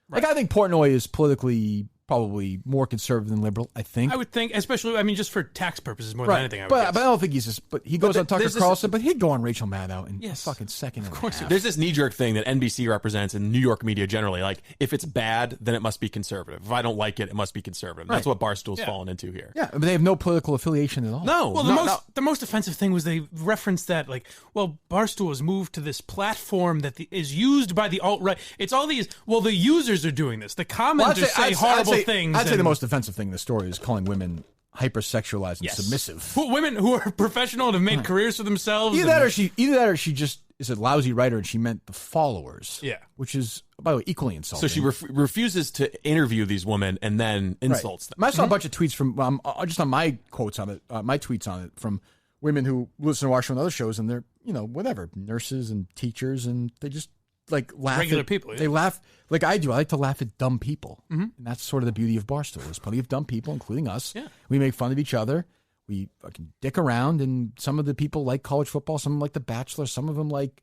Right. Like, I think Portnoy is politically probably more conservative than liberal, I think. I would think, especially, just for tax purposes more than anything. But I don't think he's just. But he goes on Tucker Carlson, but he'd go on Rachel Maddow in a fucking second. Of course, there's this knee-jerk thing that NBC represents in New York media generally. Like, if it's bad, then it must be conservative. If I don't like it, it must be conservative. Right. That's what Barstool's fallen into here. Yeah, but they have no political affiliation at all. No. Well, the most offensive thing was they referenced that, Barstool has moved to this platform that is used by the alt-right. It's all these. Well, the users are doing this. The commenters say horrible things. I'd say the most offensive thing in the story is calling women hypersexualized and submissive. Women who are professional and have made careers for themselves. Either that or she just is a lousy writer and she meant the followers. Yeah. Which is, by the way, equally insulting. So she refuses to interview these women and then insults them. I saw a bunch of tweets from, just on my quotes on it, my tweets on it, from women who listen to our show and other shows, and they're, whatever, nurses and teachers, and they just like laugh regular at people. Yeah. They laugh like I do. I like to laugh at dumb people, and that's sort of the beauty of Barstool. There's plenty of dumb people, including us. Yeah. We make fun of each other. We fucking dick around, and some of the people like college football. Some of them like The Bachelor. Some of them like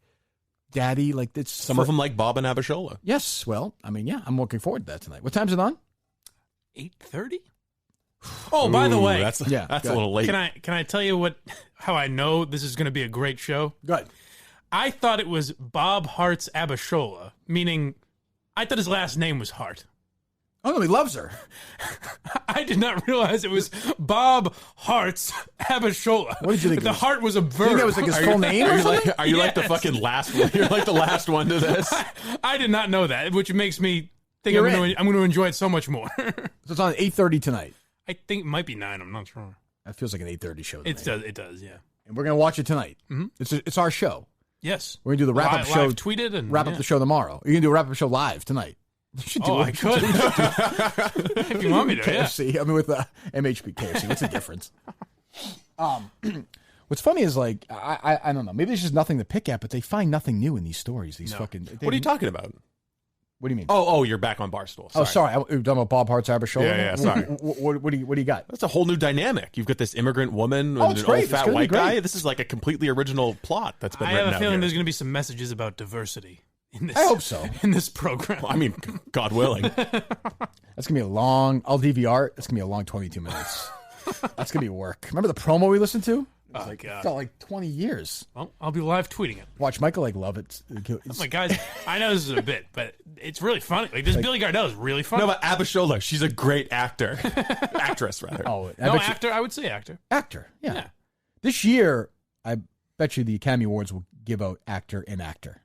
Daddy. Like it's some of them like Bob and Abishola. Yes. Well, I mean, yeah, I'm looking forward to that tonight. What time's it on? 8:30. Oh, by the way, that's a little late. Can I tell you how I know this is going to be a great show? Good. I thought it was Bob Hearts Abishola, meaning I thought his last name was Hart. Oh, no, he loves her. I did not realize it was Bob Hearts Abishola. What did you think? The heart was a verb. You think that was like his full name? Are you like the fucking last one? You're like the last one to this. I did not know that, which makes me think I'm going to enjoy it so much more. So it's on 8:30 tonight. I think it might be 9. I'm not sure. That feels like an 8:30 show. It does, yeah. And we're gonna watch it tonight. Mm-hmm. It's our show. Yes, we're gonna do the wrap up show. Live tweeted and wrap up the show tomorrow. You're gonna do a wrap up show live tonight. I could if you want me to. KFC. Yeah. I mean, with MHP KFC. What's the difference? What's funny is like I don't know. Maybe there's just nothing to pick at, but they find nothing new in these stories. What are you talking about? What do you mean? Oh, you're back on Barstool. Sorry. Oh, sorry. You're talking about Bob Hearts Abishola? Yeah, sorry. What do you got? That's a whole new dynamic. You've got this immigrant woman and an old fat white guy. This is like a completely original plot that's been written out. I have a feeling here. there's going to be some messages about diversity in this. I hope so. In this program. Well, I mean, God willing. That's going to be a long, I'll DVR. It's going to be a long 22 minutes. That's going to be work. Remember the promo we listened to? It felt like 20 years. Well, I'll be live tweeting it. Watch Michael love it. Oh my guys, I know this is a bit, but it's really funny. Like this Billy Gardell is really funny. No, but Abishola, she's a great actor. Actress, rather. Oh, actor. I would say actor. Actor, yeah. This year, I bet you the Academy Awards will give out actor and actor.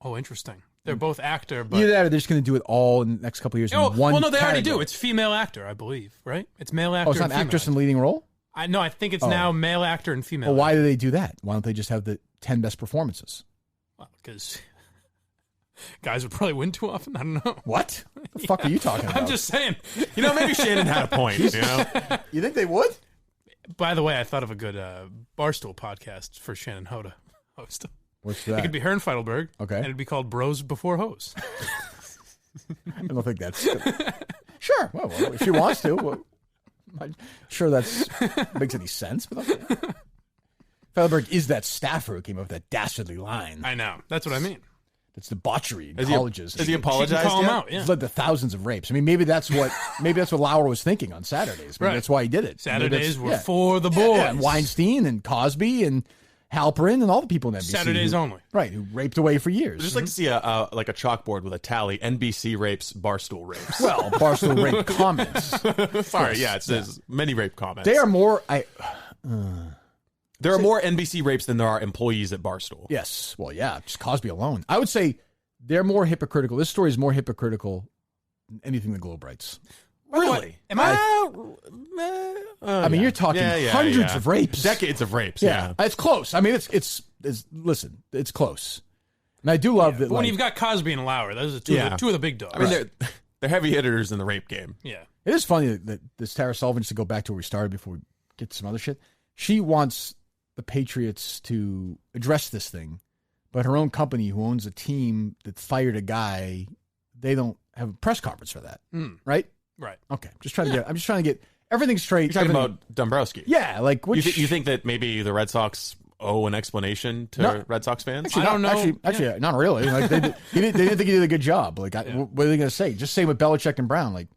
Oh, interesting. They're both actor, but either that or they're just going to do it all in the next couple of years. No, in one well, no, they category. already do. It's female actor, I believe, right? It's male actor. Oh, it's not and female actress actor. in leading role? I think it's now male actor and female. Well, why do they do that? Why don't they just have the 10 best performances? Well, because guys would probably win too often. I don't know. What? The fuck are you talking about? I'm just saying. Maybe Shannon had a point. You think they would? By the way, I thought of a good Barstool podcast for Shannon Ho to host. What's that? It could be her in Feidelberg. Okay. And it'd be called Bros Before Hoes. I don't think that's sure. Well, if she wants to. Well, I'm sure that makes any sense, but okay. Feidelberg is that staffer who came up with that dastardly line. I know. That's what I mean. That's debauchery in colleges. Has he apologized? Call him out, yeah. It's led to thousands of rapes. I mean, maybe that's what Lauer was thinking on Saturdays. Maybe that's why he did it. Saturdays were for the boys. Yeah, and Weinstein and Cosby and Halperin and all the people in NBC. Saturdays only. Right, who raped away for years. I'd just like to see a chalkboard with a tally: NBC rapes, Barstool rapes. Well, Barstool rape comments. Sorry, it says many rape comments. They are more. There are more NBC rapes than there are employees at Barstool. Yes. Well, yeah, just Cosby alone. I would say they're more hypocritical. This story is more hypocritical than anything the Globe writes. Really? I mean, you're talking hundreds of rapes. Decades of rapes, yeah. It's close. I mean, it's listen, it's close. And I do love that. But when you've got Cosby and Lauer, those are two of the big dogs. I mean, they're heavy hitters in the rape game. Yeah. It is funny that this Tara Sullivan, just to go back to where we started before we get to some other shit, she wants the Patriots to address this thing, but her own company, who owns a team that fired a guy, they don't have a press conference for that, right? Right. Okay. I'm just trying to get everything straight. You're talking about Dombrowski. Yeah. Like, you think that maybe the Red Sox owe an explanation to Red Sox fans? Actually, I don't know. Actually, not really. Like, they didn't think he did a good job. Like, what are they going to say? Just say with Belichick and Brown. Like,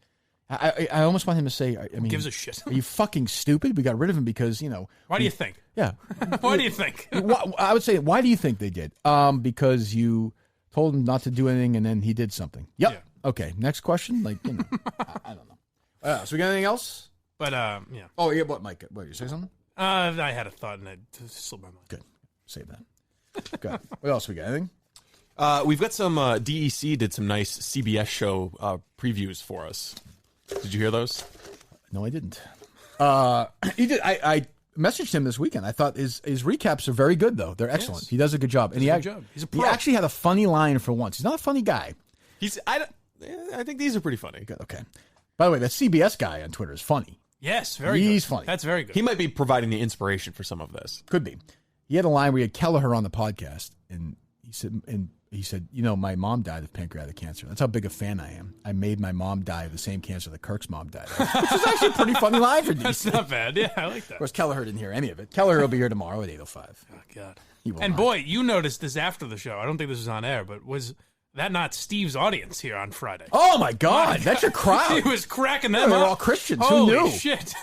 I almost want him to say, I mean, gives a shit. Are you fucking stupid? We got rid of him because, Why do you think? Yeah. Why do you think? I would say, why do you think they did? Because you told him not to do anything and then he did something. Yep. Yeah. Okay. Next question. Like, I don't know. So we got anything else? But, yeah. Oh, yeah. What, Mike? What, you say something? I had a thought and it slipped my mind. Good. Save that. Good. What else we got? Anything? We've got some DEC did some nice CBS show previews for us. Did you hear those? No, I didn't. He did. I messaged him this weekend. I thought his recaps are very good, though. They're excellent. Yes. He does a good job. He's a pro. He actually had a funny line for once. He's not a funny guy. I think these are pretty funny. Good. Okay. By the way, that CBS guy on Twitter is funny. Yes, very good. He's funny. funny. That's very good. He might be providing the inspiration for some of this. Could be. He had a line where he had Kelleher on the podcast, and he said, and he said, my mom died of pancreatic cancer. That's how big a fan I am. I made my mom die of the same cancer that Kirk's mom died of. Which is actually a pretty funny line for DC. That's not bad. Yeah, I like that. Of course, Kelleher didn't hear any of it. Kelleher will be here tomorrow at 8:05. Oh, God. Boy, you noticed this after the show. I don't think this was on air, but was that not Steve's audience here on Friday? Oh, my God. That's your crowd. He was cracking them up. They're all Christians. Holy Who knew? Shit.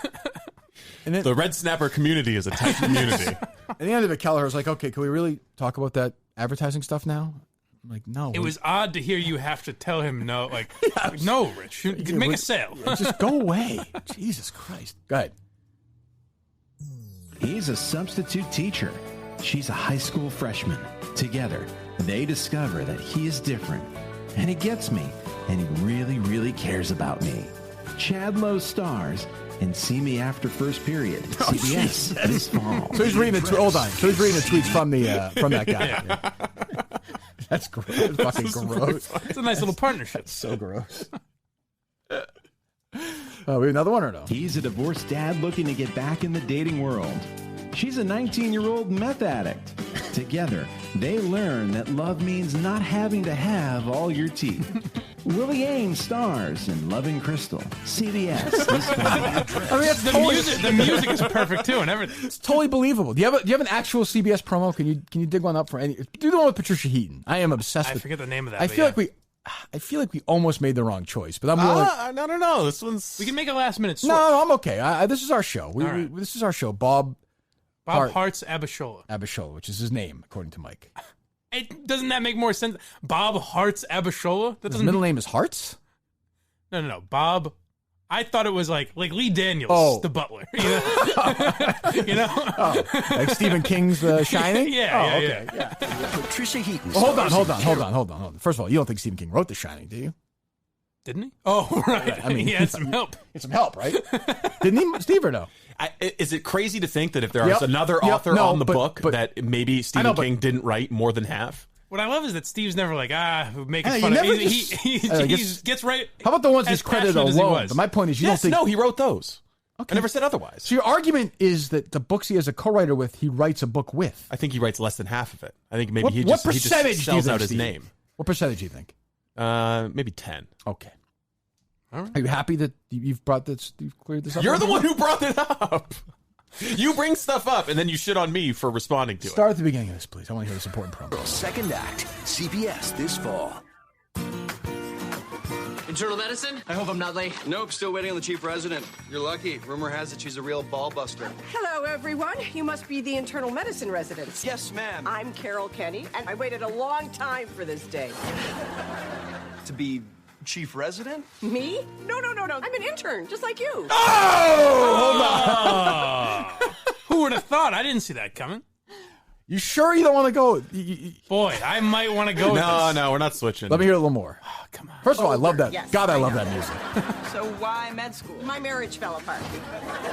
And the Red Snapper community is a tight community. At the end of it, Kelleher was like, okay, can we really talk about that advertising stuff now? I'm like, no. It was odd to hear you have to tell him no. Like, no, Rich. Make a sale. Just go away. Jesus Christ. Go ahead. He's a substitute teacher. She's a high school freshman. Together, they discover that he is different. And he gets me. And he really, really cares about me. Chad Lowe stars and See Me After First Period. CBS this fall. So he's reading hold on. So he's reading the tweets from that guy. Yeah. That's gross. That's fucking gross. It's a nice little partnership. That's so gross. We have another one or no? He's a divorced dad looking to get back in the dating world. She's a 19-year-old meth addict. Together, they learn that love means not having to have all your teeth. Willie Ames stars in Loving Crystal. CBS this fall. I mean, that's the music is perfect too, and everything. It's totally believable. Do you have an actual CBS promo? Can you dig one up for any? Do the one with Patricia Heaton. I am obsessed. I with forget the name of that. I feel like we almost made the wrong choice, but I'm willing. I don't know. This one's. We can make a last minute switch. No, I'm okay. This is our show. Right. This is our show. Bob Hearts Abishola. Abishola, which is his name according to Mike. Doesn't that make more sense? Bob Hearts Abishola? His middle name is Hearts? No. Bob. I thought it was like Lee Daniels, the butler. You know? Oh, like Stephen King's The Shining? Yeah. Patricia Heaton. Well, hold on. First of all, you don't think Stephen King wrote The Shining, do you? Didn't he? Oh, right. I mean, he had some help. It's some help, right? Didn't he, Steve, or no? Is it crazy to think that if there is another author on the book that maybe Stephen King didn't write more than half? What I love is that Steve's never like, making fun of it. He gets right. How about the ones he's credited alone? But my point is, you don't think. No, he wrote those. Okay. I never said otherwise. So your argument is that the books he has a co-writer with, he writes a book with. I think he writes less than half of it. I think maybe he just sells out his name. What percentage do you think? Maybe 10. Okay. All right. Are you happy that you've brought this? You've cleared this up. You're the one who brought it up. You bring stuff up and then you shit on me for responding to it. Start at the beginning of this, please. I want to hear this important promo. Second act, CBS this fall. Internal medicine? I hope I'm not late. Nope, still waiting on the chief resident. You're lucky. Rumor has it she's a real ball buster. Hello, everyone. You must be the internal medicine residents. Yes, ma'am. I'm Carol Kenny, and I waited a long time for this day. To be chief resident? Me? No. I'm an intern, just like you. Oh! Hold on. Who would have thought? I didn't see that coming. You sure you don't want to go? Boy, I might want to go. No, we're not switching. Let me hear a little more. Oh, come on. First of all, I love that. Yes, God, I love that music. So why med school? My marriage fell apart.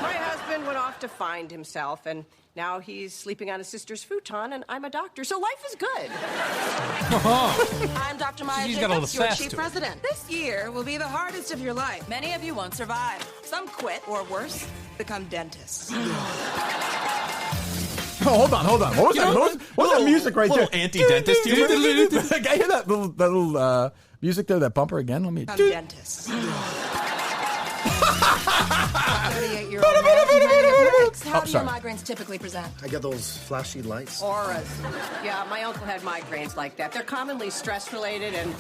My husband went off to find himself, and now he's sleeping on his sister's futon, and I'm a doctor, so life is good. I'm Dr. Maya She's got all the Jacobs, your sass chief to it. president. This year will be the hardest of your life. Many of you won't survive. Some quit, or worse, become dentists. Oh, hold on. What was that? What was that music right there? Anti-dentist humor? I hear that little music there, that bumper again. Let me. Become dentists. 38-year-old man. How do your migraines typically present? I get those flashy lights. Auras. Yeah, my uncle had migraines like that. They're commonly stress-related, and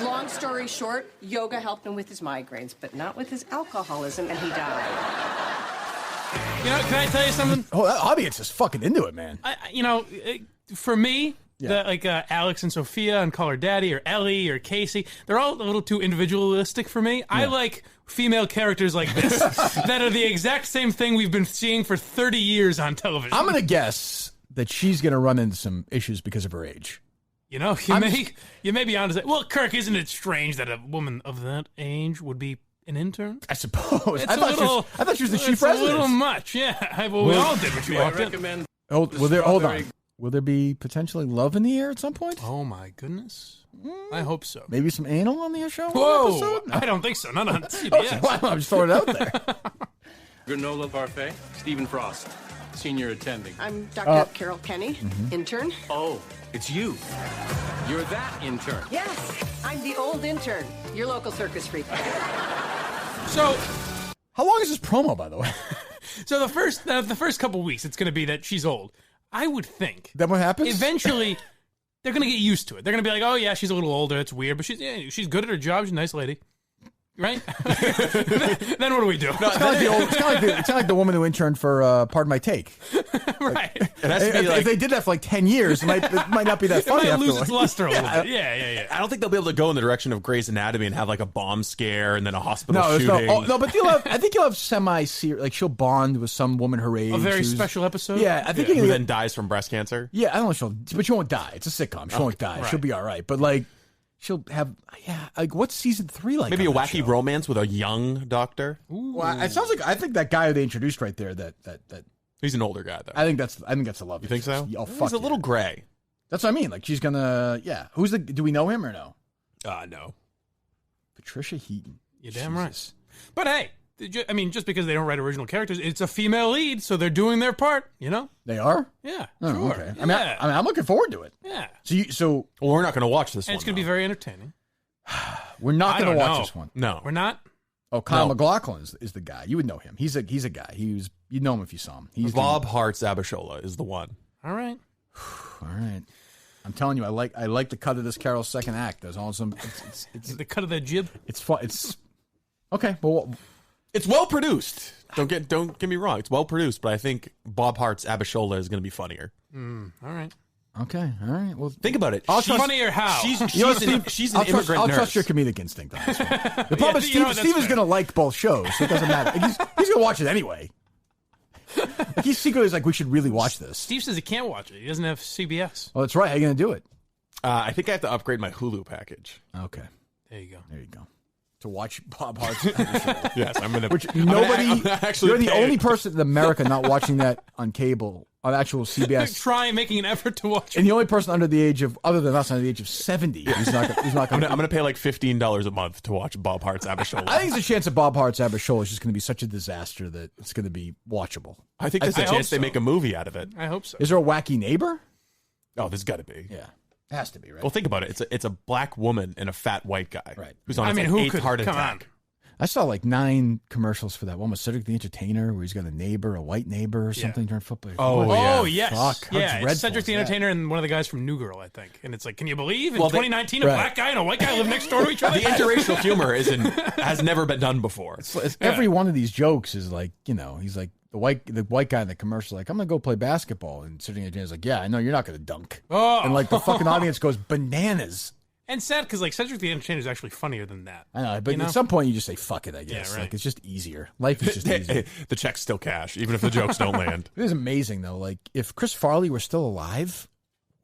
long story short, yoga helped him with his migraines, but not with his alcoholism, and he died. You know, can I tell you something? Oh, that audience is fucking into it, man. For me, Alex and Sophia and Call Her Daddy or Ellie or Casey, they're all a little too individualistic for me. Yeah. I like female characters like this that are the exact same thing we've been seeing for 30 years on television. I'm going to guess that she's going to run into some issues because of her age. You know, you may be honest. Well, Kirk, isn't it strange that a woman of that age would be an intern? I suppose. I thought she was the chief resident. It's a little much, yeah. Well, we all did what you wanted. Hold on. Will there be potentially love in the air at some point? Oh, my goodness. I hope so. Maybe some anal on the show? Whoa! I don't think so. Not on CBS. I'm just throwing it out there. Granola parfait. Stephen Frost, senior attending. I'm Dr. Carol Kenny, intern. Oh, it's you. You're that intern. Yes, I'm the old intern, your local circus freak. So, how long is this promo, by the way? So the first couple weeks, it's going to be that she's old. I would think. Then what happens? Eventually, they're going to get used to it. They're going to be like, oh, yeah, she's a little older. It's weird, but she's good at her job. She's a nice lady. Right? Then what do we do? No, it's kind of like the woman who interned for Pardon My Take. Right. If they did that for like 10 years, it might not be that funny. It might after lose its luster a little bit. Yeah. I don't think they'll be able to go in the direction of Grey's Anatomy and have like a bomb scare and then a hospital shooting. But I think you'll have semi-serious, like she'll bond with some woman her age. A very special episode? Yeah, I think who then dies from breast cancer. Yeah, I don't know, but she won't die. It's a sitcom. She won't die. Right. She'll be all right. But like, she'll have, like what's season 3 like? Maybe a wacky romance with a young doctor. Well, it sounds like, I think that guy they introduced right there, that he's an older guy though. I think that's a love. You think so? Oh, fuck, he's a little gray. That's what I mean. Like she's gonna, do we know him or no? No. Patricia Heaton. You're damn right. But hey, I mean, just because they don't write original characters, it's a female lead, so they're doing their part, you know? They are? Yeah, oh, sure. Okay. I mean, I'm looking forward to it. Yeah. So well, we're not going to watch this one. It's going to be very entertaining. We're not going to watch this one. No. We're not? Oh, Kyle MacLachlan is the guy. You would know him. He's a guy. You'd know him if you saw him. He's Bob Hearts Abishola is the one. All right. All right. I'm telling you, I like the cut of this Carol's second act. There's awesome. It's the cut of the jib. It's fun. It's okay. Well, it's well produced. Don't get me wrong. It's well produced, but I think Bob Hearts Abishola is going to be funnier. All right. Okay. All right. Well, think about it. She's funnier how? She's an immigrant nurse. I'll trust your comedic instinct on this one. The problem is Steve is going to like both shows, so it doesn't matter. Like, he's going to watch it anyway. Like he's secretly like, we should really watch this. Steve says he can't watch it. He doesn't have CBS. Oh, that's right. How are you going to do it? I think I have to upgrade my Hulu package. Okay. There you go. To watch Bob Hearts. Yes, I'm going to. Which nobody. You're the only person in America not watching that on cable, on actual CBS. Making an effort to watch it. And the only person under the age of 70 who's not going to. I'm going to pay like $15 a month to watch Bob Hearts Abishola. I think there's a chance that Bob Hearts Abishola is just going to be such a disaster that it's going to be watchable. I think there's a chance they make a movie out of it. I hope so. Is there a wacky neighbor? Oh, there's got to be. Yeah. It has to be, right? Well, think about it. It's a black woman and a fat white guy. Right. Who's on his eighth heart attack. On. I saw like 9 commercials for that one with Cedric the Entertainer, where he's got a neighbor, a white neighbor or something during football. Oh, yes. Fuck. It's Cedric the Entertainer and one of the guys from New Girl, I think. And it's like, can you believe in 2019 a black guy and a white guy live next door to each other? The interracial humor has never been done before. Every one of these jokes is like, he's like the white guy in the commercial, like, I'm gonna go play basketball, and Cedric the Entertainer's like, yeah, I know you're not gonna dunk. Oh. And like the fucking audience goes bananas. And sad because like Cedric the Entertainer is actually funnier than that. I know, but at some point you just say fuck it. I guess like it's just easier. Life is just easier. The check's still cash, even if the jokes don't land. It is amazing though. Like if Chris Farley were still alive,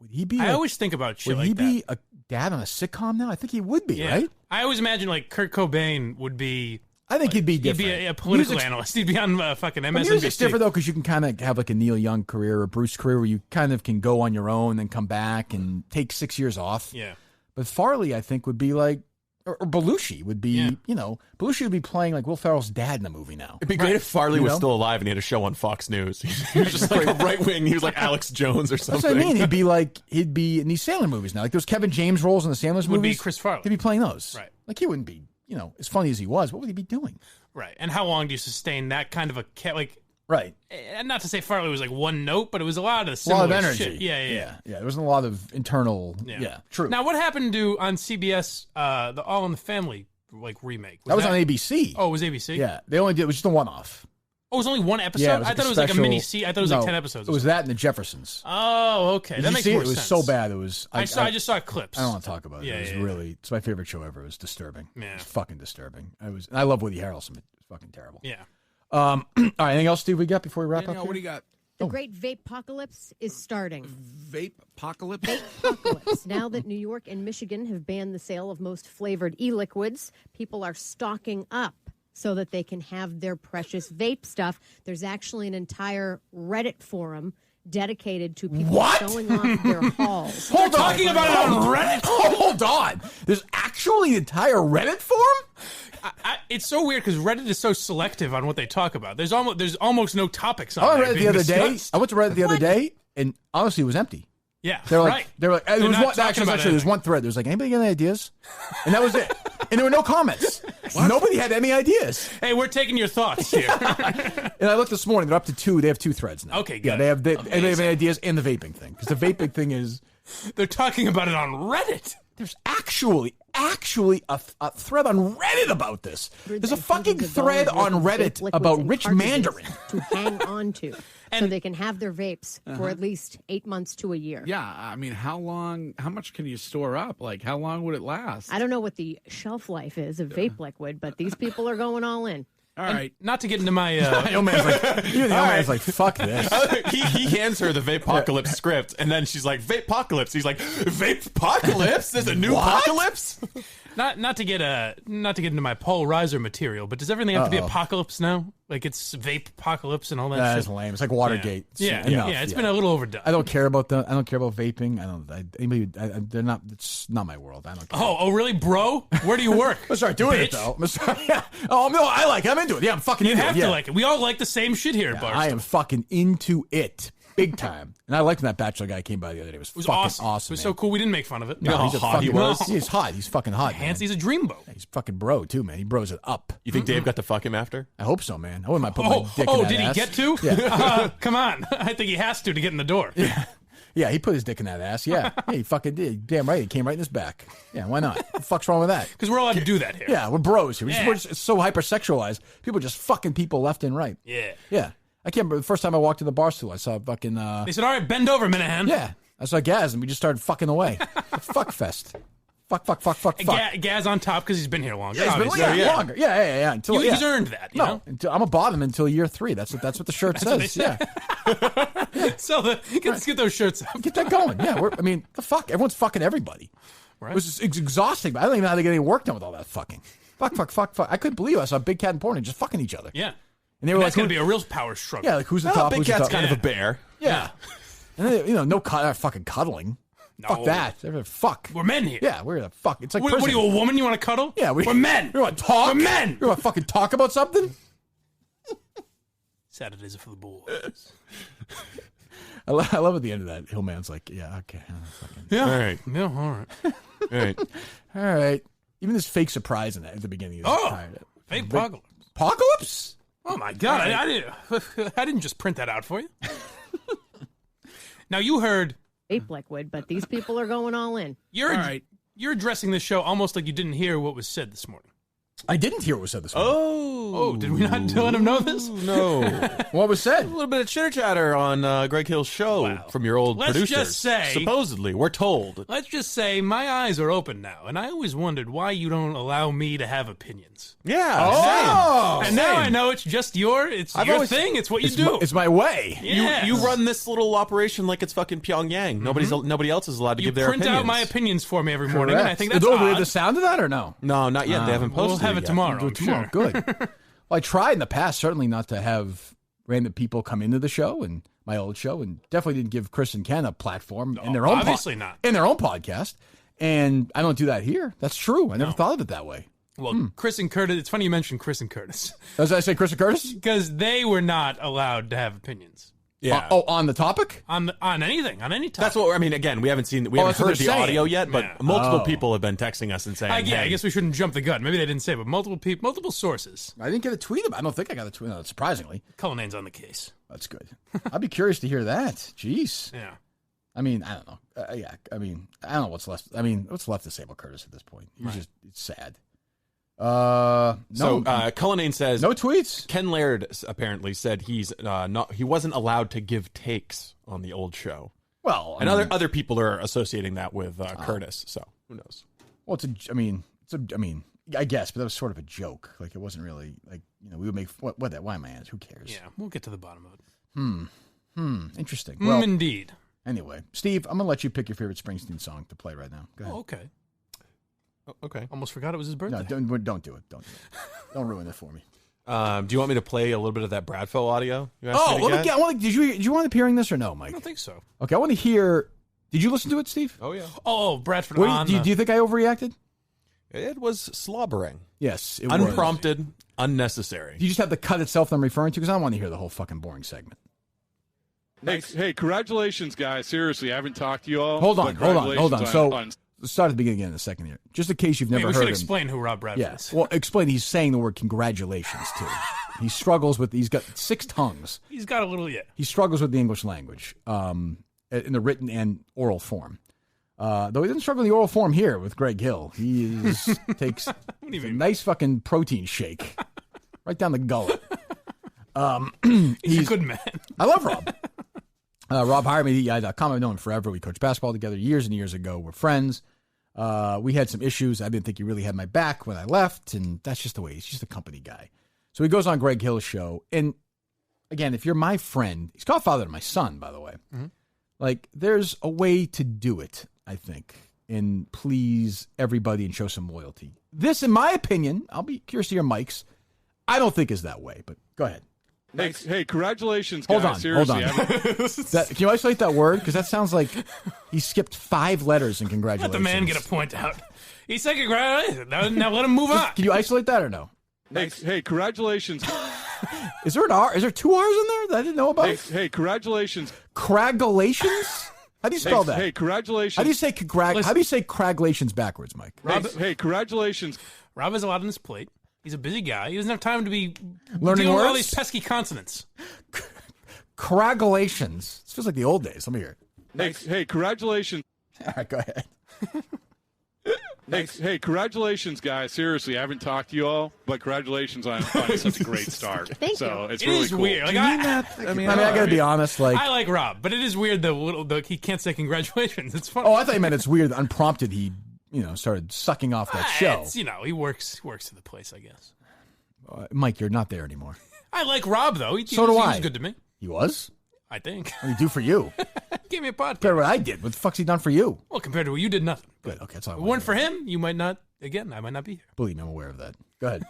would he be? I always think about shit like that. Would he be a dad on a sitcom now? I think he would be, right? I always imagine like Kurt Cobain would be. I think he'd be different. He'd be a political analyst. He'd be on fucking MSNBC. Music's different though, because you can kind of have like a Neil Young career or Bruce career where you kind of can go on your own and come back and take 6 years off. Yeah. But Farley, I think, would be like, or Belushi would be, Belushi would be playing like Will Ferrell's dad in a movie now. It'd be great if Farley was still alive and he had a show on Fox News. He was just like a right wing. He was like Alex Jones or something. That's what I mean. He'd be in these Sandler movies now. Like those Kevin James roles in the Sandler movies. Would be Chris Farley. He'd be playing those. Right. Like he wouldn't be, as funny as he was. What would he be doing? Right. And how long do you sustain that kind of a Right. And not to say Farley was like one note, but it was a lot of similar energy. Shit. Yeah. There wasn't a lot of internal. Yeah. True. Now, what happened on CBS, the All in the Family remake? That was on ABC. Oh, it was ABC? Yeah. They only did. It was just a one-off. Oh, it was only one episode? Yeah, I thought it was like a mini series. I thought it was like 10 episodes. It was that and the Jeffersons. Oh, okay. That makes more sense. It was so bad. It was. I just saw clips. I don't want to talk about it. It was really. It's my favorite show ever. It was disturbing. Yeah. It was fucking disturbing. And I love Woody Harrelson. It was fucking terrible. Yeah. All right. Anything else, Steve? We got before we wrap up? What do you got? The great vape-pocalypse is starting. Vape-pocalypse? Vape-pocalypse. Now that New York and Michigan have banned the sale of most flavored e-liquids, people are stocking up so that they can have their precious vape stuff. There's actually an entire Reddit forum dedicated to people showing off their hauls. Hold on. Talking about it on Reddit? Hold on. There's actually an entire Reddit forum? It's so weird because Reddit is so selective on what they talk about. There's almost no topics on I there read it the other day. I went to Reddit the other day, and honestly, it was empty. Yeah, They're like, right. There was one thread. There's like, anybody got any ideas? And that was it. And there were no comments. Nobody had any ideas. Hey, we're taking your thoughts here. And I looked this morning. They're up to 2. They have 2 threads now. Okay, good. Yeah, they have any ideas and the vaping thing. Because the vaping thing is... They're talking about it on Reddit. There's actually a thread on Reddit about this. There's a fucking thread on Reddit about Rich Mandarin. To hang on to. So they can have their vapes for at least 8 months to a year. Yeah, I mean, how much can you store up? Like, how long would it last? I don't know what the shelf life is of vape liquid, but these people are going all in. All right. Not to get into my... man's like, fuck this. He hands her the Vapocalypse script, and then she's like, Vapocalypse. He's like, Vapocalypse? There's a new apocalypse? Not to get into my Paul Reiser material, but does everything have to be apocalypse now? Like it's vape apocalypse and all that shit? That's lame. It's like Watergate. Yeah, it's been a little overdone. I don't care about vaping. They're not. It's not my world. I don't care. Oh, really, bro? Where do you work? I'm start doing it though. Oh no, I like it. I'm into it. Yeah, I'm fucking into it. You have to like it. We all like the same shit here at Barstool. I am fucking into it. Big time. And I liked when that Bachelor guy came by the other day. It was fucking awesome. It was so cool. We didn't make fun of it. No, he's hot. He was. He's hot. He's fucking hot. He's a dreamboat. Yeah, he's fucking bro too, man. He bros it up. You think Dave got to fuck him after? I hope so, man. I wouldn't mind putting my dick in that did ass. He get to? Yeah. Come on. I think he has to get in the door. Yeah, he put his dick in that ass. Yeah, he fucking did. Damn right. He came right in his back. Yeah, why not? What the fuck's wrong with that? Because we're allowed to do that here. Yeah, we're bros here. We're just so hypersexualized. People are just fucking people left and right. Yeah. Yeah. I can't remember the first time I walked to the Barstool. I saw fucking... They said, all right, bend over, Minihane. Yeah. I saw Gaz, and we just started fucking away. Fuck fest. Fuck. Gaz on top because he's been here longer. Yeah, he's been longer. Yeah. He's earned that. You know? I'm a bottom until year 3. That's what the shirt says. Yeah. Let's get those shirts up. Get that going. Yeah. The fuck? Everyone's fucking everybody. Right. It's exhausting. But I don't even know how they get any work done with all that fucking. Fuck. I couldn't believe I saw Big Cat and Porn just fucking each other. Yeah. And they were that's going to be a real power struggle. Yeah, like who's the top? Big Cat's kind of a bear. Yeah. And then, no fucking cuddling. No. Fuck that. Fuck. We're men here. Yeah, we're the fuck. It's like what are you, a woman? You want to cuddle? Yeah, we're men. We want to talk. We're men. We want to fucking talk about something. Saturdays are for the boys. I love at the end of that. Hillman's like, yeah, okay. Yeah. All right. Yeah, all right. All right. Even this fake surprise in that at the beginning. Fake apocalypse. Apocalypse? Oh my God! I didn't just print that out for you. Now you heard vape liquid, but these people are going all in. You're addressing this show almost like you didn't hear what was said this morning. I didn't hear what was said this morning. Oh, did we not let him know this? No. What was said? A little bit of chitter chatter on Greg Hill's show from your old producers. Let's just say, supposedly, we're told. Let's just say my eyes are open now, and I always wondered why you don't allow me to have opinions. Yeah. And now I know it's just your thing. It's what you do. It's my way. Yes. You run this little operation like it's fucking Pyongyang. Nobody else is allowed to give their opinions. You print out my opinions for me every morning, and I think that's odd. Do we have the sound of that or no? No, not yet. They haven't posted We'll have it tomorrow. We'll do it tomorrow. Good. Well, I tried in the past, certainly not to have random people come into the show and my old show, and definitely didn't give Chris and Ken a platform in their own obviously not in their own podcast. And I don't do that here. That's true. I never thought of it that way. Well, Chris and Curtis. It's funny you mentioned Chris and Curtis. As I say, Chris and Curtis, because they were not allowed to have opinions. Yeah. On the topic? On anything, on any topic. That's what I mean. Again, we haven't heard the audio yet, but multiple people have been texting us and saying, I guess we shouldn't jump the gun. Maybe they didn't say, but multiple sources. I didn't get a tweet about it. I don't think I got a tweet. Surprisingly, Callahan's on the case. That's good. I'd be curious to hear that. Jeez. Yeah. I mean, I don't know. I mean, I don't know what's left. I mean, what's left to say about Curtis at this point? It's sad. No. So Cullinane says no tweets. Ken Laird apparently said he wasn't allowed to give takes on the old show. Well, other people are associating that with Curtis. So who knows? Well, I guess, but that was sort of a joke. Like it wasn't really like we would make why am I at? Who cares? Yeah, we'll get to the bottom of it. Interesting. Well, indeed. Anyway, Steve, I'm gonna let you pick your favorite Springsteen song to play right now. Go ahead. Oh, okay. Okay. Almost forgot it was his birthday. No, don't do it. Don't do it. Don't ruin it for me. Do you want me to play a little bit of that Bradfo audio? Did you want to hearing this or no, Mike? I don't think so. Okay, I want to hear. Did you listen to it, Steve? Oh yeah. Oh, Bradford. Do you think I overreacted? It was slobbering. Yes, it unprompted, was. Unnecessary. Do you just have the cut itself that I'm referring to? Because I don't want to hear the whole fucking boring segment. Hey, congratulations, guys. Seriously, I haven't talked to you all. Hold on. So on let's start at the beginning in a second here. Just in case you've never heard him. We should explain who Rob Bradford is. Well, explain. He's saying the word congratulations, too. He struggles with, he's got 6 tongues. He's got a little, He struggles with the English language in the written and oral form. Though he doesn't struggle in the oral form here with Greg Hill. He takes a nice fucking protein shake right down the gullet. He's a good man. I love Rob. Rob hired me at EI.com. I've known him forever. We coached basketball together years and years ago. We're friends. We had some issues. I didn't think he really had my back when I left, and that's just the way. He's just a company guy. So he goes on Greg Hill's show. And again, if you're my friend, he's godfather to my son, by the way. Mm-hmm. Like, there's a way to do it, I think, and please everybody and show some loyalty. This, in my opinion, I'll be curious to hear Mike's, I don't think is that way, but go ahead. Hey, congratulations, guys. Hold on. Can you isolate that word? Because that sounds like he skipped 5 letters in congratulations. Let the man get a point out. He said congratulations. Now let him move on. Can you isolate that or no? Hey, congratulations. Is there an R? Is there 2 R's in there that I didn't know about? Hey, congratulations. Cragulations? How do you spell that? Hey, congratulations. How do you say craglations backwards, Mike? Hey, congratulations. Rob has a lot on his plate. He's a busy guy. He doesn't have time to be learning dealing words? with all these pesky consonants. Craglations. This feels like the old days. Let me hear it. Hey, congratulations. All right, go ahead. Hey, congratulations, guys. Seriously, I haven't talked to you all, but congratulations on such a great start. Thank you. It really is cool. weird. Like, I got to be honest. Like, I like Rob, but it is weird that he can't say congratulations. It's funny. Oh, I thought you meant it's weird. Unprompted, he started sucking off that show. It's, he works to the place, I guess. Mike, you're not there anymore. I like Rob though. He do I. He was good to me. He was? I think. What did he do for you? Give me a podcast. Compared to what I did. What the fuck's he done for you? Well, compared to what you did, nothing. Good. Okay, that's all I want. If it weren't for him, you might not. Again, I might not be here. Believe me, I'm aware of that. Go ahead.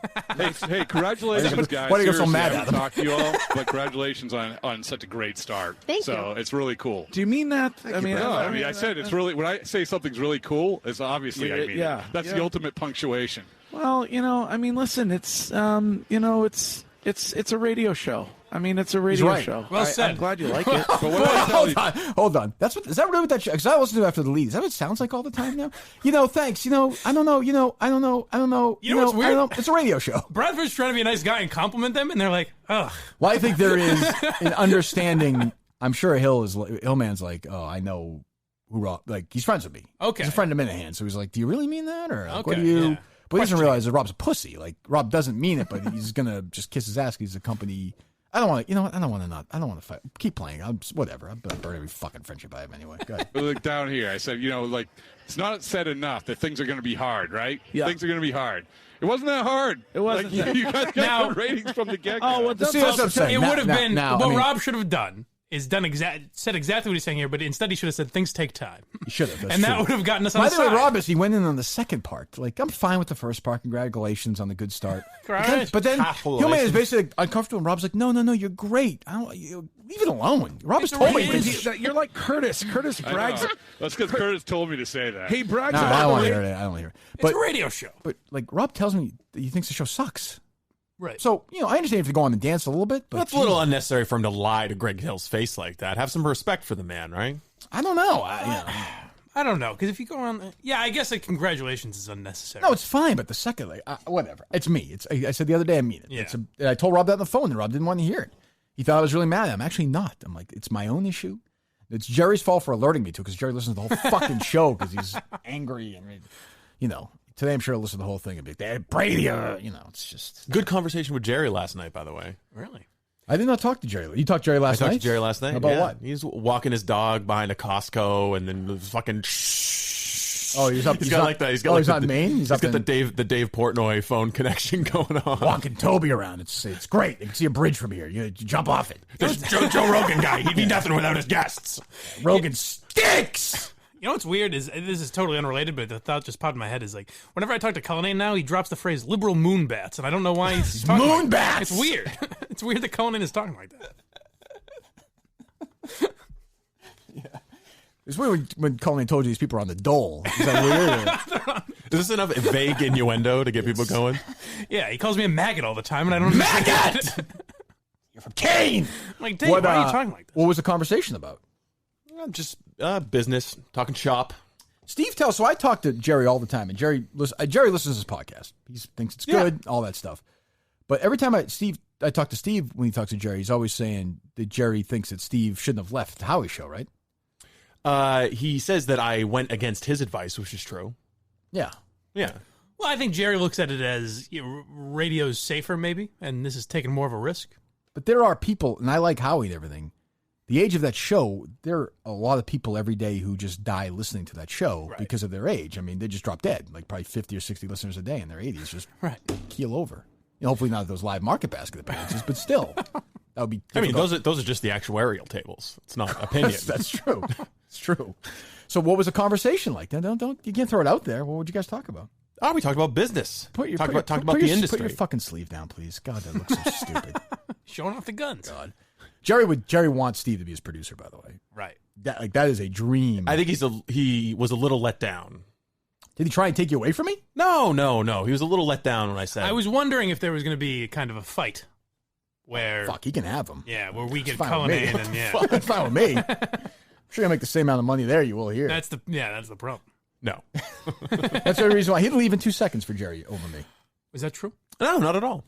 Hey, congratulations, guys. Why do you go so Seriously, mad I at haven't him? talked to you all, but congratulations on such a great start. Thank you. So it's really cool. Do you mean that? I said it's really, when I say something's really cool, it's obviously I mean it. That's the ultimate punctuation. Well, listen, it's it's a radio show. I mean, it's a radio show. Well said. I'm glad you like it. Hold on. Is that really what that show? Because I listened to it after the lead. Is that what it sounds like all the time now? Thanks. I don't know. I don't know. You know what's weird? I don't know. It's a radio show. Bradford's trying to be a nice guy and compliment them, and they're like, ugh. Well, I think there is an understanding. I'm sure Hillman's like, oh, I know who Rob. Like, he's friends with me. Okay. He's a friend of Minihane, so he's like, do you really mean that, or like, what Okay, do you? yeah. But he doesn't realize that Rob's a pussy. Like, Rob doesn't mean it, but he's gonna just kiss his ass. 'Cause he's a company. I don't want to. You know what? I don't want to fight. Keep playing. Whatever. I'm gonna burn every fucking friendship I have anyway. Go ahead. Look down here. I said, it's not said enough that things are going to be hard, right? Yeah. Things are going to be hard. It wasn't that hard. It wasn't. You guys got good ratings from the get-go. Oh, well, See, that's what I'm saying. It would have been what I mean, Rob should have done. Is said exactly what he's saying here, but instead he should have said things take time. He should have. And that would have gotten us on By the the way, side. Rob, he went in on the second part. Like, I'm fine with the first part. Congratulations on the good start. But then Hillman is basically uncomfortable, and Rob's like, no, you're great. Leave it alone. Rob has told me. You're like Curtis. Curtis brags. That's because Curtis told me to say that. He brags I about don't want the to way- hear it. I don't want to hear it. It's a radio show. But, like, Rob tells me that he thinks the show sucks. Right. So, I understand if you go on and dance a little bit, but That's a little unnecessary for him to lie to Greg Hill's face like that. Have some respect for the man, right? I don't know. I don't know, because if you go on, I guess congratulations is unnecessary. No, it's fine, but the second, whatever. It's me. I said the other day I mean it. Yeah. I told Rob that on the phone, and Rob didn't want to hear it. He thought I was really mad at him. I'm actually not. I'm like, it's my own issue. It's Jerry's fault for alerting me to it, because Jerry listens to the whole fucking show because he's angry and, Today, I'm sure I'll listen to the whole thing and be like, Brady, it's just... Good conversation with Jerry last night, by the way. Really? I did not talk to Jerry. You talked to Jerry last night? I talked to Jerry last night. About what? He's walking his dog behind a Costco, and then fucking... Oh, he's up. He's got in Maine. He's got the Dave Portnoy phone connection going on. Walking Toby around. It's great. You can see a bridge from here. You jump off it. There's Joe Rogan guy. He'd be nothing without his guests. Rogan stinks. You know what's weird is, this is totally unrelated, but the thought just popped in my head is like, whenever I talk to Callahan now, he drops the phrase liberal moonbats, and I don't know why he's talking moonbats. Like it's weird. It's weird that Callahan is talking like that. It's weird when Callahan told you these people are on the dole. Is that weird? Is this enough vague innuendo to get people going? Yeah, he calls me a maggot all the time, and I don't know. Maggot! I'm Kane. Like, Dave, why are you talking like this? What was the conversation about? Just business, talking shop. Steve tells. So I talk to Gerry all the time, and Gerry listens to his podcast. He thinks it's good, all that stuff. But every time I talk to Steve when he talks to Gerry, he's always saying that Gerry thinks that Steve shouldn't have left the Howie Show, right? He says that I went against his advice, which is true. Yeah. Yeah. Well, I think Gerry looks at it as radio's safer, maybe, and this is taking more of a risk. But there are people, and I like Howie and everything. The age of that show, there are a lot of people every day who just die listening to that show because of their age. I mean, they just drop dead, like probably 50 or 60 listeners a day in their 80s, just keel over. Hopefully not those live market basket appearances, but still, that would be difficult. I mean, those are just the actuarial tables. It's not opinion. That's true. It's true. So what was the conversation like? Don't you can't throw it out there. What would you guys talk about? Oh, we talked about business. Talk about the industry. Put your fucking sleeve down, please. God, that looks so stupid. Showing off the guns. God. Gerry wants Steve to be his producer, by the way. Right. That is a dream. I think he was a little let down. Did he try and take you away from me? No. He was a little let down when I said. I was wondering if there was going to be kind of a fight where. Fuck, he can have them. Yeah, where we get Callahan and That's fine with me. I'm sure you'll make the same amount of money there you will here. That's the problem. No. That's the reason why he'd leave in 2 seconds for Gerry over me. Is that true? No, not at all.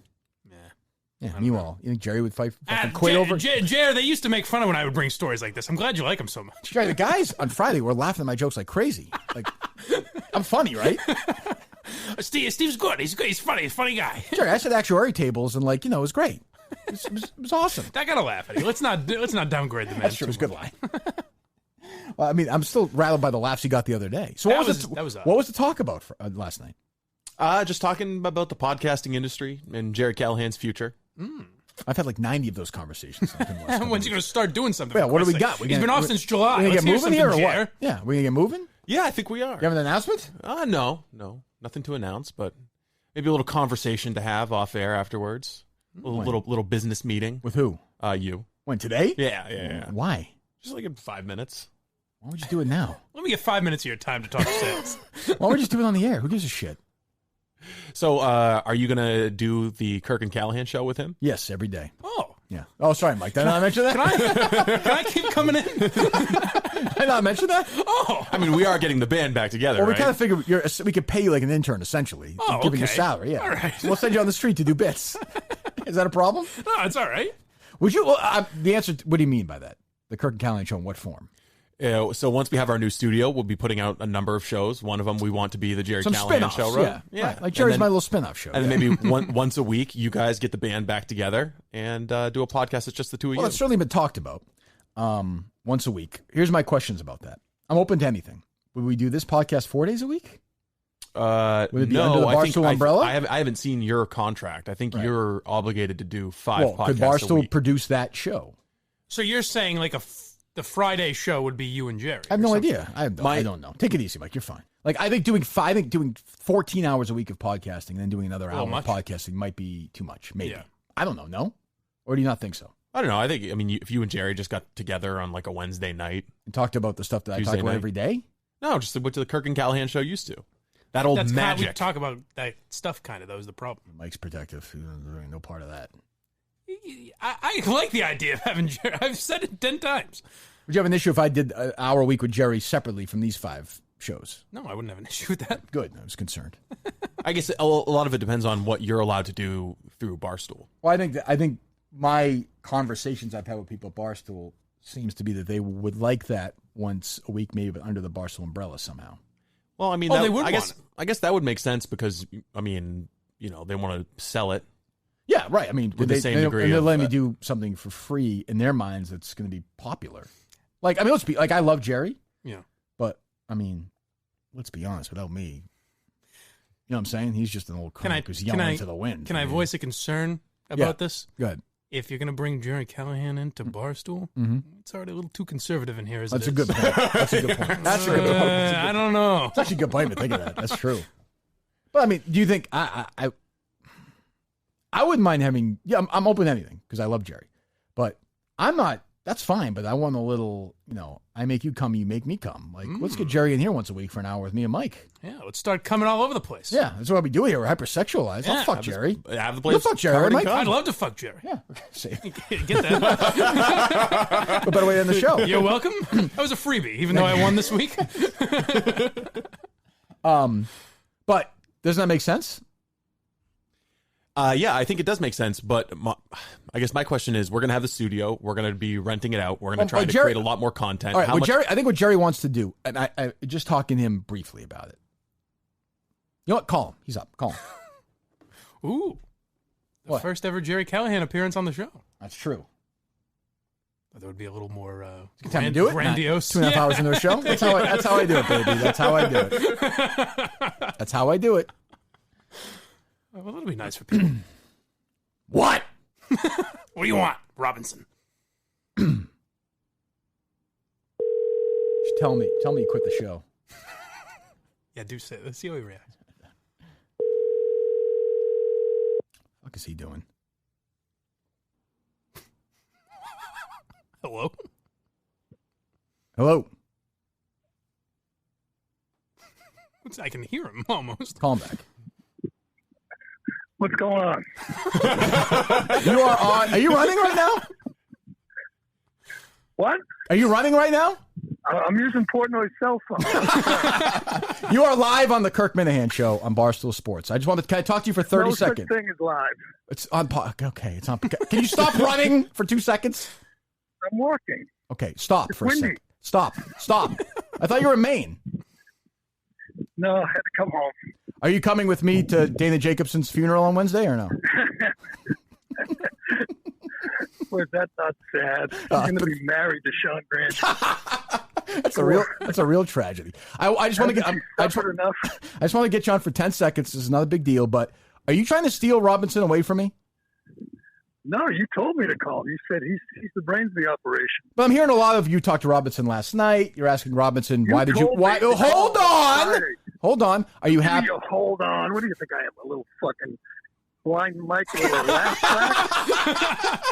Yeah, meanwhile, you think Gerry would quit over? Gerry, they used to make fun of when I would bring stories like this. I'm glad you like him so much. Gerry, the guys on Friday were laughing at my jokes like crazy. Like, I'm funny, right? Steve's good. He's good. He's funny. He's a funny guy. Gerry, I said actuary tables and it was great. It was awesome. I gotta laugh at you. Let's not downgrade the man. That's true. It was a good line. Well, I mean, I'm still rattled by the laughs he got the other day. So what was the talk about last night? Just talking about the podcasting industry and Gerry Callahan's future. I've had like 90 of those conversations. When's he going to start doing something? Yeah, what do we got? He's been off since July. We gonna get moving here or Jer. what? Yeah, we gonna get moving? Yeah, I think we are. You have an announcement? No, nothing to announce, but maybe a little conversation to have off air afterwards. A little business meeting with who? You. When today? Yeah. Why? Just like in 5 minutes. Why would you do it now? Let me get 5 minutes of your time to talk sales. Why would you just do it on the air? Who gives a shit? So, are you going to do the Kirk and Callahan show with him? Yes, every day. Oh. Yeah. Oh, sorry, Mike. Did I not mention that? Can I keep coming in? Did I not mention that? Oh. I mean, we are getting the band back together, well, we right? kind of figured we could pay you like an intern, essentially. Oh, giving your salary, yeah. All right. So we'll send you on the street to do bits. Is that a problem? No, it's all right. Would you? The answer, what do you mean by that? The Kirk and Callahan show in what form? So once we have our new studio, we'll be putting out a number of shows. One of them we want to be the Gerry Callahan show. Yeah. Right. Like Jerry's my little spin-off show. And then maybe once a week, you guys get the band back together and do a podcast that's just the two of you. Well, it's certainly been talked about once a week. Here's my questions about that. I'm open to anything. Would we do this podcast 4 days a week? Would it be under the Barstool umbrella? I haven't seen your contract. I think you're obligated to do 5 podcasts could a Barstool week. produce that show? So you're saying like the Friday show would be you and Gerry? I have no idea. I don't know. Take it easy, Mike. You're fine. Like I think doing 14 hours a week of podcasting and then doing another hour of podcasting might be too much. Maybe. Yeah. I don't know. No? Or do you not think so? I don't know. I mean, if you and Gerry just got together on like a Wednesday night and talked about the stuff that I talk about every day? No, just what the Kirk and Callahan show used to. That old That's magic. We talk about that stuff kind of, though, is the problem. Mike's protective. There's no part of that. I like the idea of having Gerry. I've said it 10 times. Would you have an issue if I did an hour a week with Gerry separately from these 5 shows? No, I wouldn't have an issue with that. Good. I was concerned. I guess a lot of it depends on what you're allowed to do through Barstool. Well, I think my conversations I've had with people at Barstool seems to be that they would like that once a week, maybe under the Barstool umbrella somehow. Well, I mean, I guess that would make sense because, I mean, they want to sell it. Yeah, right. I mean, they're letting me do something for free in their minds that's going to be popular. Like, I mean, I love Gerry. Yeah. But, I mean, let's be honest, without me, you know what I'm saying? He's just an old crank who's yelling into the wind. Can I voice a concern about this? Go ahead. If you're going to bring Gerry Callahan into Barstool, it's already a little too conservative in here, That's a good point. That's a good point. I don't know. It's actually a good point to think of that. That's true. But, I mean, do you think I wouldn't mind having... Yeah, I'm open to anything because I love Gerry. But I'm not That's fine, but I want a little, I make you come, you make me come. Like, let's get Gerry in here once a week for an hour with me and Mike. Yeah, let's start coming all over the place. Yeah, that's what we do here. We're hypersexualized. I'll fuck Gerry. Have the place. Fuck Gerry, Mike. I'd love to fuck Gerry. Yeah. See. Get that. What better way to end the show? You're welcome. That was a freebie, even though I won this week. But doesn't that make sense? Yeah, I think it does make sense, but I guess my question is, we're going to have the studio, we're going to be renting it out, we're going to try to create a lot more content. All right, Gerry, I think what Gerry wants to do, and I just talking to him briefly about it. You know what? Call him. He's up. Call him. Ooh. The first ever Gerry Callahan appearance on the show. That's true. That would be a little more time to do it? Grandiose. 2.5 hours into a show? That's how I do it, baby. That's how I do it. That's how I do it. Well, that'll be nice for people. What? What do you want, Robinson? Tell me you quit the show. Yeah, do say. Let's see how he reacts. What is he doing? Hello? Hello? I can hear him almost. Call him back. What's going on? You are on. Are you running right now? What? Are you running right now? I'm using Portnoy's cell phone. You are live on the Kirk Minihane Show on Barstool Sports. I just wanted to, can I talk to you for 30 seconds? No such thing as live. It's on. Okay, it's on. Can you stop running for 2 seconds? I'm working. Okay, stop it's for windy. a second. Stop. I thought you were in Maine. No, I had to come home. Are you coming with me to Dana Jacobson's funeral on Wednesday or no? Was that not sad? He's going to be married to Sean Grant. That's a real tragedy. I just want to get. I just want to get you on for 10 seconds. This is not a big deal, but are you trying to steal Robinson away from me? No, you told me to call. You said he's the brains of the operation. But I'm hearing a lot of you talk to Robinson last night. You're asking Robinson, why did you? Why? Oh, hold on. Are you happy? Hold on. What do you think I am? A little fucking blind Mike with a laugh track?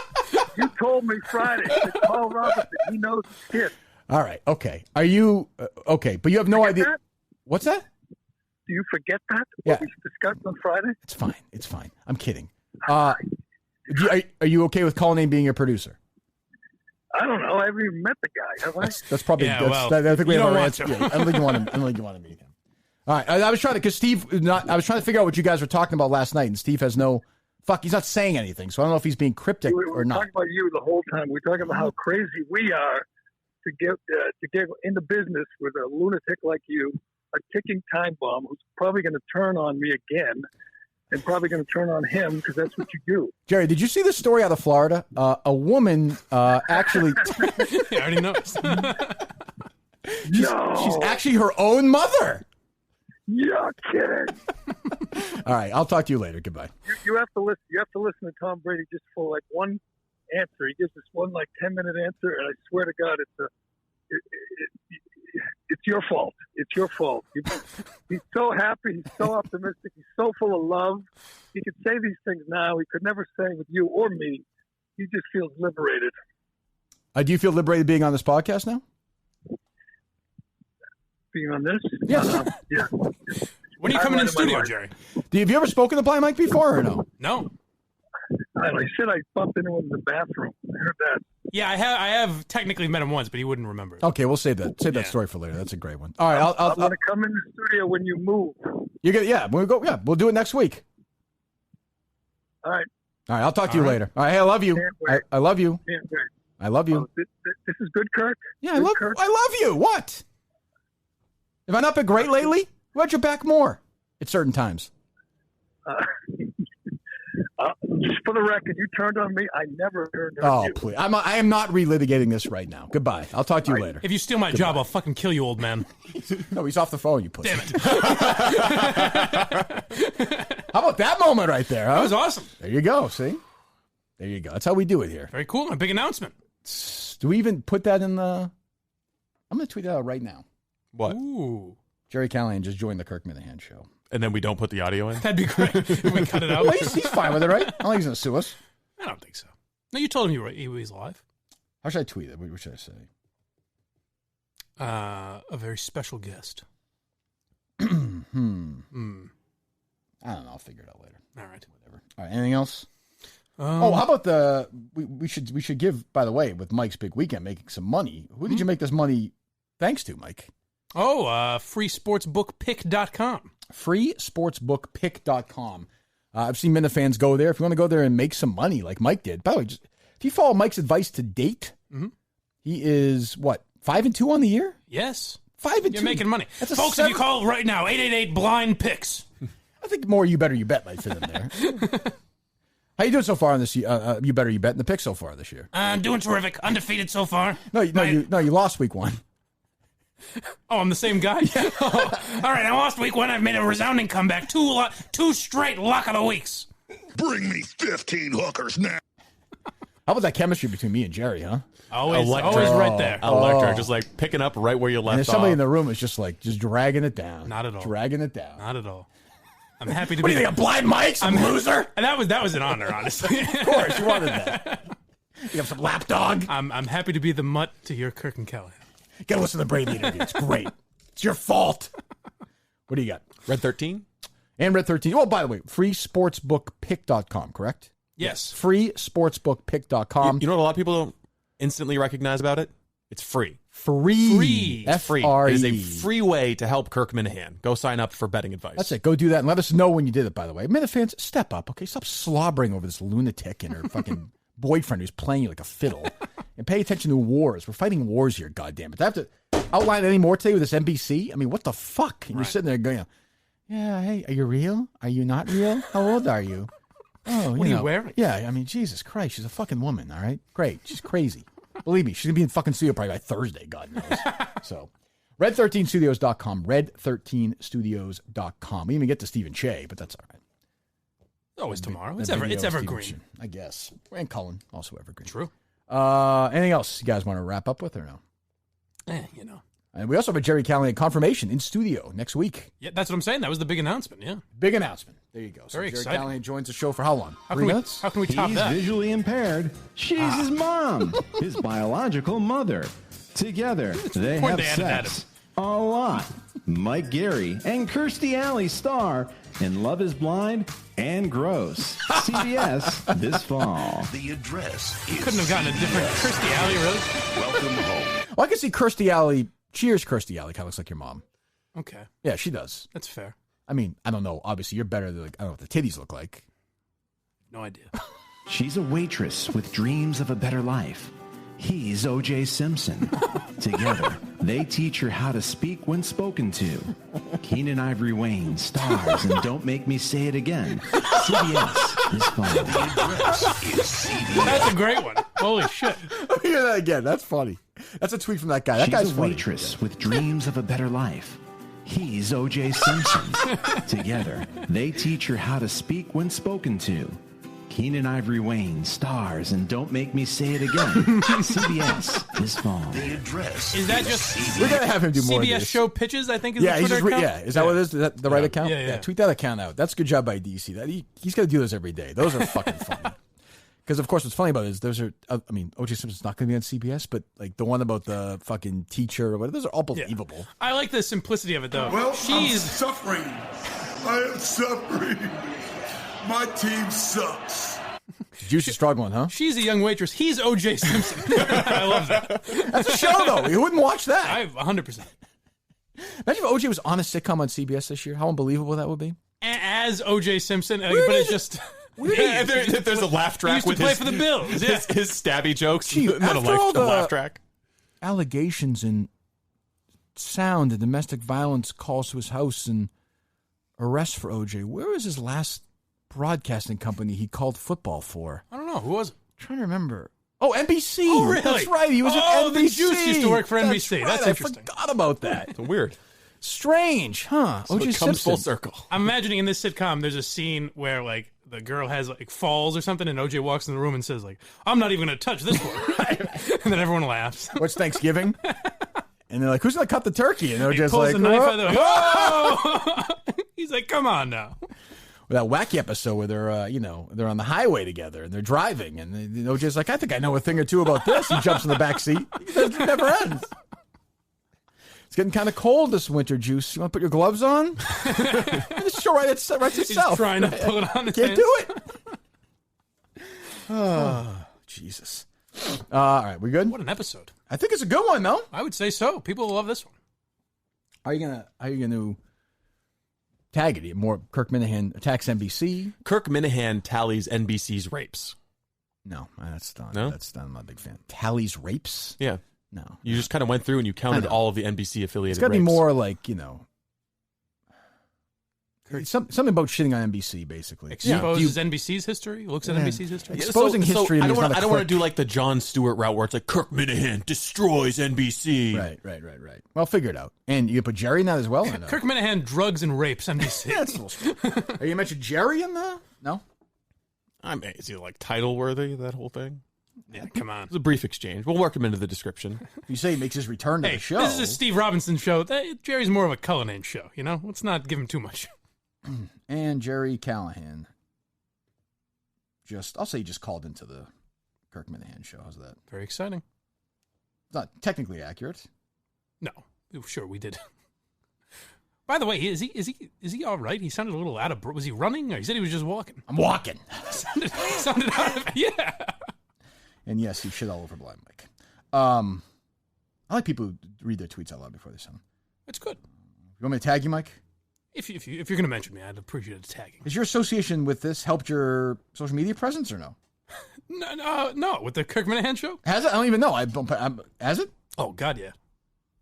You told me Friday to call Robinson. He knows his kid. All right. Okay. Are you okay? But you have no idea. That? What's that? Do you forget that? Yeah. What we discussed on Friday? It's fine. I'm kidding. Are you okay with Call Name being your producer? I don't know. I haven't even met the guy. Have I? That's probably. Yeah, I think we have our answer. Yeah, I don't think you want to meet him. All right. I was trying to, because Steve, I was trying to figure out what you guys were talking about last night, and Steve has no. He's not saying anything, so I don't know if he's being cryptic or not. We're talking about you the whole time. We're talking about how crazy we are to get into business with a lunatic like you, a ticking time bomb who's probably going to turn on me again, and probably going to turn on him because that's what you do. Gerry, did you see the story out of Florida? A woman actually. I already noticed. She's actually her own mother. You're kidding. All right, I'll talk to you later. Goodbye. You have to listen. You have to listen to Tom Brady just for like one answer. He gives this one like 10-minute answer, and I swear to God, it's your fault. It's your fault. He's so happy. He's so optimistic. He's so full of love. He could say these things now. He could never say with you or me. He just feels liberated. Do you feel liberated being on this podcast now? Being on this? Yes. Yeah. When are you coming in the studio, Gerry? Have you ever spoken to Blind Mike before or no? No. I said I bumped into him in the bathroom. I heard that. Yeah, I have technically met him once, but he wouldn't remember it. Okay, we'll save that story for later. That's a great one. All right, I'm going to come in the studio when you move. You get we'll go. Yeah, we'll do it next week. All right. All right, I'll talk to you later. All right, hey, I love you. I love you. I love you. This is good, Kirk. Yeah, I love you. What? Have I not been great lately? Who had your back more at certain times? Just for the record, you turned on me. I never turned on you. Oh, please. I am not relitigating this right now. Goodbye. I'll talk to you later. If you steal my job, I'll fucking kill you, old man. No, he's off the phone, you pussy. Damn it. How about that moment right there, huh? That was awesome. There you go. See? There you go. That's how we do it here. Very cool. A big announcement. Do we even put that in the... I'm going to tweet that out right now. What? Ooh. Gerry Callahan just joined the Kirk Minihane Show. And then we don't put the audio in? That'd be great. We cut it out. Well, he's fine with it, right? I don't think he's going to sue us. I don't think so. No, you told him he was live. How should I tweet it? What should I say? A very special guest. I don't know. I'll figure it out later. All right. Whatever. All right. Anything else? How about we should give, by the way, with Mike's big weekend making some money. Who did you make this money thanks to, Mike? freesportsbookpick.com. freesportsbookpick.com. I've seen Minifans go there. If you want to go there and make some money like Mike did. By the way, if you follow Mike's advice to date, he is, 5-2 on the year? Yes. 5-2. You're making money. That's Folks, if you call right now, 888-BLIND-PICKS. I think more You Better You Bet might fit in there. How you doing so far on this? You Better You Bet in the pick so far this year? I'm doing terrific. Undefeated so far. You lost week 1. Oh, I'm the same guy? Yeah. All right, I lost week 1. I've made a resounding comeback. 2 straight lock of the weeks. Bring me 15 hookers now. How about that chemistry between me and Gerry, huh? Always right there. Electric, just like picking up right where you left and off. Somebody in the room is just dragging it down. Not at all. Dragging it down. Not at all. I'm happy to what be. What do you think, a blind Mike? Some loser? And that was an honor, honestly. Of course, you wanted that. You have some lapdog. I'm happy to be the mutt to your Kirk and Callahan. Get to listen to the Brady interview. It's great. It's your fault. What do you got? Red 13? And Red 13. Oh, by the way, freesportsbookpick.com, correct? Yes. Freesportsbookpick.com. You know what a lot of people don't instantly recognize about it? It's free. Free. F-R-E. It is a free way to help Kirk Minihane. Go sign up for betting advice. That's it. Go do that and let us know when you did it, by the way. Minifans, step up, okay? Stop slobbering over this lunatic and her fucking boyfriend who's playing you like a fiddle. And pay attention to wars. We're fighting wars here, goddammit. Do I have to outline any more today with this NBC? I mean, what the fuck? And you're sitting there going, yeah, hey, are you real? Are you not real? How old are you? Oh, what are you wearing? Yeah, I mean, Jesus Christ. She's a fucking woman, all right? Great. She's crazy. Believe me, she's going to be in fucking studio probably by Thursday, God knows. So, red13studios.com, red13studios.com. We didn't even get to Stephen Che, but that's all right. Always tomorrow. It's evergreen. I guess. And Cullen, also evergreen. True. Anything else you guys want to wrap up with or no? You know. And we also have a Gerry Callahan confirmation in studio next week. Yeah, that's what I'm saying. That was the big announcement, yeah. Big announcement. There you go. So Very Gerry exciting. Callahan joins the show for how long? 3 minutes? How can we top He's that? visually impaired. She's his mom, his biological mother. Together, they have sex a lot. Mike Gerry and Kirstie Alley star in Love is Blind and Gross. CBS this fall. The address You is couldn't have gotten a different Kirstie Alley, really? Welcome home. Well, I can see Kirstie Alley. Cheers, Kirstie Alley. Kind of looks like your mom. Okay. Yeah, she does. That's fair. I mean, I don't know. Obviously, you're better than, I don't know what the titties look like. No idea. She's a waitress with dreams of a better life. He's O.J. Simpson. Together, they teach her how to speak when spoken to. Keenan Ivory Wayne stars in Don't Make Me Say It Again. CBS this fall. The address is CBS. That's a great one. Holy shit. Let me hear that again. That's funny. That's a tweet from that guy. That She's guy's a funny. waitress with dreams of a better life. He's O.J. Simpson. Together, they teach her how to speak when spoken to. Keenan Ivory Wayne stars in Don't Make Me Say It Again. CBS this fall. The address Is that just We're going to have him do more of CBS this. Show Pitches, I think, is Yeah, the he's Twitter just account? is that what it is? Is that the right account? Yeah. Tweet that account out. That's a good job by DC. That he's got to do those every day. Those are fucking funny. Because, of course, what's funny about it is those are, I mean, O.J. Simpson's not going to be on CBS, but like the one about the fucking teacher or whatever, those are all believable. Yeah. I like the simplicity of it, though. Well, I'm suffering. I am suffering. My team sucks. Juice is struggling, huh? She's a young waitress. He's O.J. Simpson. I love that. That's a show, though. You wouldn't watch that. 100%. Imagine if O.J. was on a sitcom on CBS this year. How unbelievable that would be. As O.J. Simpson, but it's just... Yeah, there's a laugh track He used to with play for the Bills. Yeah. his stabby jokes. Gee, and then after all a laugh track. Allegations and sound and domestic violence calls to his house and arrest for O.J., where was his last broadcasting company he called football for? I don't know. Who was it? I'm trying to remember. Oh, NBC. Oh, really? That's right. He was at NBC. The Juice used to work for NBC. That's interesting. I forgot about that. It's weird. Strange, huh? So O.J. it comes Simpson. full circle. I'm imagining in this sitcom, there's a scene where, like, the girl has, like, falls or something, and O.J. walks in the room and says, like, I'm not even going to touch this one. And then everyone laughs. What's Thanksgiving? And they're like, who's going to cut the turkey? And they're He just pulls like, the knife "Whoa." out of the... Whoa! He's like, come on now. that wacky episode where they're they're on the highway together and they're driving and OJ's like, I think I know a thing or two about this. He jumps in the back seat. It never ends. It's getting kind of cold this winter, Juice. You want to put your gloves on? This show writes itself. He's trying to pull it on his Can't hands. do it. Oh, Jesus. All right, we good? What an episode. I think it's a good one, though. I would say so. People will love this one. How are you gonna tag it? More Kirk Minihane attacks NBC. Kirk Minihane tallies NBC's rapes. No, that's not. No? I'm not a big fan. Tallies rapes? Yeah. No. You just kind of went through and you counted all of the NBC affiliated. It's got to be rapes. more like something about shitting on NBC, basically. Exposes NBC's history. Looks at NBC's history. Exposing history. I don't want to do like the Jon Stewart route where it's like Kirk Minihane destroys NBC. Right. Well, figure it out. And you put Gerry in that as well. Or no? Kirk Minihane drugs and rapes NBC. That's a little strange. Are you mentioned Gerry in the? No. I mean, is he like title worthy? That whole thing. Yeah, come on. It's a brief exchange. We'll work him into the description. You say he makes his return to the show. This is a Steve Robinson show. Jerry's more of a Cullinane show. Let's not give him too much. And Gerry Callahan. I'll say he just called into the Kirk Minihane show. How's that? Very exciting. It's not technically accurate. No, sure we did. By the way, is he all right? He sounded a little out of breath. Was he running? Or he said he was just walking. I'm walking. sounded out of it. Yeah. And yes, he shit all over Blind Mike. I like people who read their tweets out loud before they send them. That's good. You want me to tag you, Mike? If you're going to mention me, I'd appreciate a tagging. Has your association with this helped your social media presence or no? No. With the Kirk Minihane show? Has it? I don't even know. Has it? Oh, God, yeah.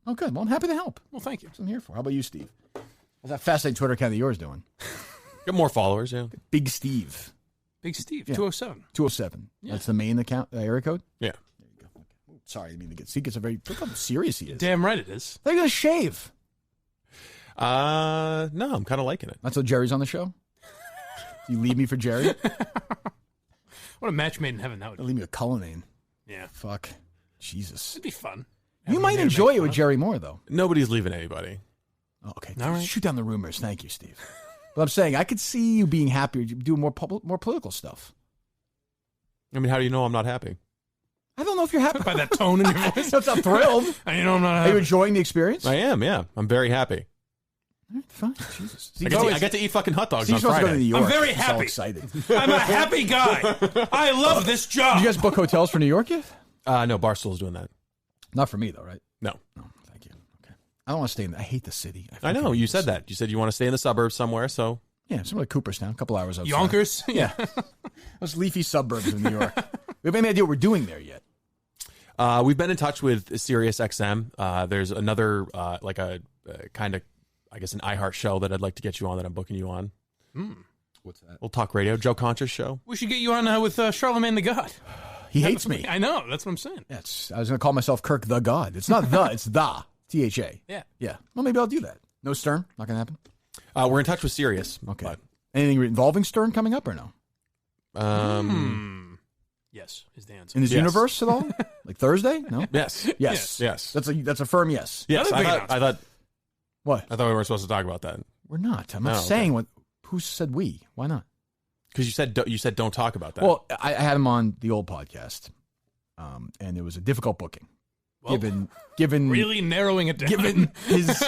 Oh, good. Well, I'm happy to help. Well, thank you. That's what I'm here for. How about you, Steve? How's that fascinating Twitter account of yours doing? Got more followers, yeah. Big Steve. Big Steve, yeah. 207. 207. Yeah. That's the main account, area code? Yeah. There you go. Okay. Sorry, I didn't mean to get secrets. Look how serious he is. Damn right it is. They're going to shave. No, I'm kind of liking it. That's what Jerry's on the show? You leave me for Gerry? What a match made in heaven that would be. Leave me a Cullinane. Yeah. Fuck. Jesus. It'd be fun. You might enjoy it with Gerry more, though. Nobody's leaving anybody. Oh, okay. All right. Shoot down the rumors. Thank you, Steve. But I'm saying I could see you being happier, doing more political stuff. I mean, how do you know I'm not happy? I don't know if you're happy. By that tone in your voice. I'm thrilled. I'm not happy. Are you enjoying the experience? I am, yeah. I'm very happy. Fine. Jesus. I get to eat fucking hot dogs on Steve's Friday. Go to New York. I'm very He's happy. all excited. I'm a happy guy. I love this job. Did you guys book hotels for New York yet? No, Barstool's doing that. Not for me, though, right? No. Thank you. Okay. I don't want to stay in I hate the city. I know. You said that. You said you want to stay in the suburbs somewhere, so. Yeah, somewhere like Cooperstown, a couple hours outside. Yonkers? Yeah. Those leafy suburbs of New York. We have any idea what we're doing there yet? We've been in touch with Sirius XM. There's another, kind of, I guess, an iHeart show that I'd like to get you on that I'm booking you on. What's that? We'll talk radio. Joe Concha's show. We should get you on with Charlemagne the God. He hates me. I know. That's what I'm saying. I was going to call myself Kirk the God. It's not the, it's the. THA. Yeah. Yeah. Well, maybe I'll do that. No Stern? Not going to happen? We're in touch with Sirius. Okay. But, anything involving Stern coming up or no? Yes, is the answer. In his universe at all? Like Thursday? No? Yes. Yes. That's a firm yes. Yes. I thought. What? I thought we were supposed to talk about that. We're not. I'm not saying what. Who said we? Why not? Because you said don't talk about that. Well, I had him on the old podcast, and it was a difficult booking. Whoa. Given really narrowing it down. Given his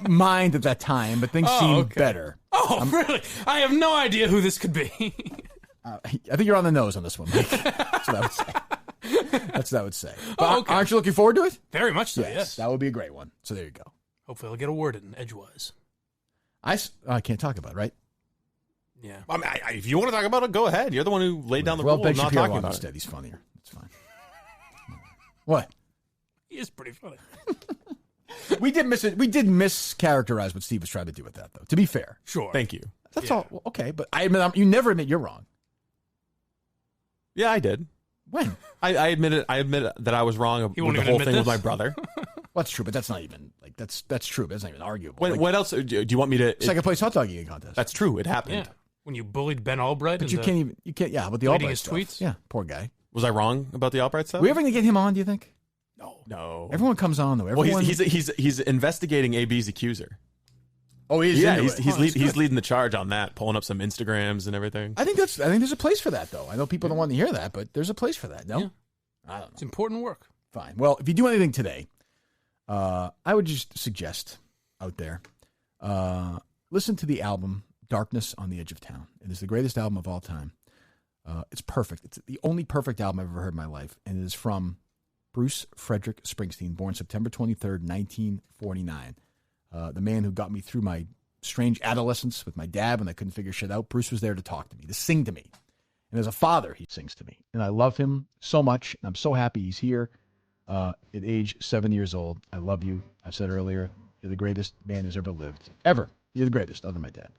mind at that time, but things seemed better. Oh, really? I have no idea who this could be. I think you're on the nose on this one, Mike. That's what I would say. That's what I would say. But aren't you looking forward to it? Very much so, yes. That would be a great one. So there you go. Hopefully I'll get a word in edgewise. I can't talk about it, right? Yeah. I mean, if you want to talk about it, go ahead. You're the one who laid down the rule of not Shapiro talking about instead. it. He's funnier. It's fine. What? He is pretty funny. We did mischaracterize what Steve was trying to do with that, though. To be fair. Sure. Thank you. That's all. Well, okay, but I admit you never admit you're wrong. Yeah, I did. When? I admit that I was wrong with the whole thing with my brother. Well, that's true, but that's not even that's true. But that's not even arguable. What else? Do you want me to? Second place hot dog eating contest. That's true. It happened. Yeah. When you bullied Ben Albright. But you can't. Yeah, but the Albright his stuff. tweets. Yeah, poor guy. Was I wrong about the Albright stuff? Are we ever gonna get him on? Do you think? No. Everyone comes on though. Well, he's investigating AB's accuser. Oh, he's he's leading the charge on that, pulling up some Instagrams and everything. I think there's a place for that, though. I know people don't want to hear that, but there's a place for that. No, I don't know. It's important work. Fine. Well, if you do anything today, I would just suggest out there, listen to the album "Darkness on the Edge of Town." It is the greatest album of all time. It's perfect. It's the only perfect album I've ever heard in my life, and it is from Bruce Frederick Springsteen, born September 23rd, 1949. The man who got me through my strange adolescence with my dad when I couldn't figure shit out. Bruce was there to talk to me, to sing to me. And as a father, he sings to me. And I love him so much. And I'm so happy he's here at age 7 years old. I love you. I said earlier, you're the greatest man who's ever lived. Ever. You're the greatest, other than my dad.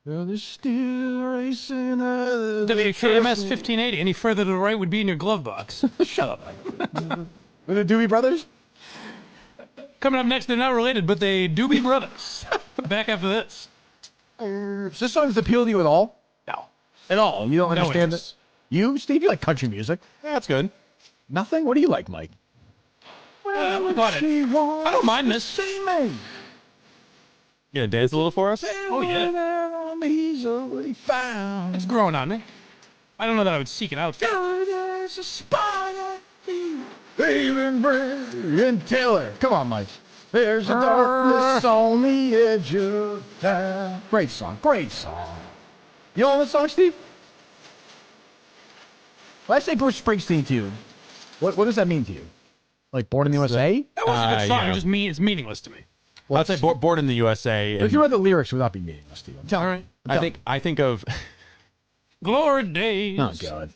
There's still racing WKMS 1580. Any further to the right would be in your glove box. Shut up. Were the Doobie Brothers? Coming up next, they're not related, but they Doobie Brothers. Back after this. Does this song appeal to you at all? No. At all? You don't understand it? You, Steve, you like country music. Yeah, that's good. Nothing? What do you like, Mike? I don't mind this. You gonna dance a little for us? Oh, yeah. It's growing on me. I don't know that I would seek it out. There's a spot and Taylor. Come on, Mike. There's a darkness on the edge of town. Great song. Great song. You know the song, Steve? When I say Bruce Springsteen to you, what does that mean to you? Like Born in the USA? That wasn't a good song. Yeah. It's meaningless to me. Well, I'd say Born in the USA. If you read the lyrics, it would not be meaningless to you. I'm telling you. All right. I think of Glory Days. Oh God.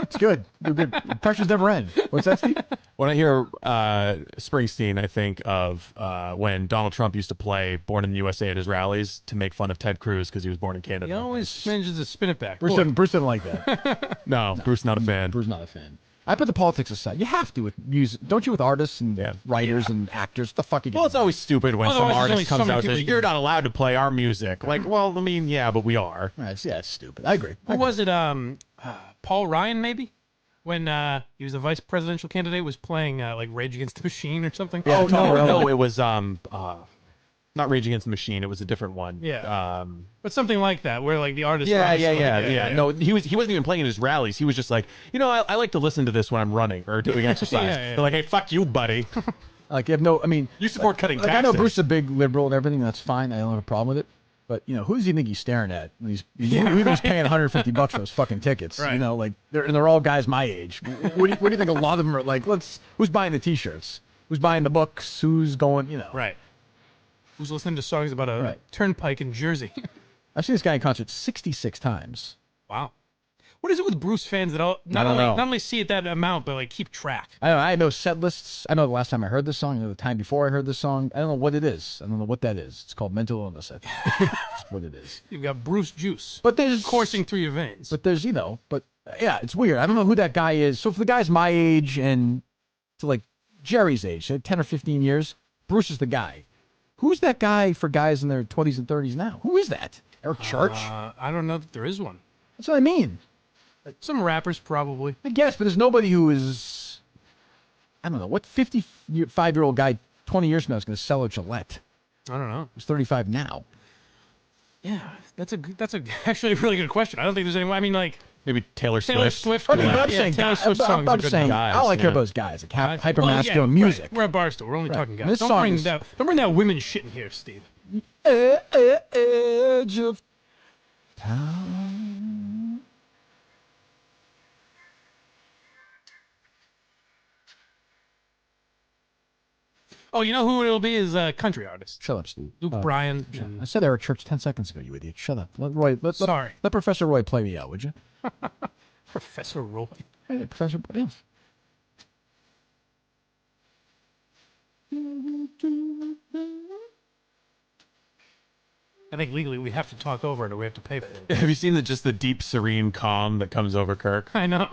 It's good. Good. Pressure's never end. What's that, Steve? When I hear Springsteen, I think of when Donald Trump used to play Born in the USA at his rallies to make fun of Ted Cruz because he was born in Canada. He always manages to spin it back. Bruce didn't like that. No, Bruce not a fan. Bruce not a fan. I put the politics aside. You have to with music, don't you? With artists and writers and actors. What the fuck? Well, it's always stupid when some artist comes out and says, "You're not allowed to play our music." Like, well, I mean, yeah, but we are. Right, yeah, it's stupid. I agree. Who was it? Paul Ryan, maybe? When he was a vice presidential candidate, was playing like Rage Against the Machine or something. Yeah, no, it was not Rage Against the Machine. It was a different one. Yeah, but something like that, where like the artist. Yeah. No, he wasn't even playing at his rallies. He was just like, I like to listen to this when I'm running or doing exercise. They're like, hey, fuck you, buddy. Like you have no. I mean, you support cutting taxes. I know Bruce is a big liberal and everything. That's fine. I don't have a problem with it. But who does he think he's staring at? He's paying $150 for those fucking tickets. Right. Like they're all guys my age. What do you think? A lot of them are like, who's buying the T-shirts? Who's buying the books? Who's going? Right. Who's listening to songs about a turnpike in Jersey? I've seen this guy in concert 66 times. Wow. What is it with Bruce fans that not only see it that amount, but like keep track? I know set lists. I know the last time I heard this song. I know the time before I heard this song. I don't know what it is. I don't know what that is. It's called mental illness. I think. That's what it is. You've got Bruce juice. But there's coursing through your veins. But there's yeah, it's weird. I don't know who that guy is. So for the guys my age and to like Jerry's age, 10 or 15 years, Bruce is the guy. Who's that guy for guys in their 20s and 30s now? Who is that? Eric Church? I don't know that there is one. That's what I mean. Some rappers, probably. I guess, but there's nobody who is, I don't know, what 55-year-old guy 20 years from now is going to sell a Gillette? I don't know. He's 35 now. Yeah, that's actually a really good question. I don't think there's anyone. I mean, like maybe Taylor Swift. Taylor Swift. Taylor Swift songs are good. I don't like care about those guys. Like hyper-masculine music. Right. We're at Barstool. We're only talking guys. Don't bring that women shit in here, Steve. Edge of town. Oh, you know who it'll be is a country artist. Shut up, Steve. Luke Bryan. I said Eric Church 10 seconds ago, you idiot. Shut up. Sorry. Let Professor Roy play me out, would you? Professor Roy. Hey, Professor Roy. Yes. I think legally we have to talk over it or we have to pay for it. Have you seen the deep, serene calm that comes over Kirk? I know.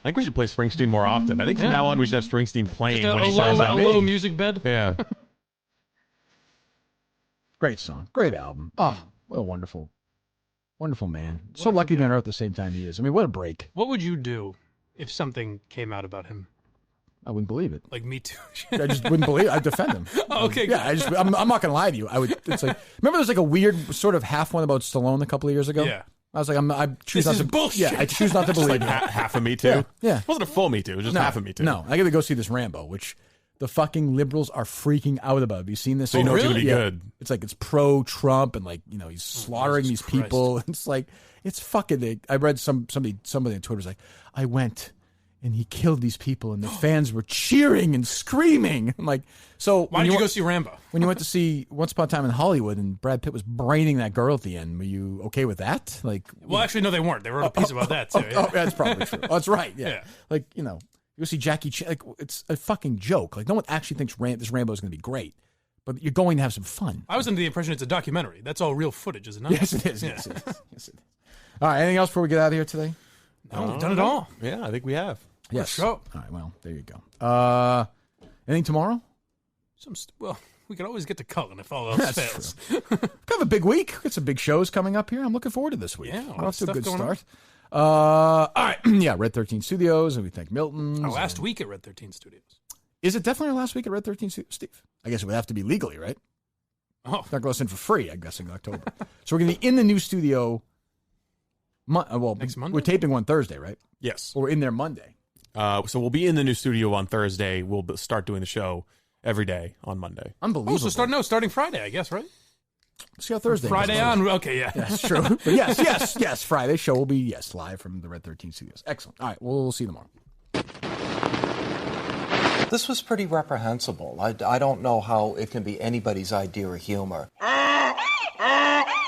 I think we should play Springsteen more often. I think from now on we should have Springsteen playing when he shows up. A low music bed? Yeah. Great song. Great album. Oh, what a wonderful man. So lucky to be on Earth at the same time he is. I mean, what a break. What would you do if something came out about him? I wouldn't believe it. Like Me Too. I just wouldn't believe it. I'd defend him. Okay. Yeah, I'm not going to lie to you. It's like, remember there's like a weird sort of half one about Stallone a couple of years ago? Yeah. I was like, I choose this not to. Bullshit. Yeah, I choose not to believe like it. half of Me Too. Yeah. It wasn't a full Me Too. It was just half of Me Too. No, I got to go see this Rambo, which the fucking liberals are freaking out about. Have you seen this? So you know it's going to be good. It's like it's pro-Trump and like he's slaughtering these people. It's like it's fucking. I read somebody on Twitter was like, I went and he killed these people and the fans were cheering and screaming. I'm like, so why did you go see Rambo? When you went to see Once Upon a Time in Hollywood and Brad Pitt was braining that girl at the end, were you okay with that? Like, well, actually, no, they weren't. They wrote a piece about that too. Oh, that's probably true. Oh, that's right. Yeah. Like you go see Jackie Chan. Like it's a fucking joke. Like no one actually thinks this Rambo is going to be great, but you're going to have some fun. I was under the impression it's a documentary. That's all real footage, is it not? Yes, it is. Yeah. Yes, it is. Yes, it is. All right. Anything else before we get out of here today? No, we've done it all. Yeah, I think we have. Yes. Show. All right. Well, there you go. Anything tomorrow? Well, we could always get to Cullen if all else fails. Kind of a big week. Got some big shows coming up here. I'm looking forward to this week. Yeah, off to a good start. All right. Yeah, Red 13 Studios, and we thank Milton's. Our last week at Red 13 Studios. Is it definitely our last week at Red 13 Studios, Steve? I guess it would have to be legally, right? Oh. It's not going to in for free, I guess, in October. So we're going to be in the new studio. Next Monday? We're taping one Thursday, right? Yes. Or we're in there Monday. So we'll be in the new studio on Thursday. We'll start doing the show every day on Monday. Unbelievable. Oh, so starting Friday, I guess, right? See how Thursday Friday goes. on. Okay, yeah. That's true. But yes. Friday show will be, live from the Red 13 Studios. Excellent. All right, we'll see you tomorrow. This was pretty reprehensible. I don't know how it can be anybody's idea of humor.